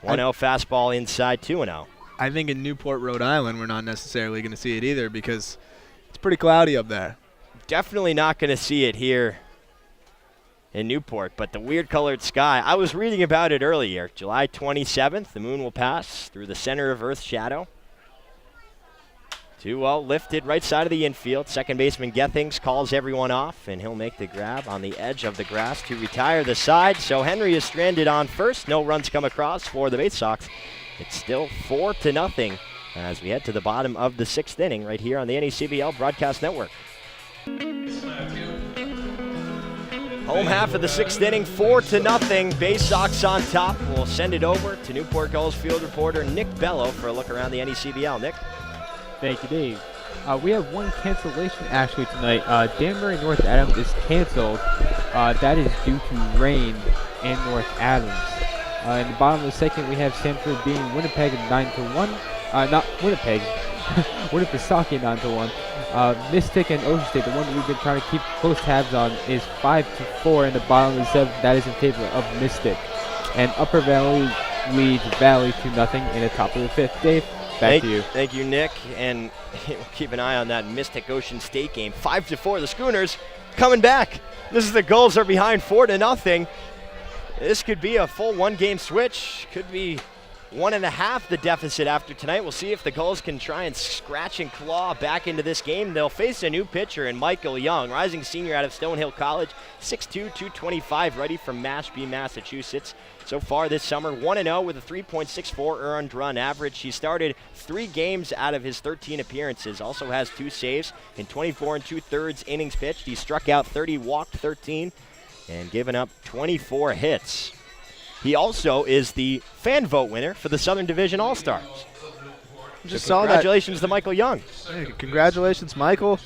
D: 1-0 fastball inside, 2-0.
E: I think in Newport, Rhode Island, we're not necessarily going to see it either because it's pretty cloudy up there.
D: Definitely not going to see it here in Newport, but the weird colored sky, I was reading about it earlier. July 27th, the moon will pass through the center of Earth's shadow. 2-0 lifted right side of the infield. Second baseman Gethings calls everyone off, and he'll make the grab on the edge of the grass to retire the side. So Henry is stranded on first. No runs come across for the Bay Sox. It's still 4-0 as we head to the bottom of the 6th inning right here on the NECBL Broadcast Network. Home half of the 6th inning, 4-0. Bay Sox on top. We'll send it over to Newport Gulls field reporter Nick Bello for a look around the NECBL. Nick?
L: Thank you, Dave. We have one cancellation actually tonight. Danbury North Adams is canceled. That is due to rain in North Adams. In the bottom of the 2nd, we have Sanford beating Winnipeg 9-1. Not Winnipeg. Winnipesaukee 9-1. Mystic and Ocean State, the one that we've been trying to keep close tabs on, is 5-4 in the bottom of the 7th. That is in favor of Mystic. And Upper Valley leads Valley 2-0 in the top of the 5th. Dave, back to you.
D: Thank you, Nick. And keep an eye on that Mystic Ocean State game. 5-4. The Schooners coming back. This is the Gulls are behind 4-0. This could be a full one-game switch. Could be 1.5 the deficit after tonight. We'll see if the Gulls can try and scratch and claw back into this game. They'll face a new pitcher in Michael Young, rising senior out of Stonehill College, 6'2", 225, ready from Mashpee, Massachusetts. So far this summer, 1-0 with a 3.64 earned run average. He started 3 games out of his 13 appearances. Also has 2 saves in 24 2/3 innings pitched. He struck out 30, walked 13, and given up 24 hits. He also is the fan vote winner for the Southern Division All-Stars.
E: Just
D: so congratulations to Michael Young.
E: Hey, congratulations, Michael.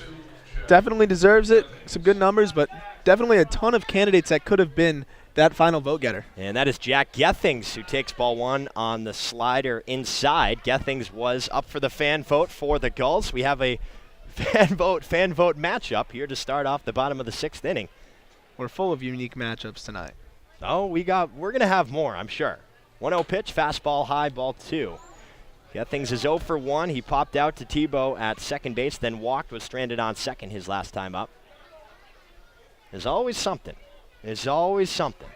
E: Definitely deserves it. Some good numbers, but definitely a ton of candidates that could have been that final vote getter.
D: And that is Jack Gethings, who takes ball 1 on the slider inside. Gethings was up for the fan vote for the Gulls. We have a fan vote matchup here to start off the bottom of the 6th inning.
E: We're full of unique matchups tonight.
D: Oh, we're going to have more, I'm sure. 1-0 pitch, fastball high, ball 2. Gethings is 0 for 1. He popped out to Tebow at second base, then walked, was stranded on second his last time up. There's always something. There's always something.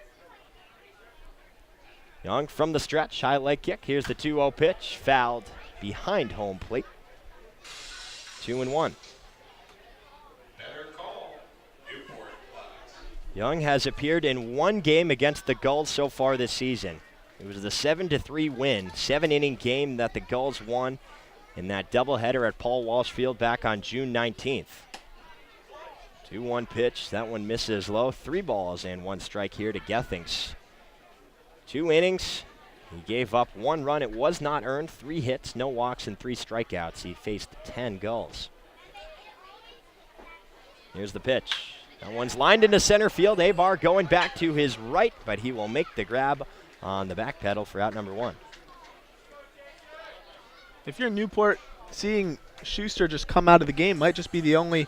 D: Young from the stretch, high leg kick. Here's the 2-0 pitch, fouled behind home plate. 2-1. Young has appeared in 1 game against the Gulls so far this season. It was the 7-3 win, 7-inning game that the Gulls won in that doubleheader at Paul Walsh Field back on June 19th. 2-1 pitch, that one misses low. 3 balls and 1 strike here to Gethings. 2 innings, he gave up 1 run. It was not earned. 3 hits, no walks, and 3 strikeouts. He faced 10 Gulls. Here's the pitch. That one's lined into center field. Abar going back to his right, but he will make the grab on the back pedal for out number 1.
E: If you're Newport, seeing Schuster just come out of the game might just be the only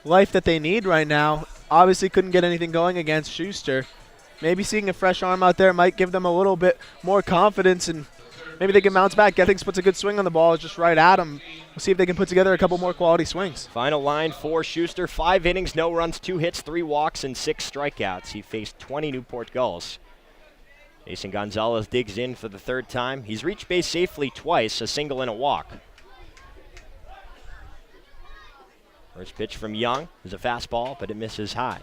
E: life that they need right now. Obviously couldn't get anything going against Schuster. Maybe seeing a fresh arm out there might give them a little bit more confidence, and maybe they can bounce back. Gethings puts a good swing on the ball. It's just right at him. We'll see if they can put together a couple more quality swings.
D: Final line for Schuster. 5 innings, no runs, 2 hits, 3 walks, and 6 strikeouts. He faced 20 Newport Gulls. Jason Gonzalez digs in for the 3rd time. He's reached base safely twice, a single and a walk. First pitch from Young is a fastball, but it misses high.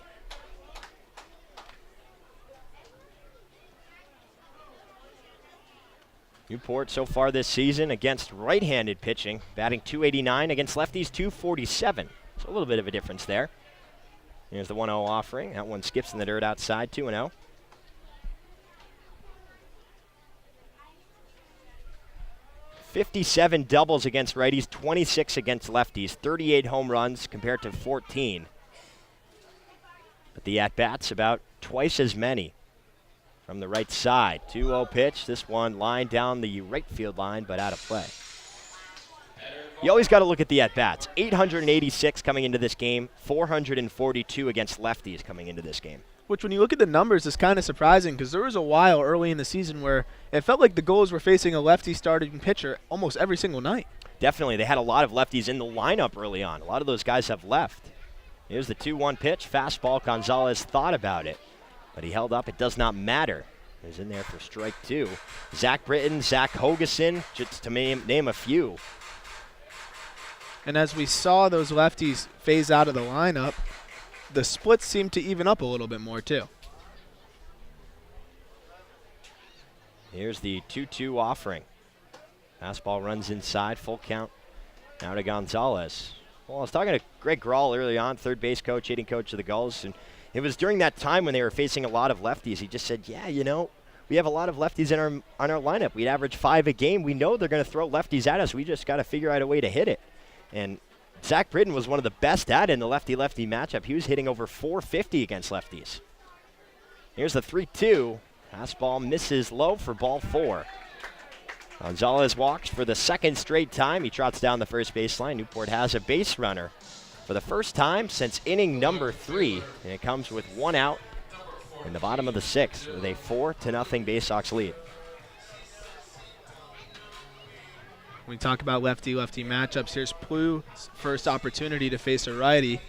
D: Newport so far this season against right-handed pitching, batting .289 against lefties .247. So a little bit of a difference there. Here's the 1-0 offering. That one skips in the dirt outside, 2-0. .57 doubles against righties, 26 against lefties, 38 home runs compared to 14. But the at-bats about twice as many from the right side. 2-0 pitch. This one lined down the right field line, but out of play. You always got to look at the at-bats. 886 coming into this game, 442 against lefties coming into this game.
E: Which, when you look at the numbers, is kind of surprising because there was a while early in the season where it felt like the Gulls were facing a lefty starting pitcher almost every single night.
D: Definitely. They had a lot of lefties in the lineup early on. A lot of those guys have left. Here's the 2-1 pitch. Fastball. Gonzalez thought about it, but he held up. It does not matter. He's in there for strike 2. Zach Britton, Zach Hogeson, just to name a few.
E: And as we saw those lefties phase out of the lineup, the splits seem to even up a little bit more too.
D: Here's the 2-2 offering. Fastball runs inside, full count. Now to Gonzalez. Well, I was talking to Greg Grawl early on, third base coach, hitting coach of the Gulls, and it was during that time when they were facing a lot of lefties. He just said, yeah, you know, we have a lot of lefties on our lineup. We'd average 5 a game. We know they're going to throw lefties at us. We just got to figure out a way to hit it. And Zach Britton was one of the best at it in the lefty-lefty matchup. He was hitting over 450 against lefties. Here's the 3-2. Fastball misses low for ball 4. Gonzalez walks for the second straight time. He trots down the first baseline. Newport has a base runner for the first time since inning number 3, and it comes with 1 out in the bottom of the 6th with a 4-0 Bay Sox lead.
E: When we talk about lefty-lefty matchups, here's Plu's first opportunity to face a righty.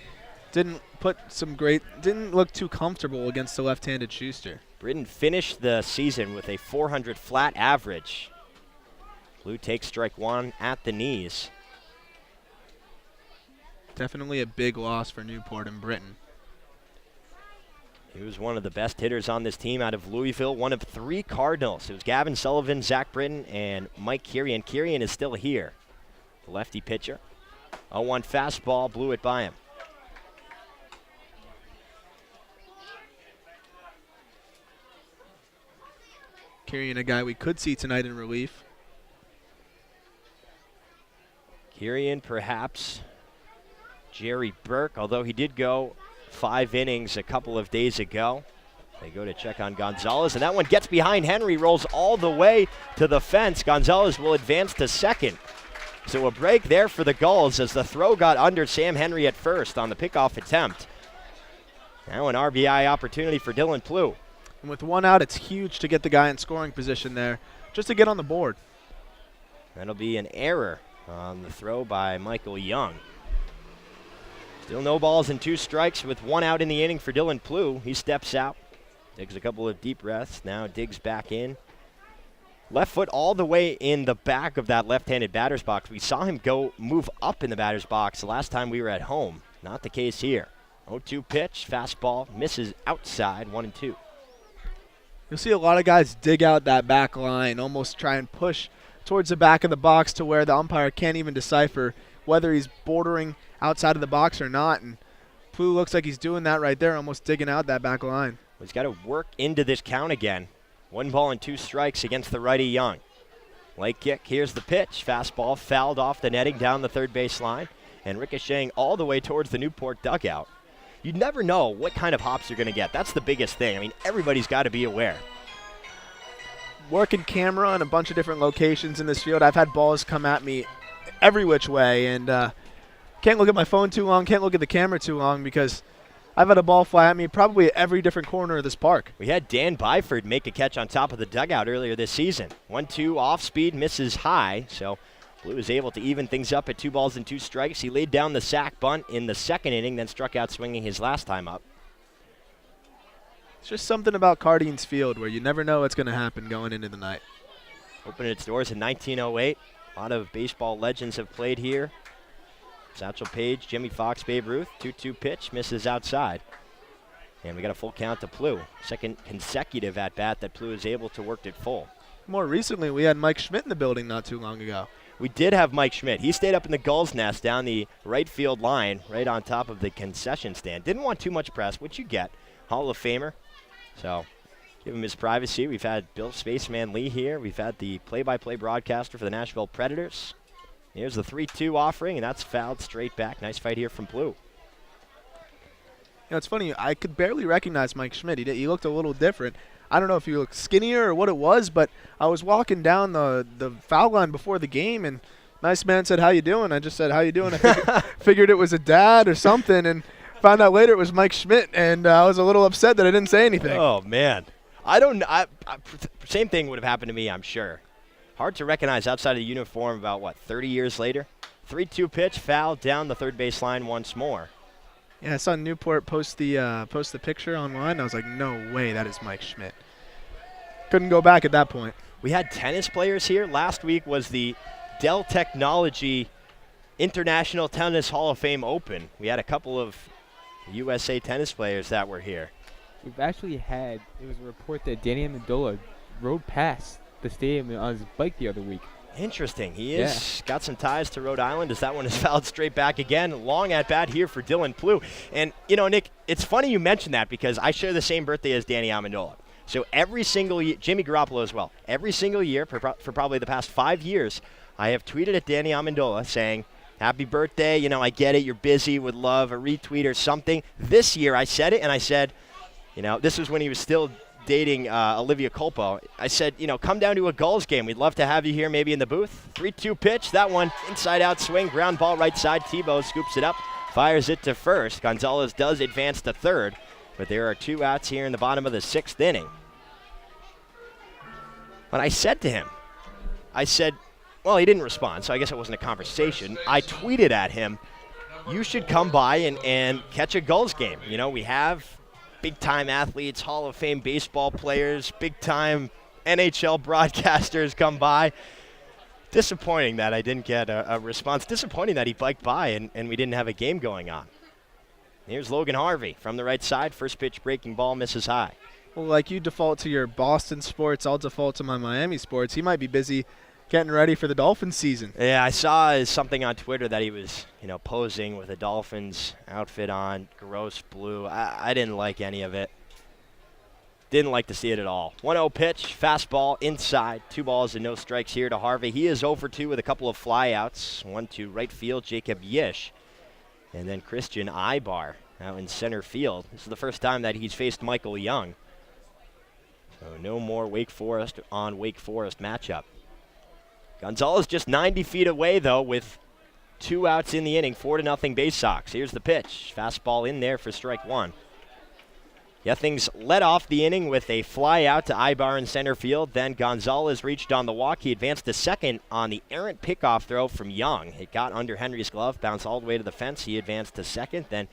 E: Didn't look too comfortable against the left-handed Schuster.
D: Britton finished the season with a 400 flat average. Plu takes strike 1 at the knees.
E: Definitely a big loss for Newport and Britton.
D: He was one of the best hitters on this team out of Louisville, one of 3 Cardinals. It was Gavin Sullivan, Zach Britton, and Mike Kirian. Kirian is still here, the lefty pitcher. 0-1 fastball, blew it by him.
E: Kirian, a guy we could see tonight in relief.
D: Kirian, perhaps Jerry Burke, although he did go 5 innings a couple of days ago. They go to check on Gonzalez, and that one gets behind Henry, rolls all the way to the fence. Gonzalez will advance to second. So a break there for the Gulls as the throw got under Sam Henry at first on the pickoff attempt. Now an RBI opportunity for Dylan Plu.
E: And with 1 out, it's huge to get the guy in scoring position there, just to get on the board.
D: That'll be an error on the throw by Michael Young. Still no balls and 2 strikes with 1 out in the inning for Dylan Plu. He steps out, takes a couple of deep breaths, now digs back in. Left foot all the way in the back of that left-handed batter's box. We saw him move up in the batter's box the last time we were at home. Not the case here. 0-2 pitch, fastball, misses outside, 1-2.
E: You'll see a lot of guys dig out that back line, almost try and push towards the back of the box to where the umpire can't even decipher whether he's bordering outside of the box or not. And Plu looks like he's doing that right there, almost digging out that back line.
D: He's got to work into this count again. 1 ball and 2 strikes against the righty Young. Late kick, here's the pitch. Fastball fouled off the netting down the third base line and ricocheting all the way towards the Newport dugout. You never know what kind of hops you're going to get. That's the biggest thing. I mean, everybody's got to be aware.
E: Working camera on a bunch of different locations in this field. I've had balls come at me every which way, and can't look at my phone too long, can't look at the camera too long because I've had a ball fly at me probably at every different corner of this park.
D: We had Dan Byford make a catch on top of the dugout earlier this season. 1-2 off speed, misses high, so Blue was able to even things up at 2 balls and 2 strikes. He laid down the sac bunt in the second inning, then struck out swinging his last time up.
E: It's just something about Cardines Field where you never know what's going to happen going into the night.
D: Opened its doors in 1908. A lot of baseball legends have played here. Satchel Paige, Jimmy Fox, Babe Ruth. 2-2 pitch, misses outside. And we got a full count to Plu. Second consecutive at-bat that Plu is able to work it full.
E: More recently, we had Mike Schmidt in the building not too long ago.
D: We did have Mike Schmidt. He stayed up in the Gulls' nest down the right field line, right on top of the concession stand. Didn't want too much press, which you get. Hall of Famer. So give him his privacy. We've had Bill Spaceman Lee here. We've had the play-by-play broadcaster for the Nashville Predators. Here's the 3-2 offering, and that's fouled straight back. Nice fight here from Plu.
E: know, it's funny. I could barely recognize Mike Schmidt. He looked a little different. I don't know if he looked skinnier or what it was, but I was walking down the foul line before the game, and nice man said, "How you doing?" I just said, "How you doing?" I figured it was a dad or something, and found out later it was Mike Schmidt, and I was a little upset that I didn't say anything.
D: Oh, man. Same thing would have happened to me, I'm sure. Hard to recognize outside of the uniform about, 30 years later? 3-2 pitch, foul down the third baseline once more.
E: Yeah, I saw Newport post the picture online. I was like, no way, that is Mike Schmidt. Couldn't go back at that point.
D: We had tennis players here. Last week was the Dell Technology International Tennis Hall of Fame Open. We had a couple of USA tennis players that were here.
L: We've actually had, it was a report that Danny Amendola rode past the stadium on his bike the other week.
D: Interesting. He got some ties to Rhode Island as that one is fouled straight back again. Long at bat here for Dylan Plew. And, Nick, it's funny you mention that because I share the same birthday as Danny Amendola. So every single year, Jimmy Garoppolo as well, every single year for probably the past 5 years, I have tweeted at Danny Amendola saying, happy birthday, I get it, you're busy, would love a retweet or something. This year I said it, and I said, this was when he was still dating Olivia Culpo. I said, come down to a Gulls game. We'd love to have you here maybe in the booth. 3-2 pitch. That one inside-out swing. Ground ball right side. Tebow scoops it up. Fires it to first. Gonzalez does advance to third. But there are 2 outs here in the bottom of the 6th inning. But I said to him, well, he didn't respond, so I guess it wasn't a conversation. I tweeted at him, you should come by and catch a Gulls game. We have big-time athletes, Hall of Fame baseball players, big-time NHL broadcasters come by. Disappointing that I didn't get a response. Disappointing that he biked by and we didn't have a game going on. Here's Logan Harvey from the right side. First pitch breaking ball misses high.
E: Well, like you default to your Boston sports, I'll default to my Miami sports. He might be busy getting ready for the Dolphins season.
D: Yeah, I saw something on Twitter that he was, posing with a Dolphins outfit on, gross blue. I didn't like any of it. Didn't like to see it at all. 1-0 pitch, fastball inside. 2 balls and no strikes here to Harvey. He is 0 for 2 with a couple of flyouts. 1 to right field, Jacob Yish. And then Christian Ibar out in center field. This is the first time that he's faced Michael Young. So no more Wake Forest on Wake Forest matchup. Gonzalez just 90 feet away, though, with 2 outs in the inning, 4-0 Bay Sox. Here's the pitch. Fastball in there for strike 1. Things led off the inning with a fly out to Ibar in center field. Then Gonzalez reached on the walk. He advanced to second on the errant pickoff throw from Young. It got under Henry's glove, bounced all the way to the fence. He advanced to second, then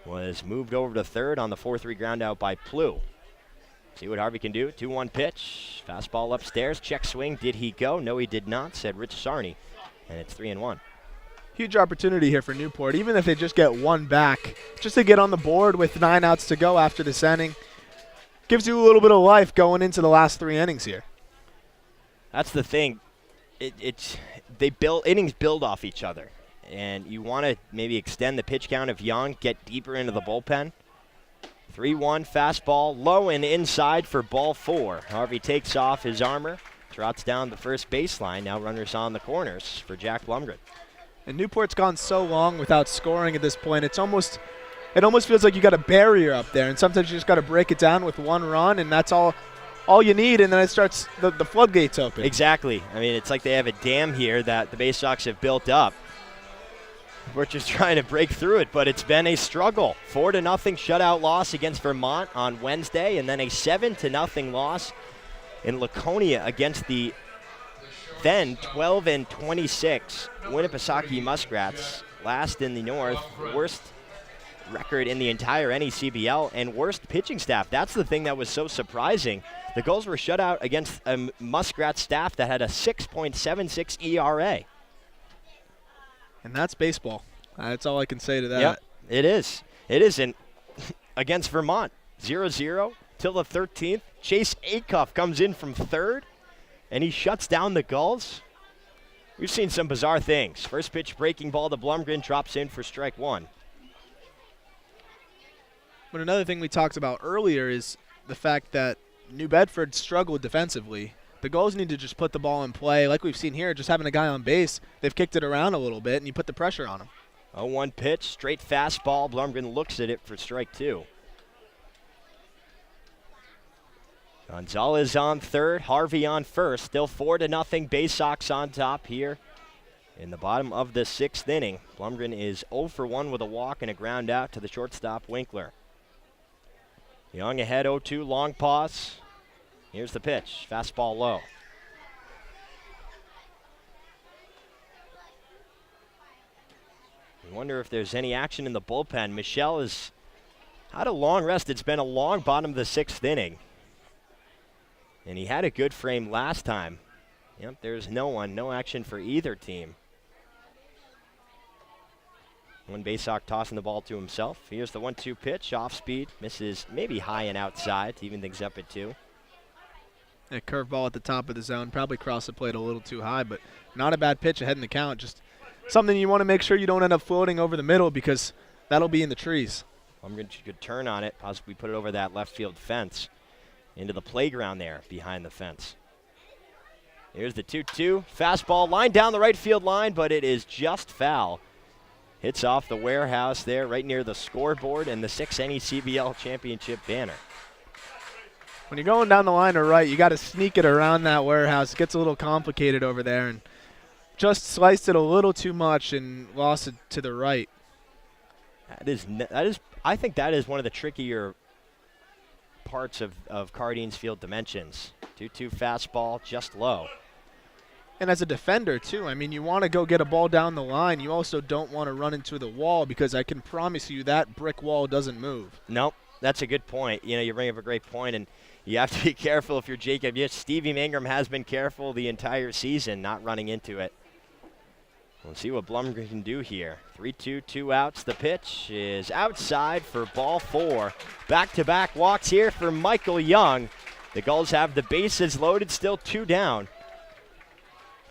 D: was moved over to third on the 4-3 ground out by Plew. See what Harvey can do. 2-1 pitch. Fastball upstairs. Check swing. Did he go? No, he did not, said Rich Sarney. And it's 3-1.
E: Huge opportunity here for Newport, even if they just get 1 back, just to get on the board with 9 outs to go after this inning. Gives you a little bit of life going into the last 3 innings here.
D: That's the thing. Innings build off each other. And you want to maybe extend the pitch count of Young, get deeper into the bullpen. 3-1 fastball, low and inside for ball 4. Harvey takes off his armor, trots down the first baseline. Now runners on the corners for Jack Blumgren.
E: And Newport's gone so long without scoring at this point. It almost feels like you got a barrier up there, and sometimes you just got to break it down with 1 run, and that's all you need, and then it starts the floodgates open.
D: Exactly. I mean, it's like they have a dam here that the Bay Sox have built up. We're just trying to break through it, but it's been a struggle. 4-0 shutout loss against Vermont on Wednesday, and then a 7-0 loss in Laconia against the then 12-26 Winnipesaukee Muskrats. Last in the North, worst record in the entire NECBL, and worst pitching staff. That's the thing that was so surprising. The Gulls were shut out against a Muskrat staff that had a 6.76 ERA.
E: And that's baseball. That's all I can say to that.
D: Yep, it is. It isn't. Against Vermont, 0-0 till the 13th. Chase Acuff comes in from third, and he shuts down the Gulls. We've seen some bizarre things. First pitch breaking ball to Blumgren, drops in for strike 1.
E: But another thing we talked about earlier is the fact that New Bedford struggled defensively. The Gulls need to just put the ball in play. Like we've seen here, just having a guy on base, they've kicked it around a little bit, and you put the pressure on them.
D: 0-1 pitch, straight fastball. Blumgren looks at it for strike 2. Gonzalez on third, Harvey on first. Still 4-0 Bay Sox on top here in the bottom of the 6th inning. Blumgren is 0 for 1 with a walk and a ground out to the shortstop, Winkler. Young ahead 0-2, long pause. Here's the pitch, fastball low. I wonder if there's any action in the bullpen. Michelle has had a long rest. It's been a long bottom of the 6th inning. And he had a good frame last time. Yep, there's no action for either team. One Baysock tossing the ball to himself. Here's the 1-2 pitch, off speed, misses maybe high and outside to even things up at 2.
E: A curveball at the top of the zone, probably crossed the plate a little too high, but not a bad pitch ahead in the count. Just something you want to make sure you don't end up floating over the middle because that'll be in the trees.
D: Blumgren could turn on it, possibly put it over that left field fence into the playground there behind the fence. Here's the 2-2. Fastball line down the right field line, but it is just foul. Hits off the warehouse there right near the scoreboard and the 6 NECBL championship banner.
E: When you're going down the line to right, you got to sneak it around that warehouse. It gets a little complicated over there, and just sliced it a little too much and lost it to the right.
D: I think that is one of the trickier parts of Cardines Field dimensions. 2-2 fastball, just low.
E: And as a defender, too, I mean, you want to go get a ball down the line. You also don't want to run into the wall because I can promise you that brick wall doesn't move.
D: Nope, that's a good point. You know, you bring up a great point, and you have to be careful if you're Jacob. Yes, Stevie Mangrum has been careful the entire season, not running into it. We'll see what Blumgren can do here. 3-2, 2 outs. The pitch is outside for ball 4. Back-to-back walks here for Michael Young. The Gulls have the bases loaded, still 2 down.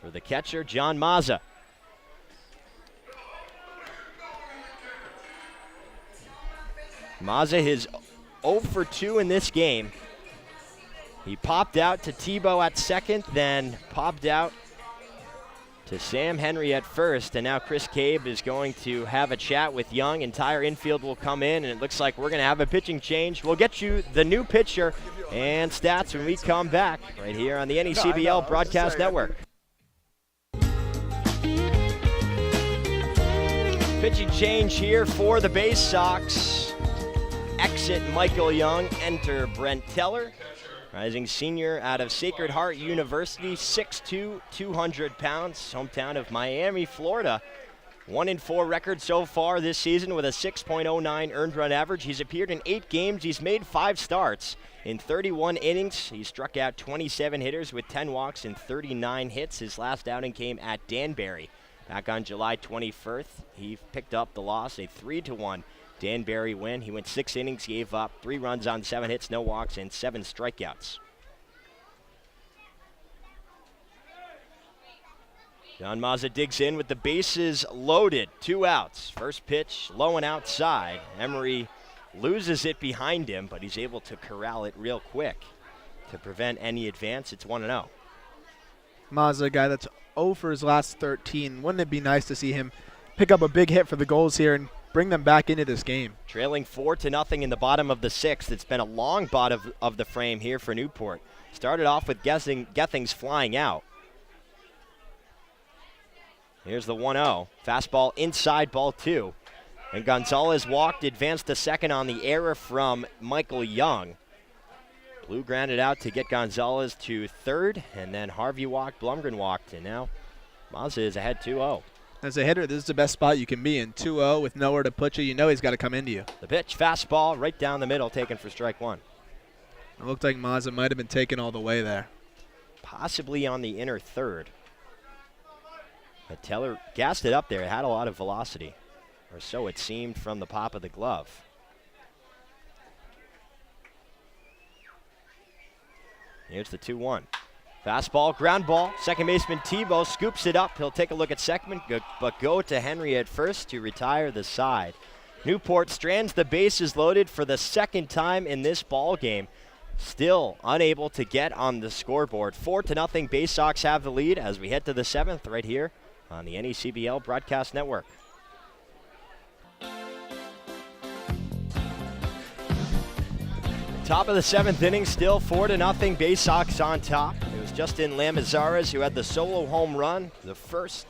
D: For the catcher, John Mazza. Mazza is 0 for 2 in this game. He popped out to Tebow at second, then popped out to Sam Henry at first, and now Chris Cabe is going to have a chat with Young. Entire infield will come in, and it looks like we're going to have a pitching change. We'll get you the new pitcher and stats when we come back right here on the NECBL Broadcast Network. Pitching change here for the Bay Sox. Exit Michael Young, enter Brent Teller. Rising senior out of Sacred Heart University, 6'2", 200 pounds, hometown of Miami, Florida. 1-4 record so far this season with a 6.09 earned run average. He's appeared in 8 games. He's made 5 starts. In 31 innings, he struck out 27 hitters with 10 walks and 39 hits. His last outing came at Danbury. Back on July 21st, he picked up the loss, a 3-1 Danbury win. He went 6 innings, gave up 3 runs on 7 hits, no walks, and 7 strikeouts. John Mazza digs in with the bases loaded, 2 outs. First pitch, low and outside. Emery loses it behind him, but he's able to corral it real quick to prevent any advance. It's 1-0.
E: Mazza, a guy that's 0 for his last 13. Wouldn't it be nice to see him pick up a big hit for the Gulls here and bring them back into this game?
D: Trailing 4-0 in the bottom of the 6th. It's been a long bottom of the frame here for Newport. Started off with Gethings flying out. Here's the 1-0. Fastball inside, ball 2. And Gonzalez walked, advanced to second on the error from Michael Young. Blue grounded out to get Gonzalez to third, and then Harvey walked, Blumgren walked, and now Mazza is ahead 2-0.
E: As a hitter, this is the best spot you can be in. 2-0 with nowhere to put you. You know he's got to come into you.
D: The pitch, fastball, right down the middle, taken for strike 1.
E: It looked like Mazza might have been taken all the way there.
D: Possibly on the inner third. But Teller gassed it up there. It had a lot of velocity, or so it seemed from the pop of the glove. Here's the 2-1. Fastball, ground ball. Second baseman Tebow scoops it up. He'll take a look at second, but go to Henry at first to retire the side. Newport strands the bases loaded for the second time in this ball game. Still unable to get on the scoreboard. 4-0 Bay Sox have the lead as we head to the 7th right here on the NECBL Broadcast Network. Top of the 7th inning, still 4-0 Bay Sox on top. It was Justin Lamazares who had the solo home run, the first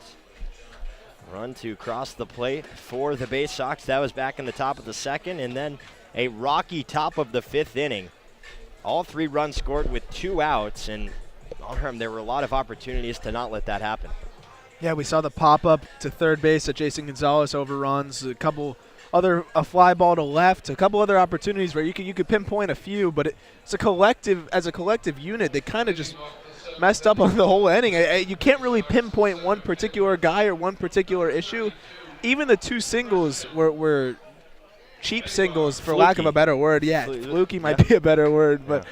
D: run to cross the plate for the Bay Sox. That was back in the top of the 2nd, and then a rocky top of the 5th inning. All 3 runs scored with 2 outs, and there were a lot of opportunities to not let that happen.
E: Yeah, we saw the pop-up to third base that Jason Gonzalez overruns, a fly ball to left, a couple other opportunities where you could pinpoint a few, but as a collective unit, they kind of just messed up on the whole inning. You can't really pinpoint one particular guy or one particular issue. Even the 2 singles were cheap singles, for lack of a better word. Yeah, fluky might be a better word, but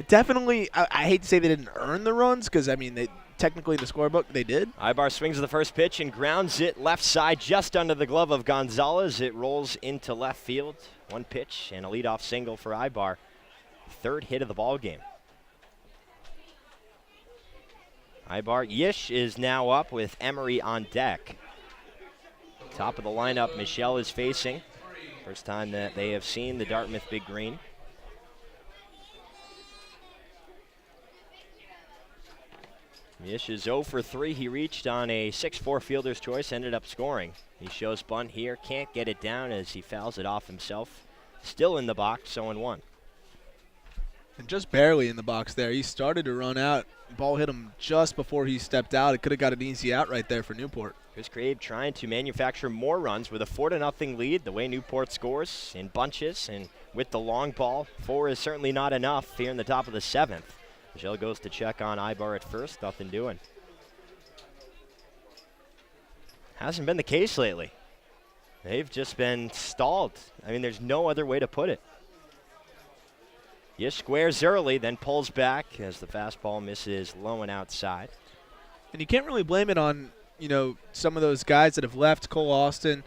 E: definitely, I hate to say they didn't earn the runs because, they technically in the scorebook they did.
D: Ibar swings the first pitch and grounds it left side just under the glove of Gonzalez. It rolls into left field. 1 pitch and a leadoff single for Ibar. 3rd hit of the ball game. Ibar Yish is now up with Emery on deck. Top of the lineup, Michelle is facing. First time that they have seen the Dartmouth Big Green. Yish is 0 for 3. He reached on a 6-4 fielder's choice, ended up scoring. He shows bunt here, can't get it down as he fouls it off himself. Still in the box, 0-1.
E: And just barely in the box there. He started to run out. Ball hit him just before he stepped out. It could have got an easy out right there for Newport.
D: Chris Crabe trying to manufacture more runs with a 4-0 lead. The way Newport scores in bunches and with the long ball, 4 is certainly not enough here in the top of the 7th. Michelle goes to check on Ibar at first, nothing doing. Hasn't been the case lately. They've just been stalled. There's no other way to put it. Yish squares early, then pulls back as the fastball misses low and outside.
E: And you can't really blame it on, some of those guys that have left, Cole Austin,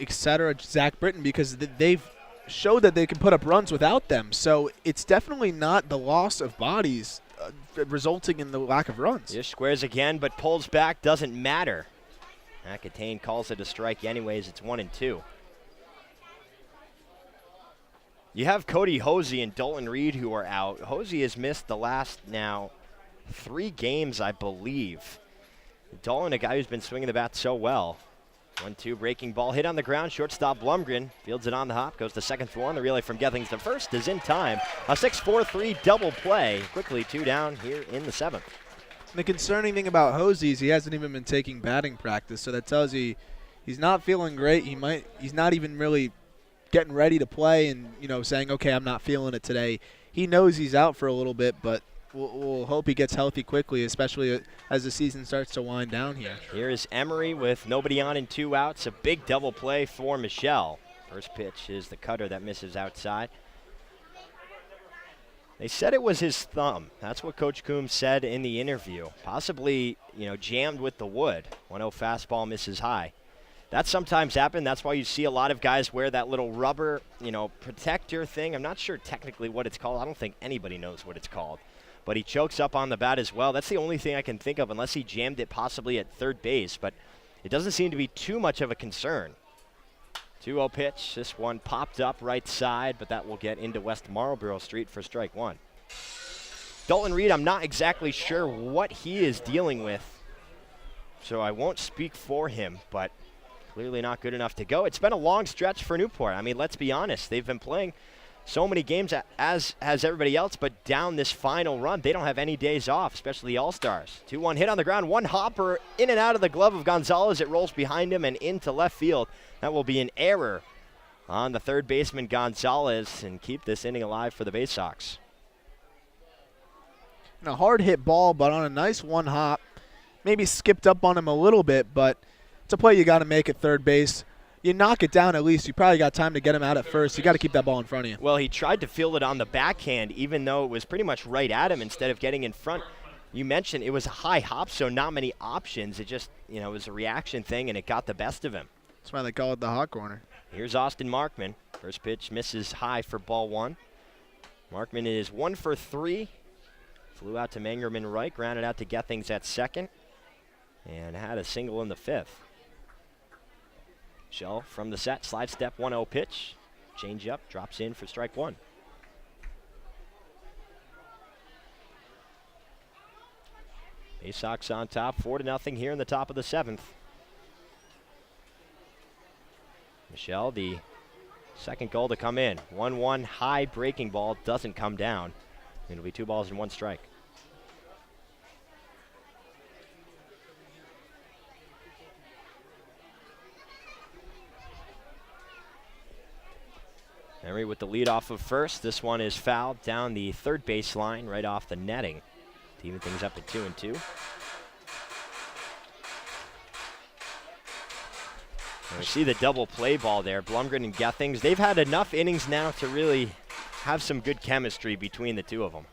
E: etc., Zach Britton, because they've showed that they can put up runs without them. So it's definitely not the loss of bodies resulting in the lack of runs.
D: Yish squares again, but pulls back, doesn't matter. Aquitaine calls it a strike anyways. It's 1-2. You have Cody Hosey and Dalton Reed who are out. Hosey has missed the last now 3 games, I believe. Dalton, a guy who's been swinging the bat so well. 1-2 breaking ball hit on the ground. Shortstop Blumgren fields it on the hop. Goes to second throw on the relay from Gethings to first is in time. A 6-4-3 double play. Quickly 2 down here in the 7th.
E: The concerning thing about Hosey is he hasn't even been taking batting practice, so that tells you he's not feeling great. He's not even really getting ready to play and saying, okay, I'm not feeling it today. He knows he's out for a little bit, but we'll hope he gets healthy quickly, especially as the season starts to wind down here.
D: Here is Emery with nobody on and 2 outs. A big double play for Michelle. First pitch is the cutter that misses outside. They said it was his thumb. That's what Coach Coombs said in the interview. Possibly, jammed with the wood. 1-0 fastball misses high. That sometimes happens. That's why you see a lot of guys wear that little rubber, protector thing. I'm not sure technically what it's called. I don't think anybody knows what it's called. But he chokes up on the bat as well. That's the only thing I can think of, unless he jammed it possibly at third base. But it doesn't seem to be too much of a concern. 2-0 pitch. This one popped up right side, but that will get into West Marlborough Street for strike 1. Dalton Reed, I'm not exactly sure what he is dealing with, so I won't speak for him, but clearly not good enough to go. It's been a long stretch for Newport. Let's be honest. They've been playing so many games, as has everybody else, but down this final run, they don't have any days off, especially the All-Stars. 2-1 hit on the ground, 1 hopper in and out of the glove of Gonzalez. It rolls behind him and into left field. That will be an error on the third baseman, Gonzalez, and keep this inning alive for the Bay Sox.
E: And a hard hit ball, but on a nice 1 hop. Maybe skipped up on him a little bit, but it's a play you got to make at third base. You knock it down at least. You probably got time to get him out at first. You got to keep that ball in front of you.
D: Well, he tried to field it on the backhand, even though it was pretty much right at him instead of getting in front. You mentioned it was a high hop, so not many options. It just, it was a reaction thing, and it got the best of him.
E: That's why they call it the hot corner.
D: Here's Austin Markman. First pitch misses high for ball 1. Markman is 1 for 3. Flew out to Mangerman right, grounded out to Gethings at second, and had a single in the 5th. Shell from the set, slide step 1-0 pitch. Change up, drops in for strike 1. Bay Sox on top, 4-0 here in the top of the 7th. Michelle, the second goal to come in. 1-1 high breaking ball, doesn't come down. It'll be 2 balls and 1 strike. Emery with the lead off of first. This one is fouled down the third baseline, right off the netting. Teaming things up at 2-2. And we see the double play ball there. Blumgren and Gethings, they've had enough innings now to really have some good chemistry between the two of them.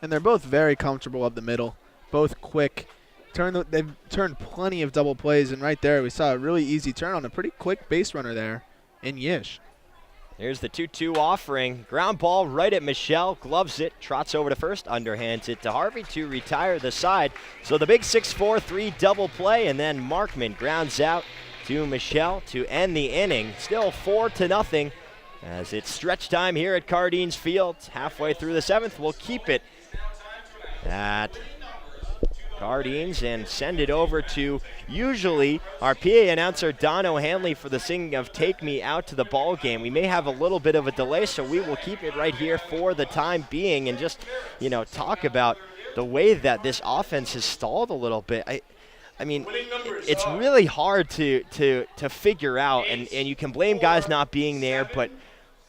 E: And they're both very comfortable up the middle, both quick. They've turned plenty of double plays, and right there we saw a really easy turn on a pretty quick base runner there in Yish.
D: Here's the 2-2 offering. Ground ball right at Michelle. Gloves it. Trots over to first. Underhands it to Harvey to retire the side. So the big 6-4-3 double play. And then Markman grounds out to Michelle to end the inning. Still 4-0 as it's stretch time here at Cardines Field. Halfway through the 7th. We'll keep it at Cardines and send it over to usually our PA announcer Don O'Hanley for the singing of Take Me Out to the Ball Game. We may have a little bit of a delay, so we will keep it right here for the time being and just, talk about the way that this offense has stalled a little bit. I mean, it's really hard to figure out, and you can blame guys not being there, but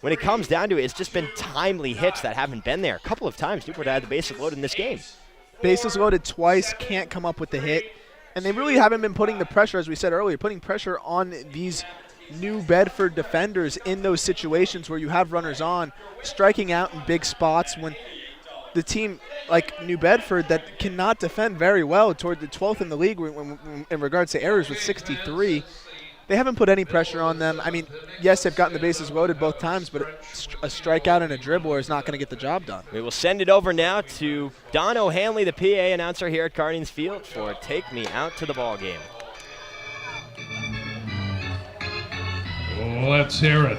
D: when it comes down to it, it's just been timely hits that haven't been there. A couple of times Newport had the bases loaded in this game.
E: Bases loaded twice, can't come up with the hit. And they really haven't been putting the pressure, as we said earlier, putting pressure on these New Bedford defenders in those situations where you have runners on, striking out in big spots when the team like New Bedford that cannot defend very well toward the 12th in the league in regards to errors with 63. They haven't put any pressure on them. I mean, yes, they've gotten the bases loaded both times, but a strikeout and a dribbler is not going to get the job done.
D: We will send it over now to Don O'Hanley, the PA announcer here at Cardines Field, for Take Me Out to the Ball Game.
K: Let's hear it.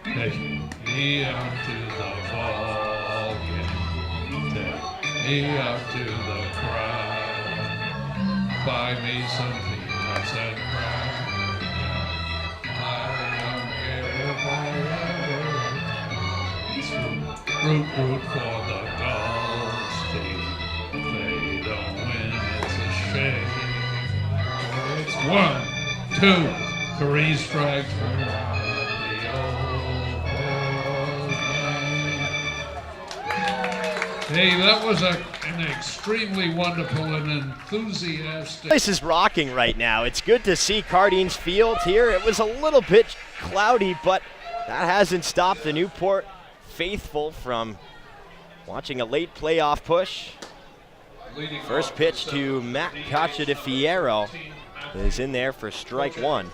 K: Take me out to the ball game. Take me out to the crowd. Buy me some peanuts and crackers. I don't care if I ever root for the Gulls team. If they don't win, it's a shame. It's 1, 2, 3 strikes for the old game. Hey, that was an extremely wonderful and enthusiastic.
D: Place is rocking right now. It's good to see Cardines Field here. It was a little bit cloudy, but that hasn't stopped the Newport faithful from watching a late playoff push. First pitch to Matt Cacha de Fierro is in there for strike 1.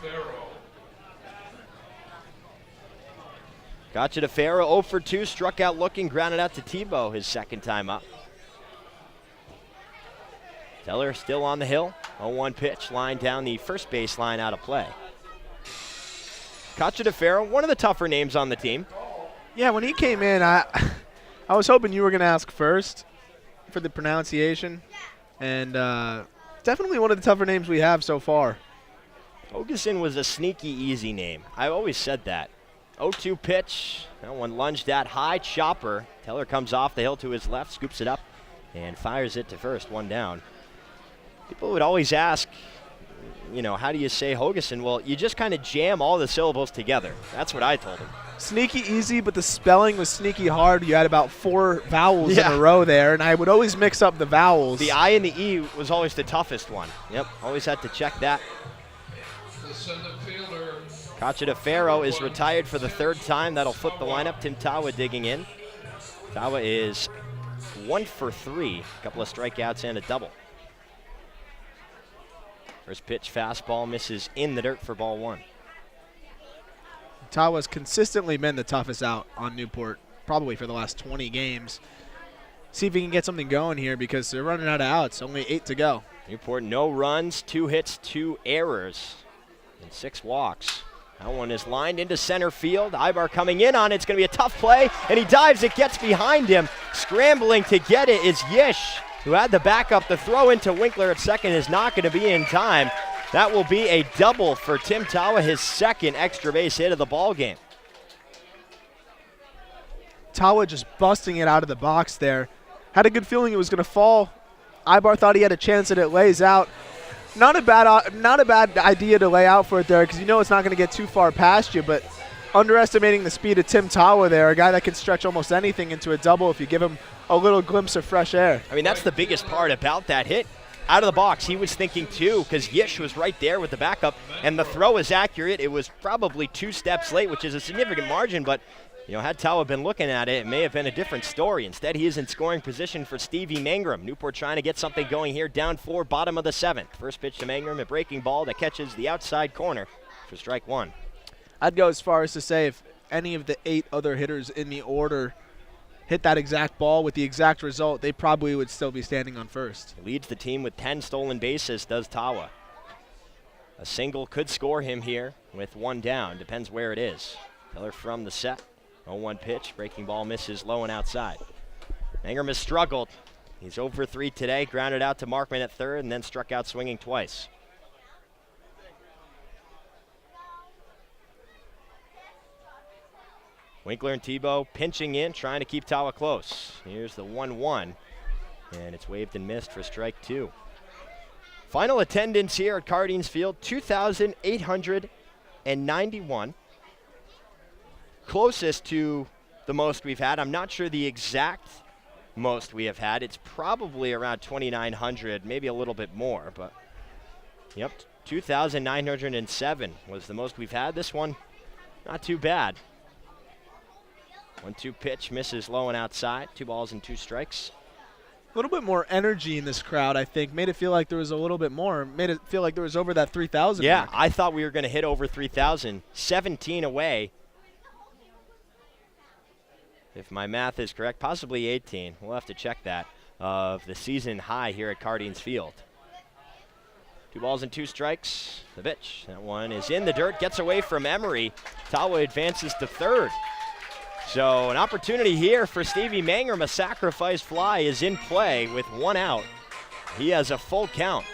D: Cacha de Fierro 0 for 2, struck out looking, grounded out to Tebow his second time up. Teller still on the hill. 0-1 pitch, line down the first baseline, out of play. Cacha de Fierro, one of the tougher names on the team.
E: Yeah, when he came in, I was hoping you were going to ask first for the pronunciation. And definitely one of the tougher names we have so far.
D: Hogeson was a sneaky easy name. I always said that. 0-2 pitch. That one lunged at high, chopper. Teller comes off the hill to his left, scoops it up, and fires it to first, 1 down. People would always ask, how do you say Hogeson? Well, you just kind of jam all the syllables together. That's what I told him.
E: Sneaky easy, but the spelling was sneaky hard. You had about 4 vowels in a row there, and I would always mix up the vowels.
D: The I and the E was always the toughest one. Yep, always had to check that.
K: The center fielder.
D: Cacha de Fierro is retired for the 3rd time. That'll flip the lineup. Tim Tawa digging in. Tawa is 1 for 3. A couple of strikeouts and a double. First pitch, fastball, misses in the dirt for ball 1.
E: Tawa's consistently been the toughest out on Newport, probably for the last 20 games. See if he can get something going here because they're running out of outs. Only 8 to go.
D: Newport, no runs, 2 hits, 2 errors, and 6 walks. That one is lined into center field. Ibar coming in on it. It's going to be a tough play, and he dives. It gets behind him. Scrambling to get it is Yish. who had the backup. The throw into Winkler at second is not going to be in time. That will be a double for Tim Tawa, his second extra base hit of the ball game.
E: Tawa just busting it out of the box there. Had a good feeling it was going to fall. Ibar thought he had a chance and it lays out. Not a bad idea to lay out for it there because you know it's not going to get too far past you, but underestimating the speed of Tim Tawa there, a guy that can stretch almost anything into a double if you give him a little glimpse of fresh air.
D: I mean, that's the biggest part about that hit. Out of the box, he was thinking too, because Yish was right there with the backup, and the throw is accurate. It was probably 2 steps late, which is a significant margin, but had Tawa been looking at it, it may have been a different story. Instead, he is in scoring position for Stevie Mangrum. Newport trying to get something going here, down 4, bottom of the 7th. First pitch to Mangrum, a breaking ball that catches the outside corner for strike 1.
E: I'd go as far as to say if any of the 8 other hitters in the order hit that exact ball with the exact result, they probably would still be standing on first.
D: He leads the team with 10 stolen bases, does Tawa. A single could score him here with 1 down. Depends where it is. Miller from the set. 0-1 pitch. Breaking ball misses low and outside. Mangrum has struggled. He's 0 for 3 today. Grounded out to Markman at third and then struck out swinging twice. Winkler and Tebow pinching in, trying to keep Tawa close. Here's the 1-1, and it's waved and missed for strike 2. Final attendance here at Cardines Field, 2,891. Closest to the most we've had. I'm not sure the exact most we have had. It's probably around 2,900, maybe a little bit more, but yep, 2,907 was the most we've had. This one, not too bad. 1-2 pitch, misses low and outside. 2 balls and 2 strikes.
E: A little bit more energy in this crowd, I think. Made it feel like there was a little bit more. Made it feel like there was over that 3,000
D: Yeah,
E: mark.
D: I thought we were going to hit over 3,000. 17 away. If my math is correct, possibly 18. We'll have to check that. Of the season high here at Cardines Field. 2 balls and 2 strikes. The pitch. That one is in the dirt. Gets away from Emery. Tawa advances to third. So an opportunity here for Stevie Mangrum. A sacrifice fly is in play with 1 out. He has a full count.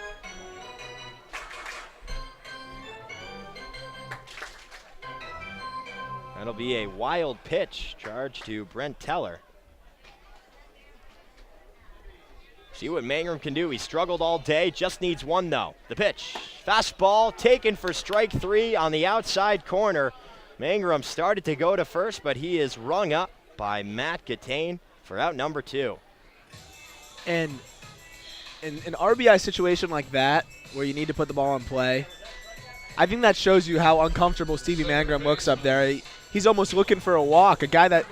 D: That'll be a wild pitch charged to Brent Teller. See what Mangrum can do. He struggled all day, just needs 1 though. The pitch, fastball taken for strike 3 on the outside corner. Mangrum started to go to first, but he is rung up by Matt Gattain for out number 2.
E: And in an RBI situation like that, where you need to put the ball in play, I think that shows you how uncomfortable Stevie Mangrum looks up there. He's almost looking for a walk, a guy that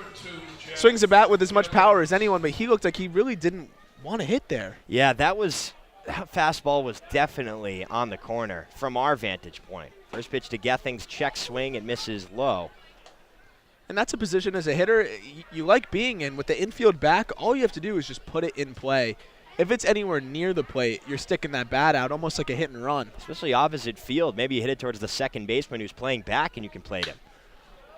E: swings a bat with as much power as anyone, but he looked like he really didn't want to hit there.
D: Yeah, that fastball was definitely on the corner from our vantage point. First pitch to Gethings, check swing, it misses low.
E: And that's a position as a hitter you like being in. With the infield back, all you have to do is just put it in play. If it's anywhere near the plate, you're sticking that bat out almost like a hit and run.
D: Especially opposite field. Maybe you hit it towards the second baseman who's playing back and you can plate him.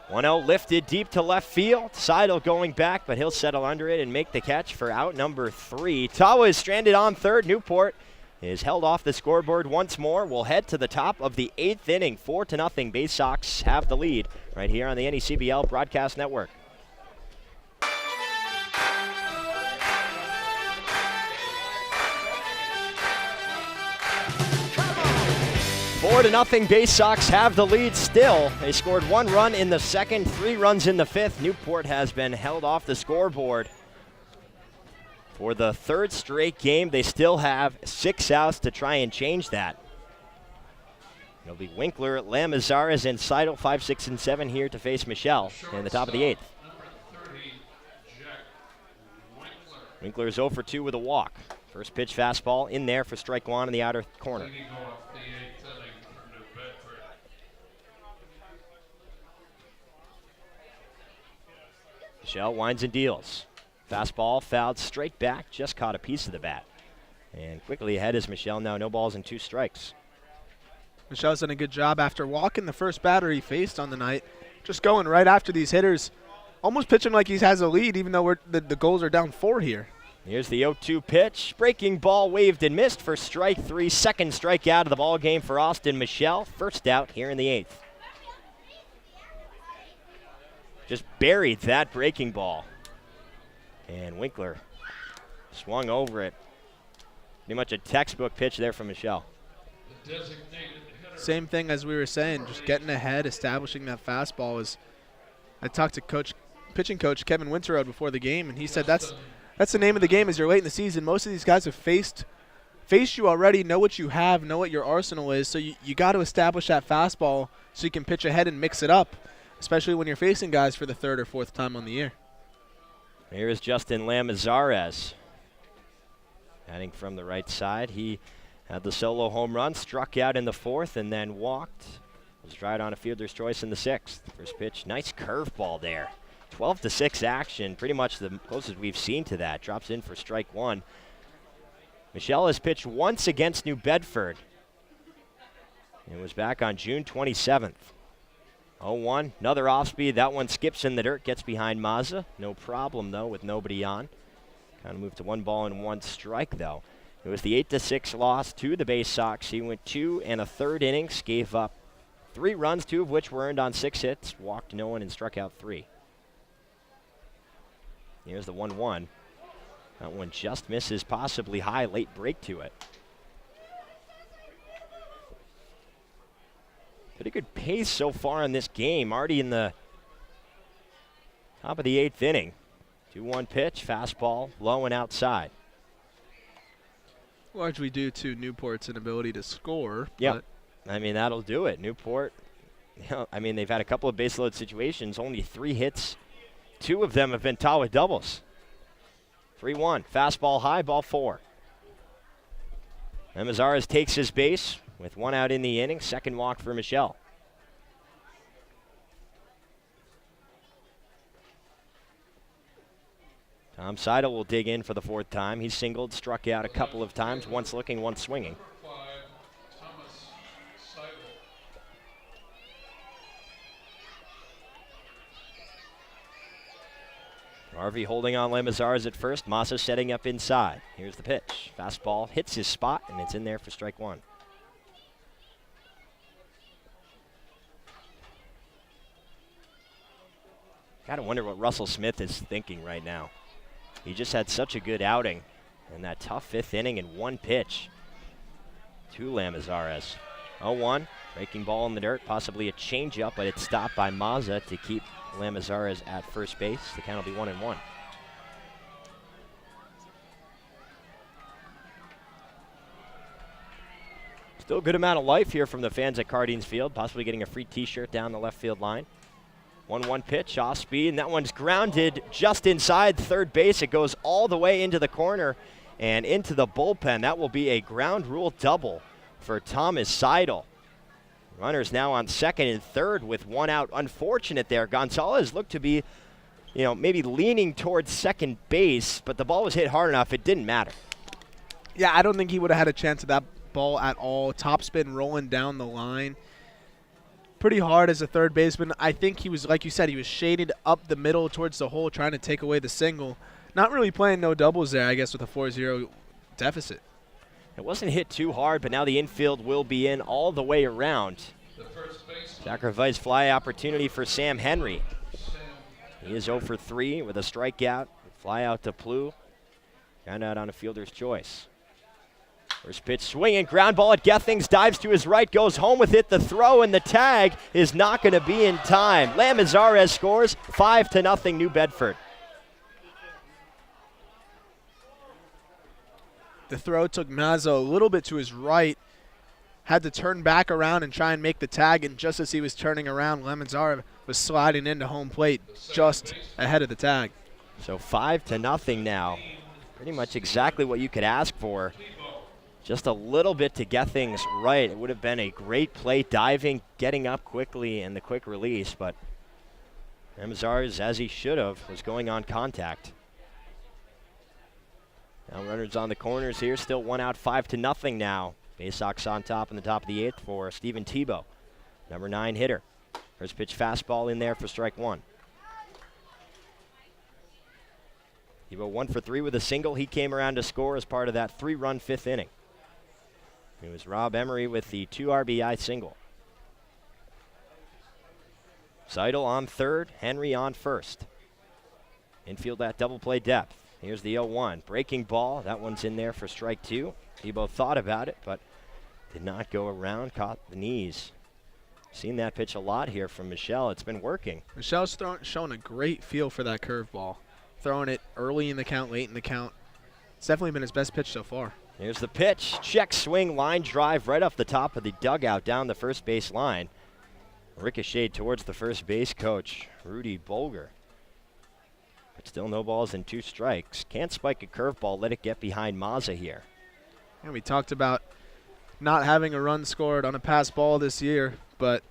D: 1-0 lifted deep to left field. Seidel going back, but he'll settle under it and make the catch for out number 3. Tawa is stranded on third. Newport is held off the scoreboard once more. We'll head to the top of the 8th inning. 4-0. Bay Sox have the lead right here on the NECBL Broadcast Network. 4-0. Bay Sox have the lead still. They scored 1 run in the second, 3 runs in the 5th. Newport has been held off the scoreboard for the 3rd straight game. They still have 6 outs to try and change that. It'll be Winkler, Lamazares, and Seidel, 5, 6, and 7 here to face Michelle in the top of the 8th. Winkler is 0 for 2 with a walk. First pitch fastball in there for strike 1 in the outer corner. Michelle winds and deals. Fastball fouled straight back, just caught a piece of the bat. And quickly ahead is Michelle now, no balls and 2 strikes.
E: Michelle's done a good job after walking the first batter he faced on the night. Just going right after these hitters. Almost pitching like he has a lead, even though the goals are down 4 here.
D: Here's the 0-2 pitch. Breaking ball waved and missed for strike 3. Second strikeout of the ball game for Austin Michelle. First out here in the 8th. Just buried that breaking ball. And Winkler swung over it. Pretty much a textbook pitch there from Michelle.
E: Same thing as we were saying, just getting ahead, establishing that fastball is. I talked to pitching coach Kevin Winterode before the game, and he said that's the name of the game as you're late in the season. Most of these guys have faced you already, know what you have, know what your arsenal is, so you got to establish that fastball so you can pitch ahead and mix it up, especially when you're facing guys for the 3rd or 4th time on the year.
D: Here is Justin Lamazarez. Batting from the right side. He had the solo home run, struck out in the 4th, and then walked. Was right on a fielder's choice in the 6th. First pitch, nice curveball there. 12-6 action, pretty much the closest we've seen to that. Drops in for strike 1. Michelle has pitched once against New Bedford. It was back on June 27th. 0-1, another off-speed. That one skips in the dirt, gets behind Mazza. No problem, though, with nobody on. Kind of moved to 1 ball and 1 strike, though. It was the 8-6 loss to the Bay Sox. He went 2 1/3 innings, gave up 3 runs, 2 of which were earned on 6 hits, walked no one, and struck out 3. Here's the 1-1. That one just misses, possibly high, late break to it. Pretty good pace so far in this game. Already in the top of the 8th inning. 2-1 pitch, fastball, low and outside.
E: Largely due to Newport's inability to score.
D: Yeah, I mean, that'll do it. Newport, I mean, they've had a couple of base load situations, only 3 hits. 2 of them have been tied with doubles. 3-1, fastball high, ball 4. Lamazarez takes his base with 1 out in the inning. Second walk for Michelle. Tom Seidel will dig in for the 4th time. He's singled, struck out a couple of times, once looking, once swinging. Harvey holding on Lamazarez at first. Massa setting up inside. Here's the pitch. Fastball hits his spot, and it's in there for strike 1. Gotta wonder what Russell Smith is thinking right now. He just had such a good outing in that tough 5th inning in 1 pitch to Lamazarez. 0-1, breaking ball in the dirt, possibly a changeup, but it's stopped by Mazza to keep Lamazarez at first base. The count will be 1-1. Still a good amount of life here from the fans at Cardines Field, possibly getting a free t-shirt down the left field line. 1-1 pitch, off speed, and that one's grounded just inside 3rd base. It goes all the way into the corner and into the bullpen. That will be a ground rule double for Thomas Seidel. Runners now on 2nd and 3rd with 1 out. Unfortunate there. Gonzalez looked to be, maybe leaning towards second base, but the ball was hit hard enough. It didn't matter.
E: Yeah, I don't think he would have had a chance at that ball at all. Topspin rolling down the line. Pretty hard as a 3rd baseman. I think he was, like you said, he was shaded up the middle towards the hole trying to take away the single. Not really playing no doubles there, I guess, with a 4-0 deficit.
D: It wasn't hit too hard, but now the infield will be in all the way around. Sacrifice fly opportunity for Sam Henry. He is 0 for 3 with a strikeout. Fly out to Plu. Ground out on a fielder's choice. First pitch swinging, ground ball at Gethings, dives to his right, goes home with it. The throw and the tag is not going to be in time. Lamazarez scores 5-0 New Bedford.
E: The throw took Mazza a little bit to his right, had to turn back around and try and make the tag, and just as he was turning around, Lamazarez was sliding into home plate just ahead of the tag.
D: So 5-0 now. Pretty much exactly what you could ask for. Just a little bit to get things right. It would have been a great play, diving, getting up quickly, and the quick release, but Lamazarez, as he should have, was going on contact. Now runners on the corners here, still 1 out, 5-0 now. Bay Sox on top in the top of the 8th for Stephen Tebow, number 9 hitter. First pitch fastball in there for strike 1. Tebow 1 for 3 with a single. He came around to score as part of that 3-run 5th inning. It was Rob Emery with the 2 RBI single. Seidel on third, Henry on first. Infield at double play depth. Here's the 0-1. Breaking ball. That one's in there for strike 2. Tebow thought about it, but did not go around. Caught the knees. Seen that pitch a lot here from Michelle. It's been working.
E: Michelle's showing a great feel for that curveball. Throwing it early in the count, late in the count. It's definitely been his best pitch so far.
D: Here's the pitch. Check swing, line drive right off the top of the dugout down the first base line. Ricocheted towards the first base coach, Rudy Bolger. But still no balls and 2 strikes. Can't spike a curveball, let it get behind Mazza here.
E: And we talked about not having a run scored on a pass ball this year, but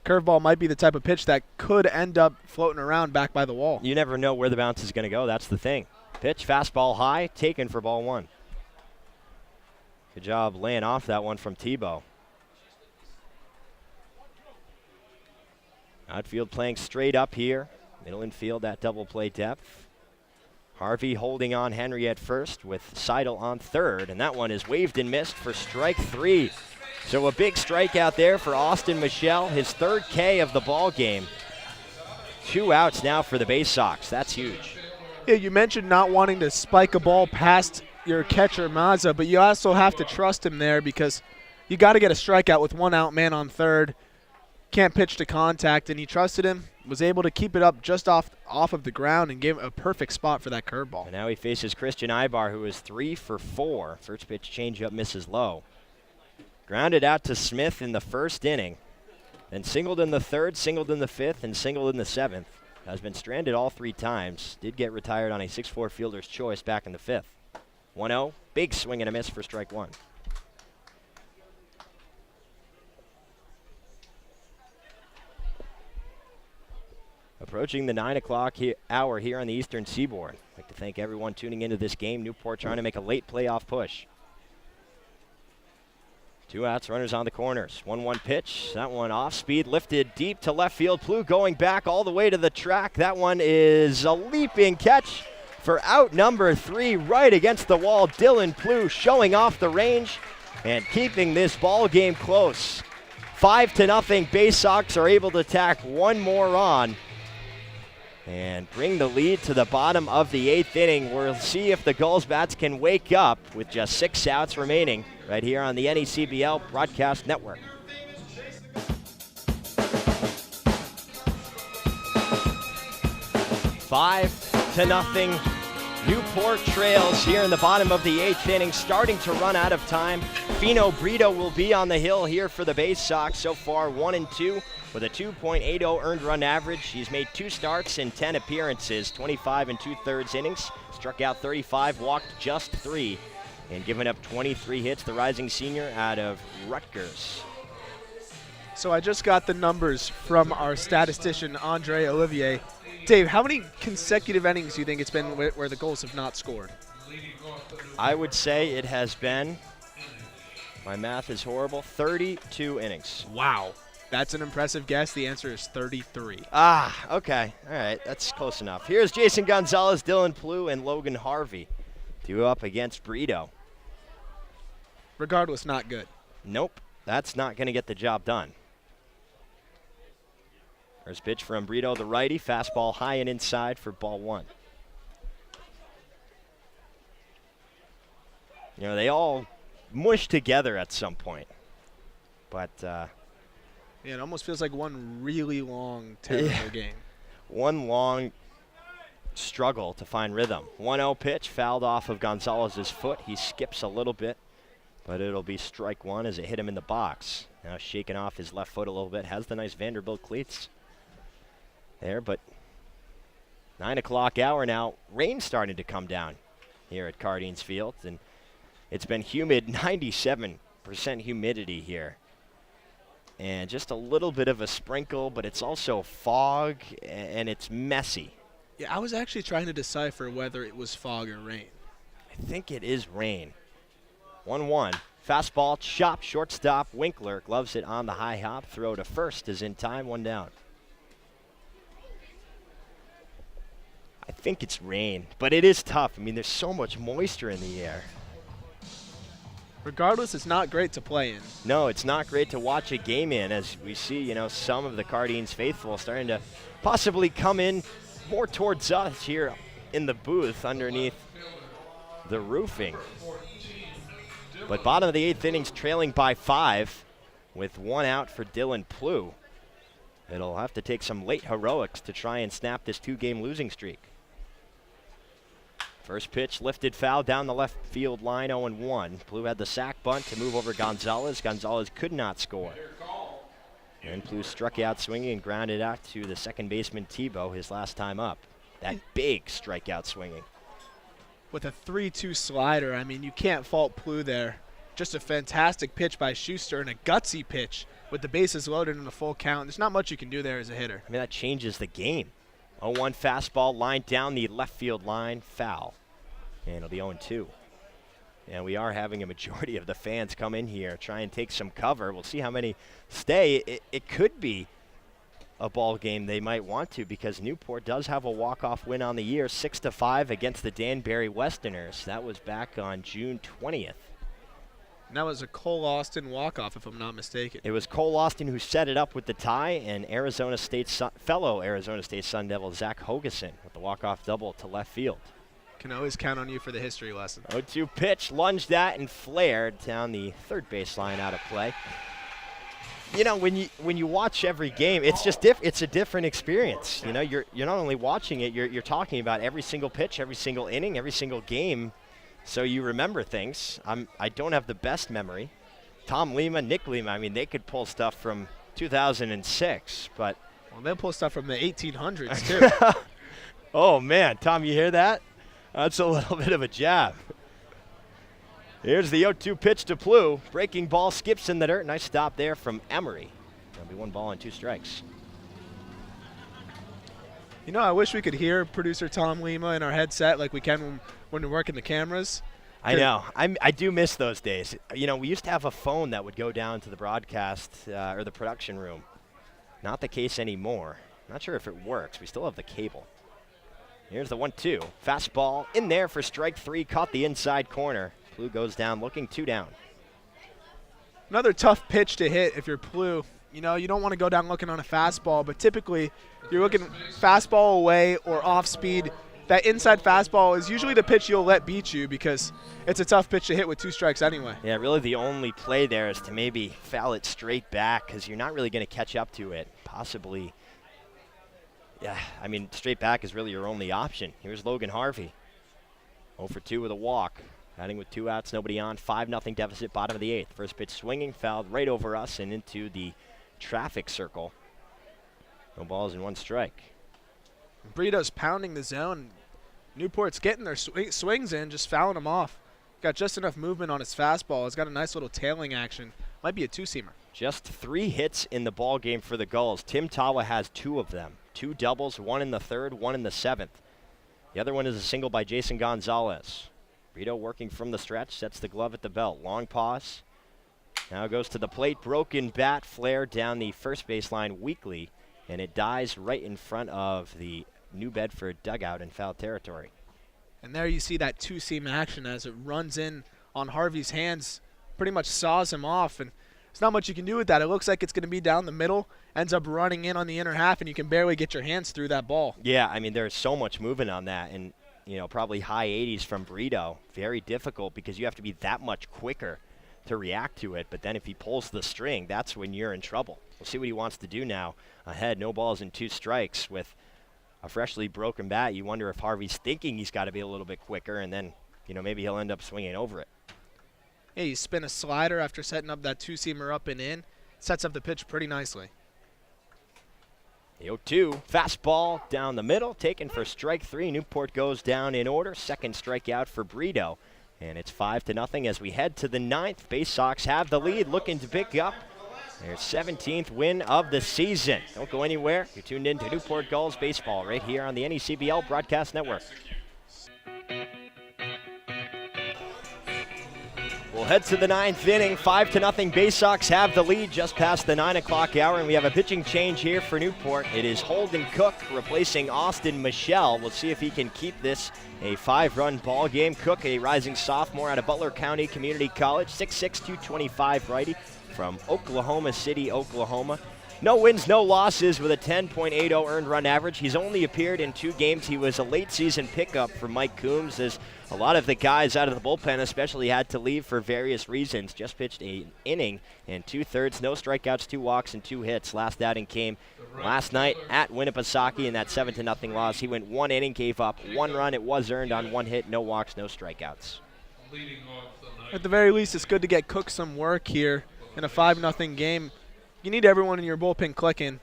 E: curveball might be the type of pitch that could end up floating around back by the wall.
D: You never know where the bounce is going to go. That's the thing. Pitch, fastball high, taken for ball 1. Good job laying off that one from Tebow. Outfield playing straight up here. Middle infield at double play depth. Harvey holding on Henry at first with Seidel on third, and that one is waved and missed for strike 3. So a big strikeout there for Austin Michelle, his 3rd K of the ball game. 2 outs now for the Bay Sox. That's huge.
E: Yeah, you mentioned not wanting to spike a ball past your catcher Mazza, but you also have to trust him there because you got to get a strikeout with 1 out, man on third. Can't pitch to contact, and he trusted him, was able to keep it up just off of the ground and gave a perfect spot for that curveball.
D: And now he faces Christian Ibar, who is 3 for 4. First pitch changeup misses low. Grounded out to Smith in the 1st inning. Then singled in the 3rd, singled in the 5th, and singled in the 7th. Has been stranded all 3 times. Did get retired on a 6-4 fielder's choice back in the 5th. 1-0, big swing and a miss for strike 1. Approaching the 9 o'clock hour here on the Eastern Seaboard. I'd like to thank everyone tuning into this game. Newport trying to make a late playoff push. 2 outs, runners on the corners. 1-1 pitch. That one off speed, lifted deep to left field. Plough going back all the way to the track. That one is a leaping catch for out number 3, right against the wall. Dylan Plough showing off the range and keeping this ball game close. 5-0. Bay Sox are able to tack 1 more on and bring the lead to the bottom of the 8th inning. We'll see if the Gulls bats can wake up with just 6 outs remaining right here on the NECBL Broadcast Network. Five to nothing. Newport trails here in the bottom of the 8th inning, starting to run out of time. Fino Brito will be on the hill here for the Bay Sox. So far 1-2 with a 2.80 earned run average. He's made 2 starts in 10 appearances, 25 2/3 innings. Struck out 35, walked just 3, and given up 23 hits. The rising senior out of Rutgers.
E: So I just got the numbers from our statistician, Andre Olivier. Dave, how many consecutive innings do you think it's been where the Gulls have not scored?
D: I would say it has been, my math is horrible, 32 innings.
E: Wow. That's an impressive guess. The answer is 33.
D: Okay. All right. That's close enough. Here's Jason Gonzalez, Dylan Plough, and Logan Harvey. 2 up against Brito.
E: Regardless, not good.
D: Nope. That's not going to get the job done. First pitch from Brito, the righty. Fastball high and inside for ball 1. You know, they all mush together at some point. But,
E: yeah, it almost feels like one really long, terrible game.
D: One long struggle to find rhythm. 1-0 pitch, fouled off of Gonzalez's foot. He skips a little bit, but it'll be strike 1 as it hit him in the box. Now shaking off his left foot a little bit. Has the nice Vanderbilt cleats there, but 9 o'clock hour now. Rain's starting to come down here at Cardines Field, and it's been humid, 97% humidity here. And just a little bit of a sprinkle, but it's also fog, and it's messy.
E: Yeah, I was actually trying to decipher whether it was fog or rain.
D: I think it is rain. 1-1. Fastball, chop, shortstop. Winkler gloves it on the high hop. Throw to first is in time, 1 down. I think it's rain, but it is tough. I mean, there's so much moisture in the air.
E: Regardless, it's not great to play in.
D: No, it's not great to watch a game in, as we see, you know, some of the Cardines faithful starting to possibly come in more towards us here in the booth underneath the roofing. But bottom of the 8th innings, trailing by 5 with 1 out for Dylan Plew. It'll have to take some late heroics to try and snap this 2-game losing streak. First pitch, lifted foul down the left field line, 0-1. Plew had the sack bunt to move over Gonzalez. Gonzalez could not score. And Plew struck out swinging and grounded out to the second baseman Tebow his last time up. That big strikeout swinging.
E: With a 3-2 slider, I mean, you can't fault Plew there. Just a fantastic pitch by Schuster and a gutsy pitch with the bases loaded and a full count. There's not much you can do there as a hitter.
D: I mean, that changes the game. 0-1 fastball lined down the left field line, foul. And it'll be 0-2. And we are having a majority of the fans come in here, try and take some cover. We'll see how many stay. It could be a ball game they might want to, because Newport does have a walk-off win on the year, 6-5 against the Danbury Westerners. That was back on June 20th.
E: And that was a Cole Austin walk-off, if I'm not mistaken.
D: It was Cole Austin who set it up with the tie, and fellow Arizona State Sun Devil Zach Hogeson with the walk-off double to left field.
E: Can always count on you for the history lesson.
D: 0-2 pitch, lunged at and flared down the third baseline out of play. You know, when you watch every game, it's just it's a different experience. You know, you're not only watching it, you're talking about every single pitch, every single inning, every single game. So you remember things. I don't have the best memory. Tom Lima, Nick Lima, I mean, they could pull stuff from 2006, but
E: well, they'll pull stuff from the 1800s too.
D: Oh man, Tom, you hear that? That's a little bit of a jab. Here's the 0-2 pitch to Plew. Breaking ball skips in the dirt. Nice stop there from Emery. That'll be 1 ball and 2 strikes.
E: You know, I wish we could hear producer Tom Lima in our headset like we can when we're working the cameras.
D: I know. I do miss those days. You know, we used to have a phone that would go down to the broadcast or the production room. Not the case anymore. Not sure if it works. We still have the cable. Here's the 1-2. Fastball in there for strike 3. Caught the inside corner. Plew goes down looking 2 down.
E: Another tough pitch to hit if you're Plew. You know, you don't want to go down looking on a fastball, but typically you're looking fastball away or off speed. That inside fastball is usually the pitch you'll let beat you because it's a tough pitch to hit with 2 strikes anyway.
D: Yeah, really the only play there is to maybe foul it straight back because you're not really going to catch up to it. Possibly. Yeah, I mean, straight back is really your only option. Here's Logan Harvey. 0 for 2 with a walk. Batting with 2 outs, nobody on. 5-0 deficit, bottom of the 8th. First pitch swinging, fouled right over us and into the traffic circle. No balls and 1 strike.
E: Brito's pounding the zone. Newport's getting their swings in, just fouling them off. Got just enough movement on his fastball. It's got a nice little tailing action. Might be a 2-seamer.
D: Just 3 hits in the ball game for the Gulls. Tim Tawa has 2 of them. 2 doubles, 1 in the 3rd, 1 in the 7th. The other one is a single by Jason Gonzalez. Brito working from the stretch, sets the glove at the belt. Long pause. Now goes to the plate. Broken bat flare down the first baseline weakly, and it dies right in front of the New Bedford dugout in foul territory.
E: And there you see that 2-seam action as it runs in on Harvey's hands, pretty much saws him off, and there's not much you can do with that. It looks like it's going to be down the middle, ends up running in on the inner half, and you can barely get your hands through that ball.
D: Yeah, I mean, there's so much movement on that, and, you know, probably high 80s from Brito. Very difficult because you have to be that much quicker to react to it, but then if he pulls the string, that's when you're in trouble. We'll see what he wants to do now. Ahead, no balls and 2 strikes with a freshly broken bat. You wonder if Harvey's thinking he's got to be a little bit quicker, and then, you know, maybe he'll end up swinging over it.
E: Yeah, you spin a slider after setting up that 2-seamer up and in. Sets up the pitch pretty nicely.
D: The 0-2, fastball down the middle, taken for strike 3. Newport goes down in order. Second strikeout for Brito. And it's 5-0 as we head to the 9th. Bay Sox have the lead, looking to pick up their 17th win of the season. Don't go anywhere. You're tuned in to Newport Gulls baseball right here on the NECBL Broadcast Network. We'll head to the 9th inning. 5-0 Bay Sox have the lead just past the 9 o'clock hour, and we have a pitching change here for Newport. It is Holden Cook replacing Austin Michelle. We'll see if he can keep this a 5-run ball game. Cook, a rising sophomore out of Butler County Community College, 6'6", 225 righty from Oklahoma City, Oklahoma. No wins, no losses with a 10.80 earned run average. He's only appeared in 2 games. He was a late season pickup for Mike Coombs, as a lot of the guys out of the bullpen especially had to leave for various reasons. Just pitched an inning and 2/3, no strikeouts, 2 walks, and 2 hits. Last outing came last night at Winnipesaukee in that 7-0 loss. He went 1 inning, gave up 1 run. It was earned on 1 hit, no walks, no strikeouts.
E: At the very least, it's good to get Cook some work here in a 5-0 game. You need everyone in your bullpen clicking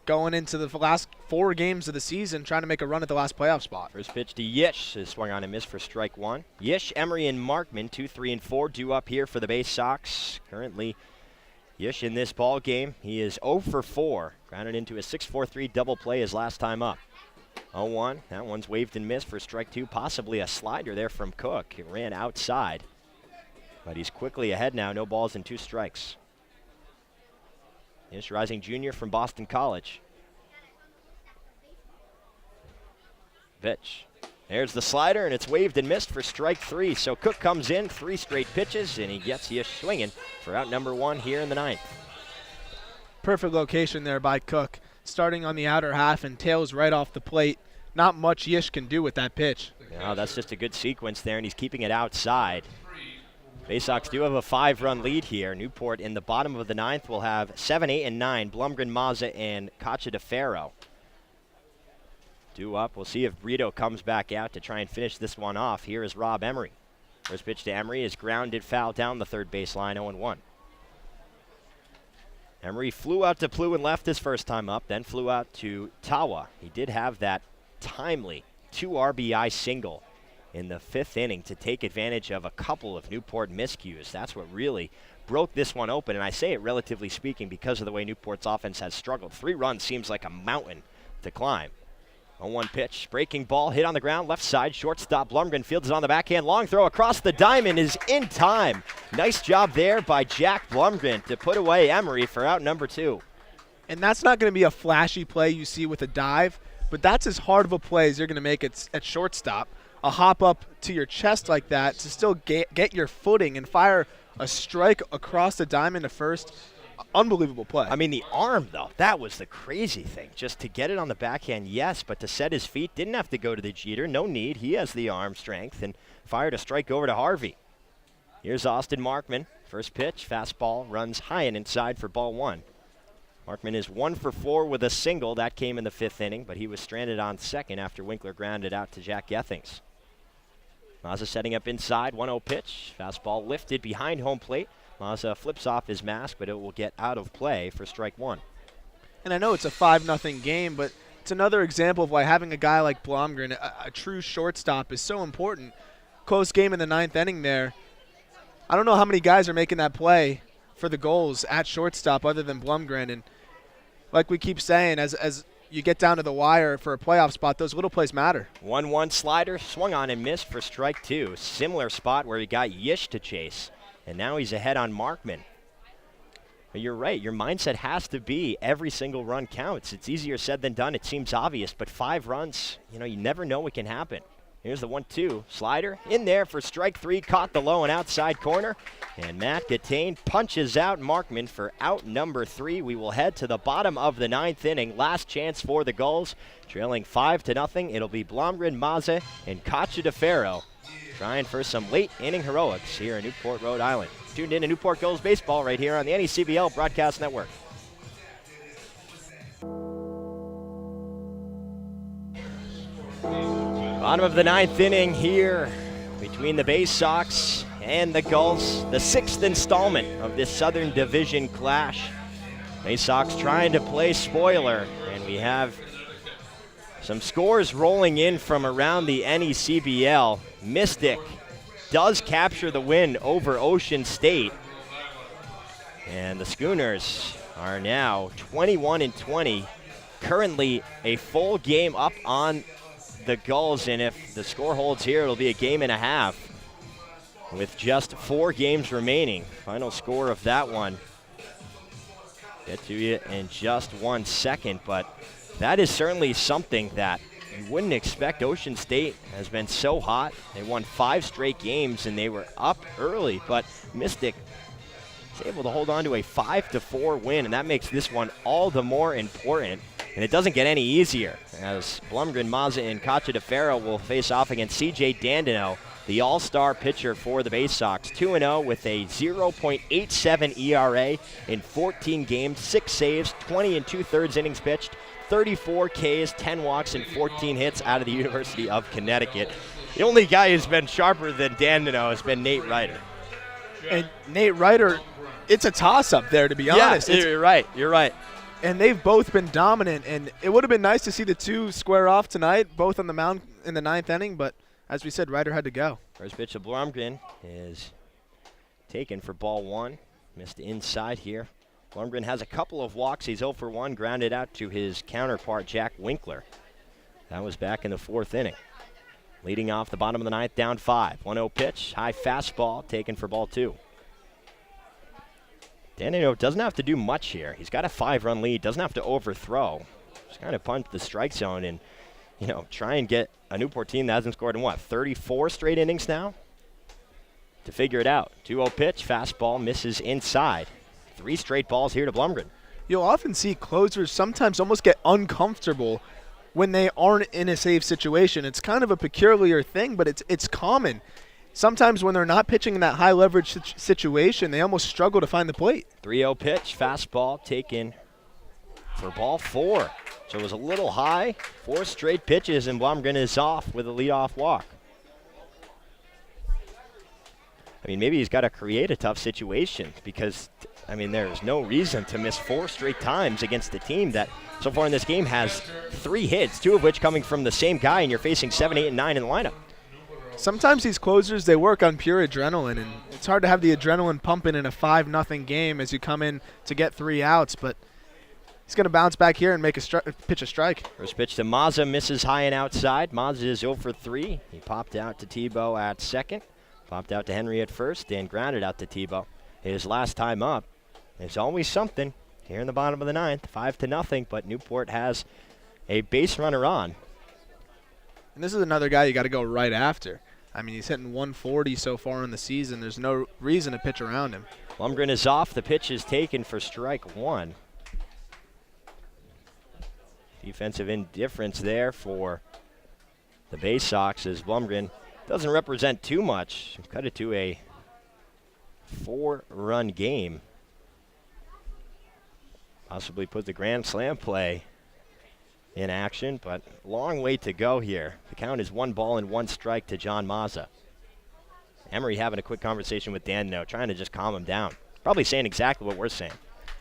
E: going into the last 4 games of the season, trying to make a run at the last playoff spot.
D: First pitch to Yish is swung on and missed for strike 1. Yish, Emery, and Markman, 2, 3, and 4, due up here for the Bay Sox. Currently, Yish in this ball game, he is 0 for 4. Grounded into a 6-4-3 double play his last time up. 0-1, that one's waved and missed for strike 2. Possibly a slider there from Cook. It ran outside, but he's quickly ahead now. No balls and 2 strikes. Yish, rising junior from Boston College. Pitch. There's the slider, and it's waved and missed for strike 3. So Cook comes in, 3 straight pitches, and he gets Yish swinging for out number 1 here in the 9th.
E: Perfect location there by Cook. Starting on the outer half and tails right off the plate. Not much Yish can do with that pitch.
D: No, that's just a good sequence there, and he's keeping it outside. Bay Sox do have a 5-run lead here. Newport in the bottom of the 9th will have 7, 8, and 9. Blumgren, Mazza, and Cacha DeFaro. Due up. We'll see if Brito comes back out to try and finish this one off. Here is Rob Emery. First pitch to Emery is grounded foul down the third baseline, 0-1. Emery flew out to Plew and left his first time up, then flew out to Tawa. He did have that timely 2 RBI single in the 5th inning to take advantage of a couple of Newport miscues. That's what really broke this one open, and I say it relatively speaking because of the way Newport's offense has struggled. 3 runs seems like a mountain to climb. 0-1 pitch, breaking ball, hit on the ground, left side, shortstop Blumgren fields it on the backhand, long throw across the diamond is in time. Nice job there by Jack Blumgren to put away Emery for out number 2.
E: And that's not going to be a flashy play you see with a dive, but that's as hard of a play as you're going to make it at shortstop. A hop up to your chest like that to still get your footing and fire a strike across the diamond to first. Unbelievable play.
D: I mean, the arm, though, that was the crazy thing. Just to get it on the backhand, yes, but to set his feet, didn't have to go to the Jeter. No need. He has the arm strength and fired a strike over to Harvey. Here's Austin Markman. First pitch, fastball, runs high and inside for ball 1. Markman is 1 for 4 with a single. That came in the 5th inning, but he was stranded on second after Winkler grounded out to Jack Gethings. Mazza setting up inside, 1-0 pitch. Fastball lifted behind home plate. Mazza flips off his mask, but it will get out of play for strike 1.
E: And I know it's a 5-0 game, but it's another example of why having a guy like Blumgren, a true shortstop, is so important. Close game in the 9th inning there. I don't know how many guys are making that play for the Gulls at shortstop other than Blumgren. And like we keep saying, as you get down to the wire for a playoff spot, those little plays matter.
D: 1-1 slider, swung on and missed for strike 2. Similar spot where he got Yish to chase, and now he's ahead on Markman. But you're right, your mindset has to be every single run counts. It's easier said than done. It seems obvious, but 5 runs, you never know what can happen. Here's the 1-2 slider in there for strike 3, caught the low and outside corner, and Matt Gattain punches out Markman for out number 3. We will head to the bottom of the 9th inning. Last chance for the Gulls, trailing 5-0. It'll be Blumgren, Mazza, and Cacha DeFaro trying for some late inning heroics here in Newport, Rhode Island. Tuned in to Newport Gulls baseball right here on the NECBL Broadcast Network. Bottom of the 9th inning here between the Bay Sox and the Gulls. The 6th installment of this Southern Division clash. Bay Sox trying to play spoiler, and we have some scores rolling in from around the NECBL. Mystic does capture the win over Ocean State. And the Schooners are now 21-20. Currently a full game up on the Gulls, and if the score holds here, it'll be a game and a half. with just 4 games remaining. Final score of that one. Get to you in just 1 second, but that is certainly something that you wouldn't expect. Ocean State has been so hot. They won 5 straight games and they were up early, but Mystic is able to hold on to a 5-4 win, and that makes this one all the more important. And it doesn't get any easier, as Blumgren, Mazza, and Cacha DeFerro will face off against C.J. Dandino, the all-star pitcher for the Bay Sox. 2-0 with a 0.87 ERA in 14 games, 6 saves, 20 2/3 innings pitched, 34 Ks, 10 walks, and 14 hits out of the University of Connecticut. The only guy who's been sharper than Dandino has been Nate Ryder.
E: And Nate Ryder, it's a toss-up there, to be honest.
D: You're right.
E: And they've both been dominant, and it would have been nice to see the two square off tonight, both on the mound in the 9th inning, but as we said, Ryder had to go.
D: First pitch of Blumgren is taken for ball 1. Missed inside here. Blumgren has a couple of walks. He's 0 for 1, grounded out to his counterpart, Jack Winkler. That was back in the 4th inning. Leading off the bottom of the 9th, down 5. 1-0 pitch, high fastball, taken for ball 2. Dandino doesn't have to do much here. He's got a 5-run lead, doesn't have to overthrow. Just kind of punch the strike zone and, try and get a Newport team that hasn't scored in 34 straight innings now to figure it out. 2-0 pitch, fastball misses inside. 3 straight balls here to Blumgren.
E: You'll often see closers sometimes almost get uncomfortable when they aren't in a safe situation. It's kind of a peculiar thing, but it's common. Sometimes when they're not pitching in that high leverage situation, they almost struggle to find the plate.
D: 3-0 pitch, fastball taken for ball 4. So it was a little high. 4 straight pitches, and Blumgren is off with a leadoff walk. Maybe he's got to create a tough situation because, there's no reason to miss 4 straight times against a team that so far in this game has 3 hits, 2 of which coming from the same guy, and you're facing 7, 8, and 9 in the lineup.
E: Sometimes these closers, they work on pure adrenaline, and it's hard to have the adrenaline pumping in a 5-0 game as you come in to get 3 outs, but he's going to bounce back here and make pitch a strike.
D: First pitch to Mazza, misses high and outside. Mazza is 0 for 3. He popped out to Tebow at second, popped out to Henry at first, and grounded out to Tebow. His last time up. There's always something here in the bottom of the 9th, 5-0, but Newport has a base runner on.
E: And this is another guy you got to go right after. He's hitting 140 so far in the season. There's no reason to pitch around him.
D: Blumgren is off. The pitch is taken for strike 1. Defensive indifference there for the Bay Sox as Blumgren doesn't represent too much. Cut it to a 4-run game. Possibly put the grand slam play in action, but long way to go here. The count is 1 ball and 1 strike to John Mazza. Emery having a quick conversation with Dandino, trying to just calm him down. Probably saying exactly what we're saying.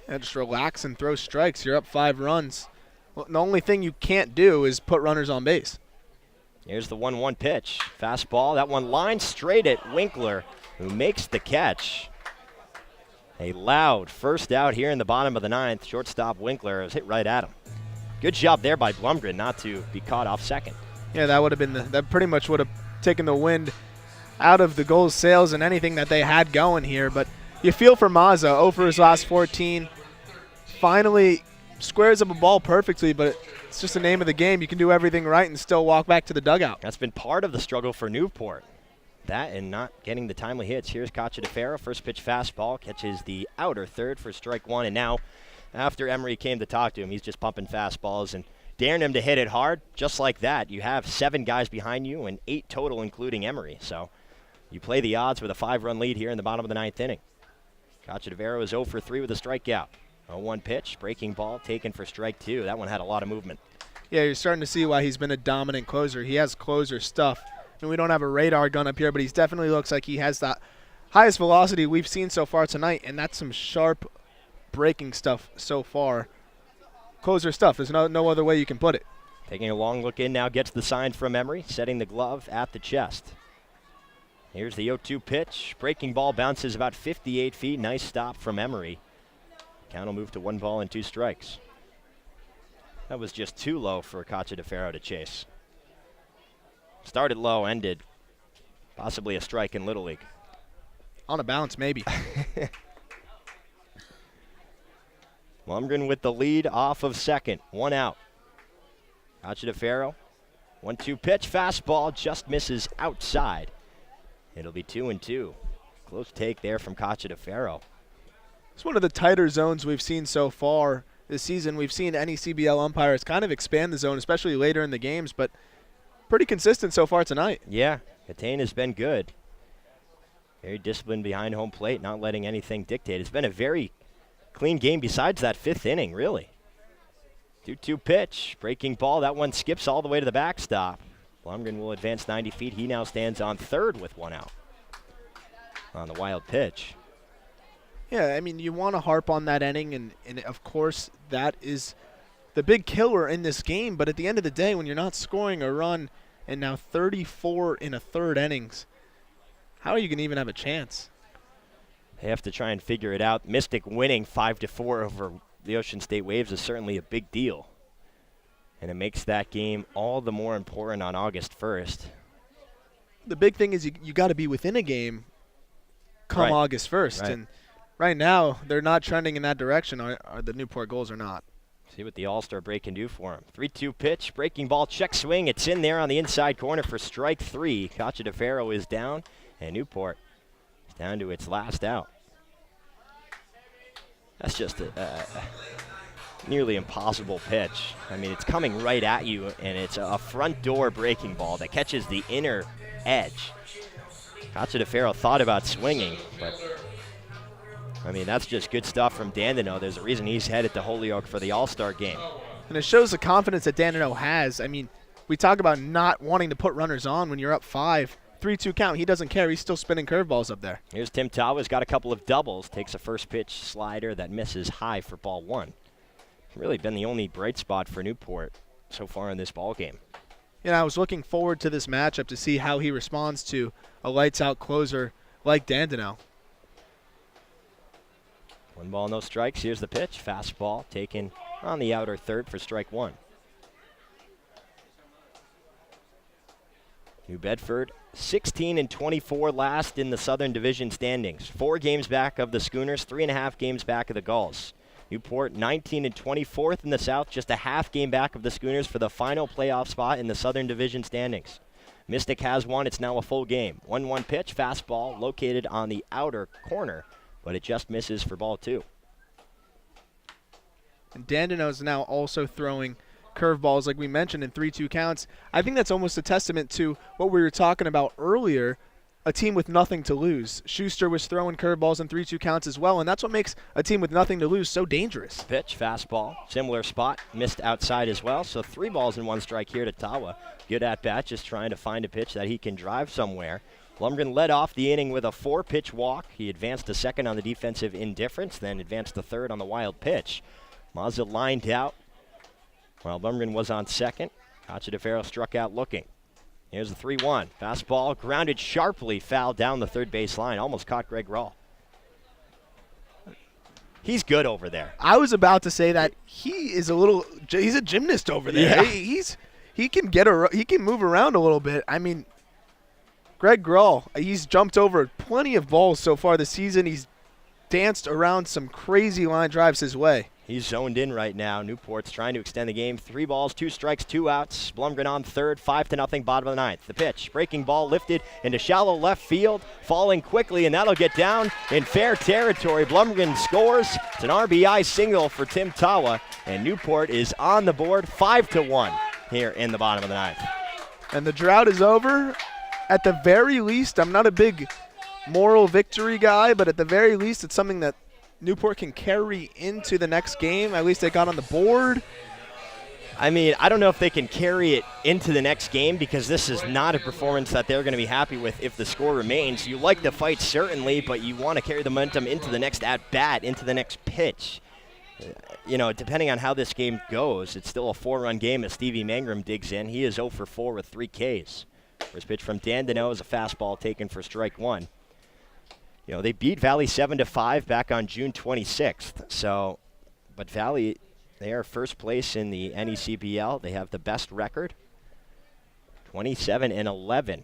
E: Yeah, just relax and throw strikes. You're up 5 runs. Well, the only thing you can't do is put runners on base.
D: Here's the 1-1 pitch. Fastball. That one lined straight at Winkler, who makes the catch. A loud first out here in the bottom of the 9th. Shortstop Winkler has hit right at him. Good job there by Blumgren not to be caught off second.
E: Yeah, that would have been that pretty much would have taken the wind out of the Gulls' sails and anything that they had going here. But you feel for Mazza, 0 for his last 14. Finally squares up a ball perfectly, but it's just the name of the game. You can do everything right and still walk back to the dugout.
D: That's been part of the struggle for Newport. That and not getting the timely hits. Here's Cacha DeFerro. First pitch fastball. Catches the outer third for strike 1. And now, after Emery came to talk to him, he's just pumping fastballs and daring him to hit it hard. Just like that, you have 7 guys behind you and 8 total, including Emery. So you play the odds with a 5-run lead here in the bottom of the 9th inning. Cacha DeFerro is 0 for 3 with a strikeout. 0-1 pitch, breaking ball, taken for strike 2. That one had a lot of movement.
E: Yeah, you're starting to see why he's been a dominant closer. He has closer stuff. We don't have a radar gun up here, but he definitely looks like he has the highest velocity we've seen so far tonight, and that's some sharp breaking stuff so far. Closer stuff. There's no other way you can put it.
D: Taking a long look in now, gets the sign from Emery, setting the glove at the chest. Here's the 0-2 pitch. Breaking ball bounces about 58 feet. Nice stop from Emery. Count will move to 1 ball and 2 strikes. That was just too low for Cacha DeFerro to chase. Started low, ended possibly a strike in Little League.
E: On a bounce, maybe.
D: Blumgren with the lead off of second. 1 out. Cacciadeferro. 1-2 pitch. Fastball just misses outside. It'll be 2-2. Close take there from Cacciadeferro.
E: It's one of the tighter zones we've seen so far this season. We've seen NECBL umpires kind of expand the zone, especially later in the games, but pretty consistent so far tonight.
D: Yeah, Catane has been good. Very disciplined behind home plate, not letting anything dictate. It's been a very clean game besides that 5th inning, really. 2-2 pitch, breaking ball. That one skips all the way to the backstop. Blumgren will advance 90 feet. He now stands on third with 1 out on the wild pitch.
E: Yeah, I mean, you want to harp on that inning, and of course, that is the big killer in this game. But at the end of the day, when you're not scoring a run and now 34 in a third innings, how are you going to even have a chance?
D: They have to try and figure it out. Mystic winning 5-4 over the Ocean State Waves is certainly a big deal. And it makes that game all the more important on August 1st.
E: The big thing is you got to be within a game come
D: Right.
E: August 1st.
D: Right.
E: And right now, they're not trending in that direction, are the Newport Gulls are not.
D: See what the All-Star break can do for him. 3-2 pitch, breaking ball, check swing. It's in there on the inside corner for strike 3. Cacciadeferro is down, and Newport is down to its last out. That's just a nearly impossible pitch. I mean, it's coming right at you, and it's a front door breaking ball that catches the inner edge. Cacciadeferro thought about swinging, but I mean, that's just good stuff from Dandino. There's a reason he's headed to Holyoke for the All-Star game.
E: And it shows the confidence that Dandino has. I mean, we talk about not wanting to put runners on when you're up 5. 3-2 count. He doesn't care. He's still spinning curveballs up there.
D: Here's Tim Tawa's got a couple of doubles. Takes a first pitch slider that misses high for ball 1. Really been the only bright spot for Newport so far in this ball game.
E: You know, I was looking forward to this matchup to see how he responds to a lights-out closer like Dandino.
D: 1 ball, no strikes. Here's the pitch. Fastball taken on the outer third for strike 1. New Bedford 16-24 last in the Southern Division standings. 4 games back of the Schooners, 3.5 games back of the Gulls. Newport 19-24th in the South, just a half game back of the Schooners for the final playoff spot in the Southern Division standings. Mystic has won. It's now a full game. 1-1 pitch, fastball located on the outer corner, but it just misses for ball 2.
E: And Dandino's now also throwing curveballs like we mentioned in 3-2 counts. I think that's almost a testament to what we were talking about earlier, a team with nothing to lose. Schuster was throwing curveballs in 3-2 counts as well, and that's what makes a team with nothing to lose so dangerous.
D: Pitch, fastball, similar spot, missed outside as well. So 3 balls and 1 strike here to Tawa. Good at bat, just trying to find a pitch that he can drive somewhere. Blumgren led off the inning with a 4-pitch walk. He advanced to second on the defensive indifference, then advanced to third on the wild pitch. Mazza lined out while Blumgren was on second. Cacciadeferro struck out looking. Here's the 3-1. Fastball grounded sharply, foul down the third base line. Almost caught Greg Rawl. He's good over there.
E: I was about to say that he's a gymnast over there.
D: Yeah.
E: He can move around a little bit. I mean, Greg Rawl, he's jumped over plenty of balls so far this season. He's danced around some crazy line drives his way.
D: He's zoned in right now. Newport's trying to extend the game. 3 balls, 2 strikes, 2 outs. Blumgren on third, 5-0, bottom of the 9th. The pitch, breaking ball lifted into shallow left field, falling quickly, and that'll get down in fair territory. Blumgren scores. It's an RBI single for Tim Tawa, and Newport is on the board 5-1 here in the bottom of the 9th.
E: And the drought is over. At the very least, I'm not a big moral victory guy, but at the very least, it's something that Newport can carry into the next game. At least they got on the board.
D: I mean, I don't know if they can carry it into the next game because this is not a performance that they're going to be happy with if the score remains. You like the fight, certainly, but you want to carry the momentum into the next at-bat, into the next pitch. You know, depending on how this game goes, it's still a 4-run game as Stevie Mangrum digs in. He is 0 for 4 with 3 Ks. First pitch from Dandino is a fastball taken for strike 1. You know, they beat Valley 7-5 back on June 26th. So, but Valley, they are first place in the NECBL. They have the best record, 27-11.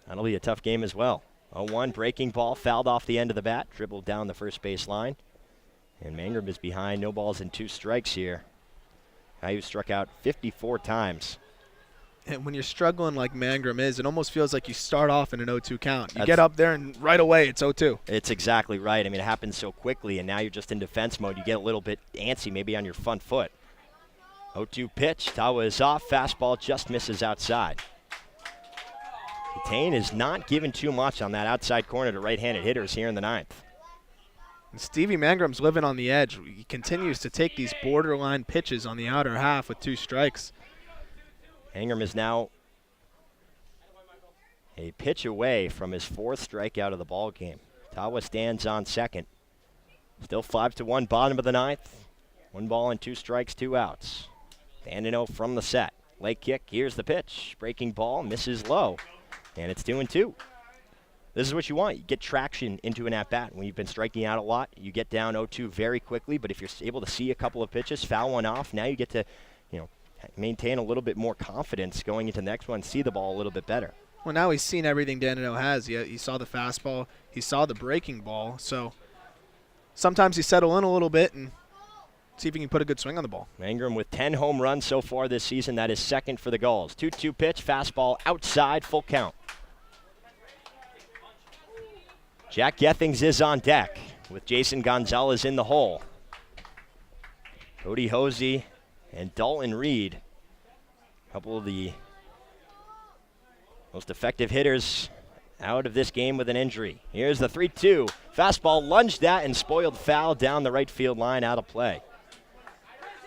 D: That'll be a tough game as well. 0-1, breaking ball, fouled off the end of the bat, dribbled down the first base line. And Mangrum is behind, no balls and 2 strikes here. Caillou struck out 54 times.
E: And when you're struggling like Mangrum is, it almost feels like you start off in an 0-2 count. You get up there and right away it's 0-2.
D: It's exactly right. I mean, it happens so quickly, and now you're just in defense mode. You get a little bit antsy, maybe on your front foot. 0-2 pitch. Tawa is off. Fastball just misses outside. Katane is not given too much on that outside corner to right-handed hitters here in the 9th.
E: And Stevie Mangrum's living on the edge. He continues to take these borderline pitches on the outer half with 2 strikes.
D: Mangrum is now a pitch away from his 4th strikeout of the ball game. Tawa stands on second. Still 5-1, bottom of the 9th. 1 ball and 2 strikes, 2 outs. Dandino from the set. Leg kick, here's the pitch. Breaking ball, misses low. And it's 2-2. This is what you want. You get traction into an at-bat. When you've been striking out a lot, you get down 0-2 very quickly. But if you're able to see a couple of pitches, foul one off, now you get to, maintain a little bit more confidence going into the next one, see the ball a little bit better.
E: Well, now he's seen everything Dandino has. He saw the fastball. He saw the breaking ball. So sometimes you settle in a little bit and see if you can put a good swing on the ball.
D: Mangrum with 10 home runs so far this season. That is 2nd for the Gulls. 2-2 pitch, fastball outside, full count. Jack Gethings is on deck with Jason Gonzalez in the hole. Cody Hosey and Dalton Reed, a couple of the most effective hitters out of this game with an injury. Here's the 3-2. Fastball lunged at and spoiled foul down the right field line, out of play.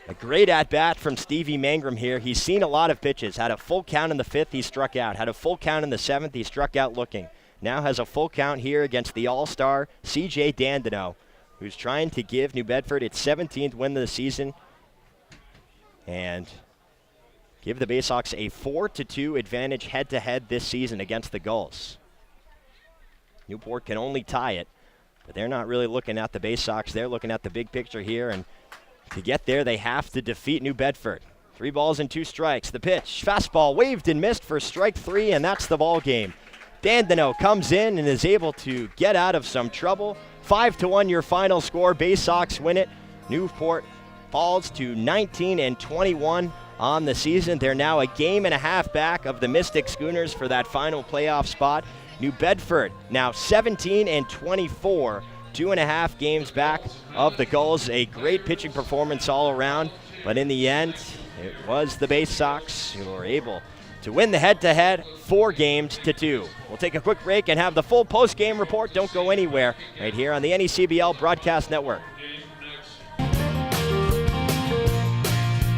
D: A great at-bat from Stevie Mangrum here. He's seen a lot of pitches. Had a full count in the 5th, he struck out. Had a full count in the 7th, he struck out looking. Now has a full count here against the all-star C.J. Dandino, who's trying to give New Bedford its 17th win of the season and give the Baysox a 4-2 advantage head-to-head this season against the Gulls. Newport can only tie it, but they're not really looking at the Baysox. They're looking at the big picture here, and to get there, they have to defeat New Bedford. 3 balls and 2 strikes. The pitch, fastball waved and missed for strike 3, and that's the ball game. Dandino comes in and is able to get out of some trouble. 5-1 your final score. Baysox win it. Newport falls to 19-21 on the season. They're now a game and a half back of the Mystic Schooners for that final playoff spot. New Bedford now 17-24, 2.5 games back of the Gulls. A great pitching performance all around, but in the end, it was the Baysox who were able to win the head-to-head 4-2. We'll take a quick break and have the full post-game report. Don't go anywhere, right here on the NECBL Broadcast Network.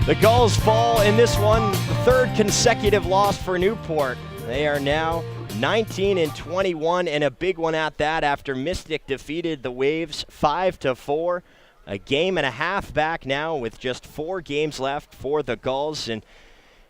D: The Gulls fall in this one, the 3rd consecutive loss for Newport. They are now 19-21, and a big one at that after Mystic defeated the Waves 5-4. A game and a half back now with just 4 games left for the Gulls, and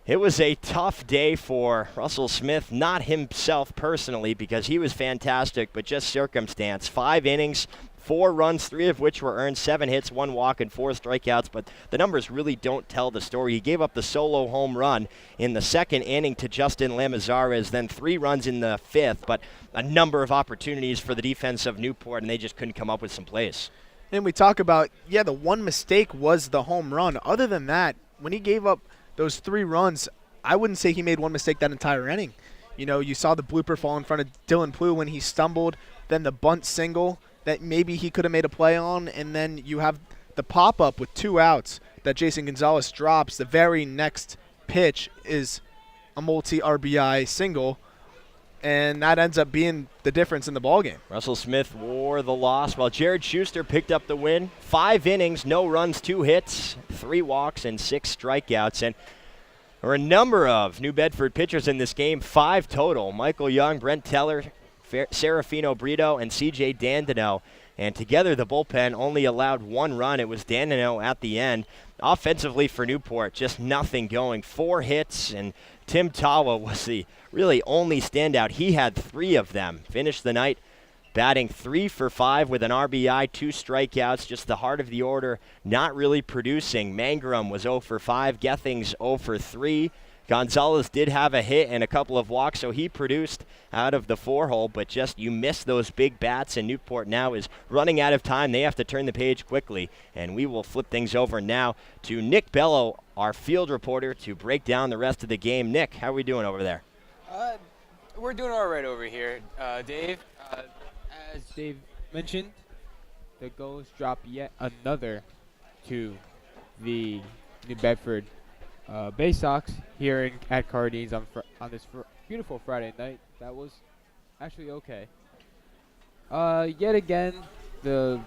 D: it was a tough day for Russell Smith, not himself personally because he was fantastic, but just circumstance. 5 innings, 4 runs, 3 of which were earned, 7 hits, 1 walk, and 4 strikeouts, but the numbers really don't tell the story. He gave up the solo home run in the 2nd inning to Justin Lamazares, then 3 runs in the 5th, but a number of opportunities for the defense of Newport, and they just couldn't come up with some plays.
E: And we talk about, the one mistake was the home run. Other than that, when he gave up those 3 runs, I wouldn't say he made one mistake that entire inning. You saw the blooper fall in front of Dylan Plew when he stumbled, then the bunt single that maybe he could have made a play on, and then you have the pop-up with 2 outs that Jason Gonzalez drops. The very next pitch is a multi-RBI single, and that ends up being the difference in the ballgame.
D: Russell Smith wore the loss while Jared Schuster picked up the win. 5 innings, no runs, 2 hits, 3 walks, and 6 strikeouts. And there were a number of New Bedford pitchers in this game, 5 total. Michael Young, Brent Teller, Serafino Brito, and C.J. Dandino. And together the bullpen only allowed 1 run. It was Dandino at the end. Offensively for Newport, just nothing going. 4 hits, and Tim Tawa was the really only standout. He had 3 of them. Finished the night batting 3 for 5 with an RBI, 2 strikeouts. Just the heart of the order, not really producing. Mangrum was 0 for 5. Gethings 0 for 3. Gonzalez did have a hit and a couple of walks, so he produced out of the 4-hole, but just you miss those big bats, and Newport now is running out of time. They have to turn the page quickly, and we will flip things over now to Nick Bello, our field reporter, to break down the rest of the game. Nick, how are we doing over there?
L: We're doing all right over here, Dave. As Dave mentioned, the Gulls drop yet another to the New Bedford Bay Sox here at Cardines on this beautiful Friday night. That was actually okay. Yet again, the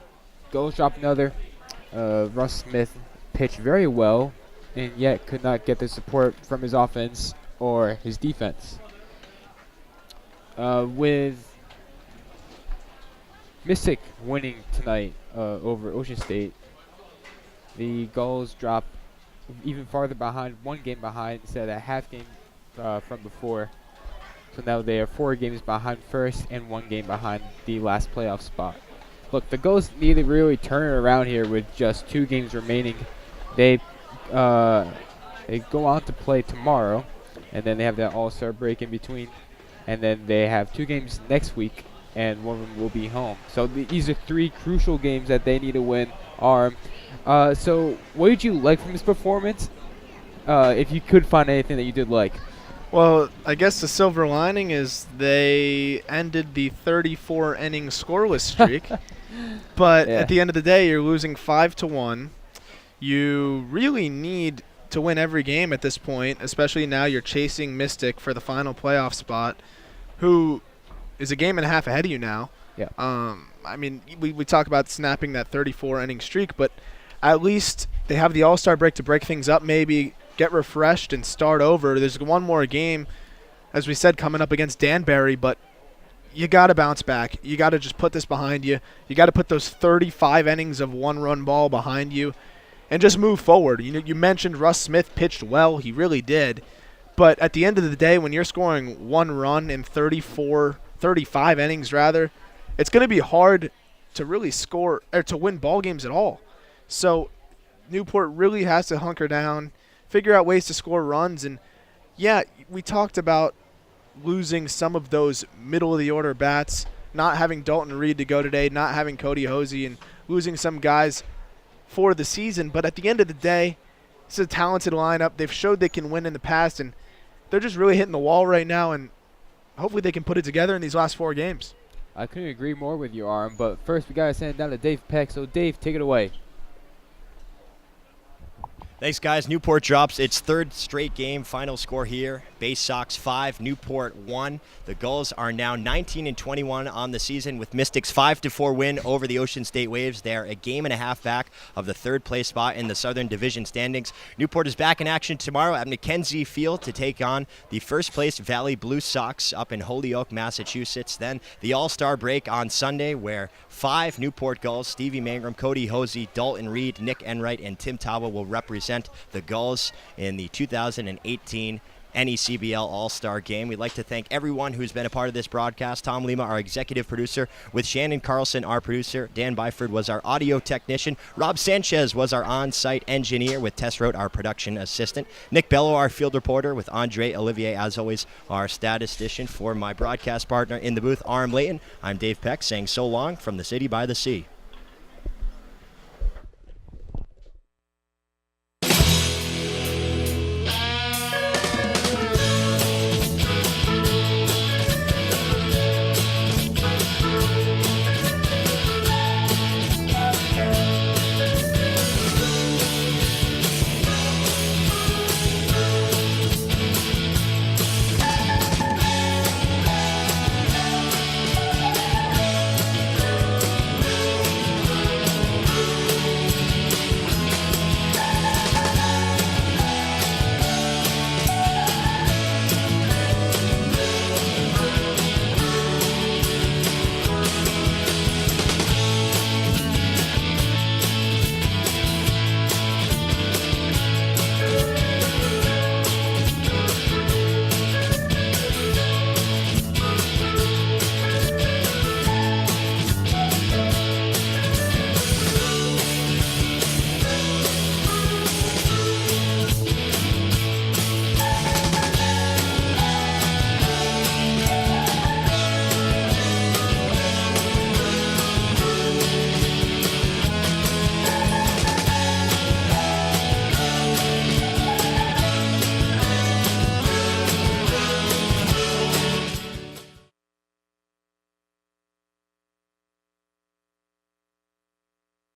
L: Gulls drop another. Russ Smith pitched very well, and yet could not get the support from his offense or his defense. With Mystic winning tonight over Ocean State, the Gulls drop even farther behind, 1 game behind instead of a half game from before. So now they are 4 games behind first and 1 game behind the last playoff spot. Look, the Gulls need to really turn it around here with just 2 games remaining. They go on to play tomorrow, and then they have that All-Star break in between. And then they have 2 games next week, and 1 of them will be home. So these are 3 crucial games that they need to win. So what did you like from this performance? If you could find anything that you did like.
E: Well, I guess the silver lining is they ended the 34-inning scoreless streak. But at the end of the day, you're losing 5-1. You really need to win every game at this point, especially now you're chasing Mystic for the final playoff spot, who is a game and a half ahead of you now.
L: Yeah.
E: I mean, we talk about snapping that 34-inning streak, but at least they have the All-Star break to break things up, maybe get refreshed and start over. There's 1 more game, as we said, coming up against Danbury, but you got to bounce back. You got to just put this behind you. You got to put those 35 innings of 1-run ball behind you and just move forward. You mentioned Russ Smith pitched well. He really did. But at the end of the day, when you're scoring 1 run in 35 innings rather, it's going to be hard to really score or to win ball games at all. So Newport really has to hunker down, figure out ways to score runs. And, yeah, we talked about losing some of those middle-of-the-order bats, not having Dalton Reed to go today, not having Cody Hosey, and losing some guys for the season. But at the end of the day, it's a talented lineup. They've showed they can win in the past, and they're just really hitting the wall right now, and hopefully they can put it together in these last 4 games.
L: I couldn't agree more with you, Arm, but first we got to send it down to Dave Peck. So, Dave, take it away.
D: Thanks, guys. Newport drops its 3rd straight game. Final score here, Bay Sox 5, Newport 1. The Gulls are now 19-21 on the season with Mystics' 5-4 win over the Ocean State Waves. They are a game and a half back of the 3rd place spot in the Southern Division standings. Newport is back in action tomorrow at Mackenzie Field to take on the 1st place Valley Blue Sox up in Holyoke, Massachusetts. Then the All-Star break on Sunday where 5 Newport Gulls, Stevie Mangrum, Cody Hosey, Dalton Reed, Nick Enright, and Tim Tawa will represent the Gulls in the 2018 NECBL All-Star Game. We'd like to thank everyone who's been a part of this broadcast. Tom Lima, our executive producer, with Shannon Carlson, our producer. Dan Byford was our audio technician. Rob Sanchez was our on-site engineer, with Tess Rote, our production assistant. Nick Bello, our field reporter, with Andre Olivier, as always, our statistician. For my broadcast partner in the booth, Arm Layton, I'm Dave Peck, saying so long from the city by the sea.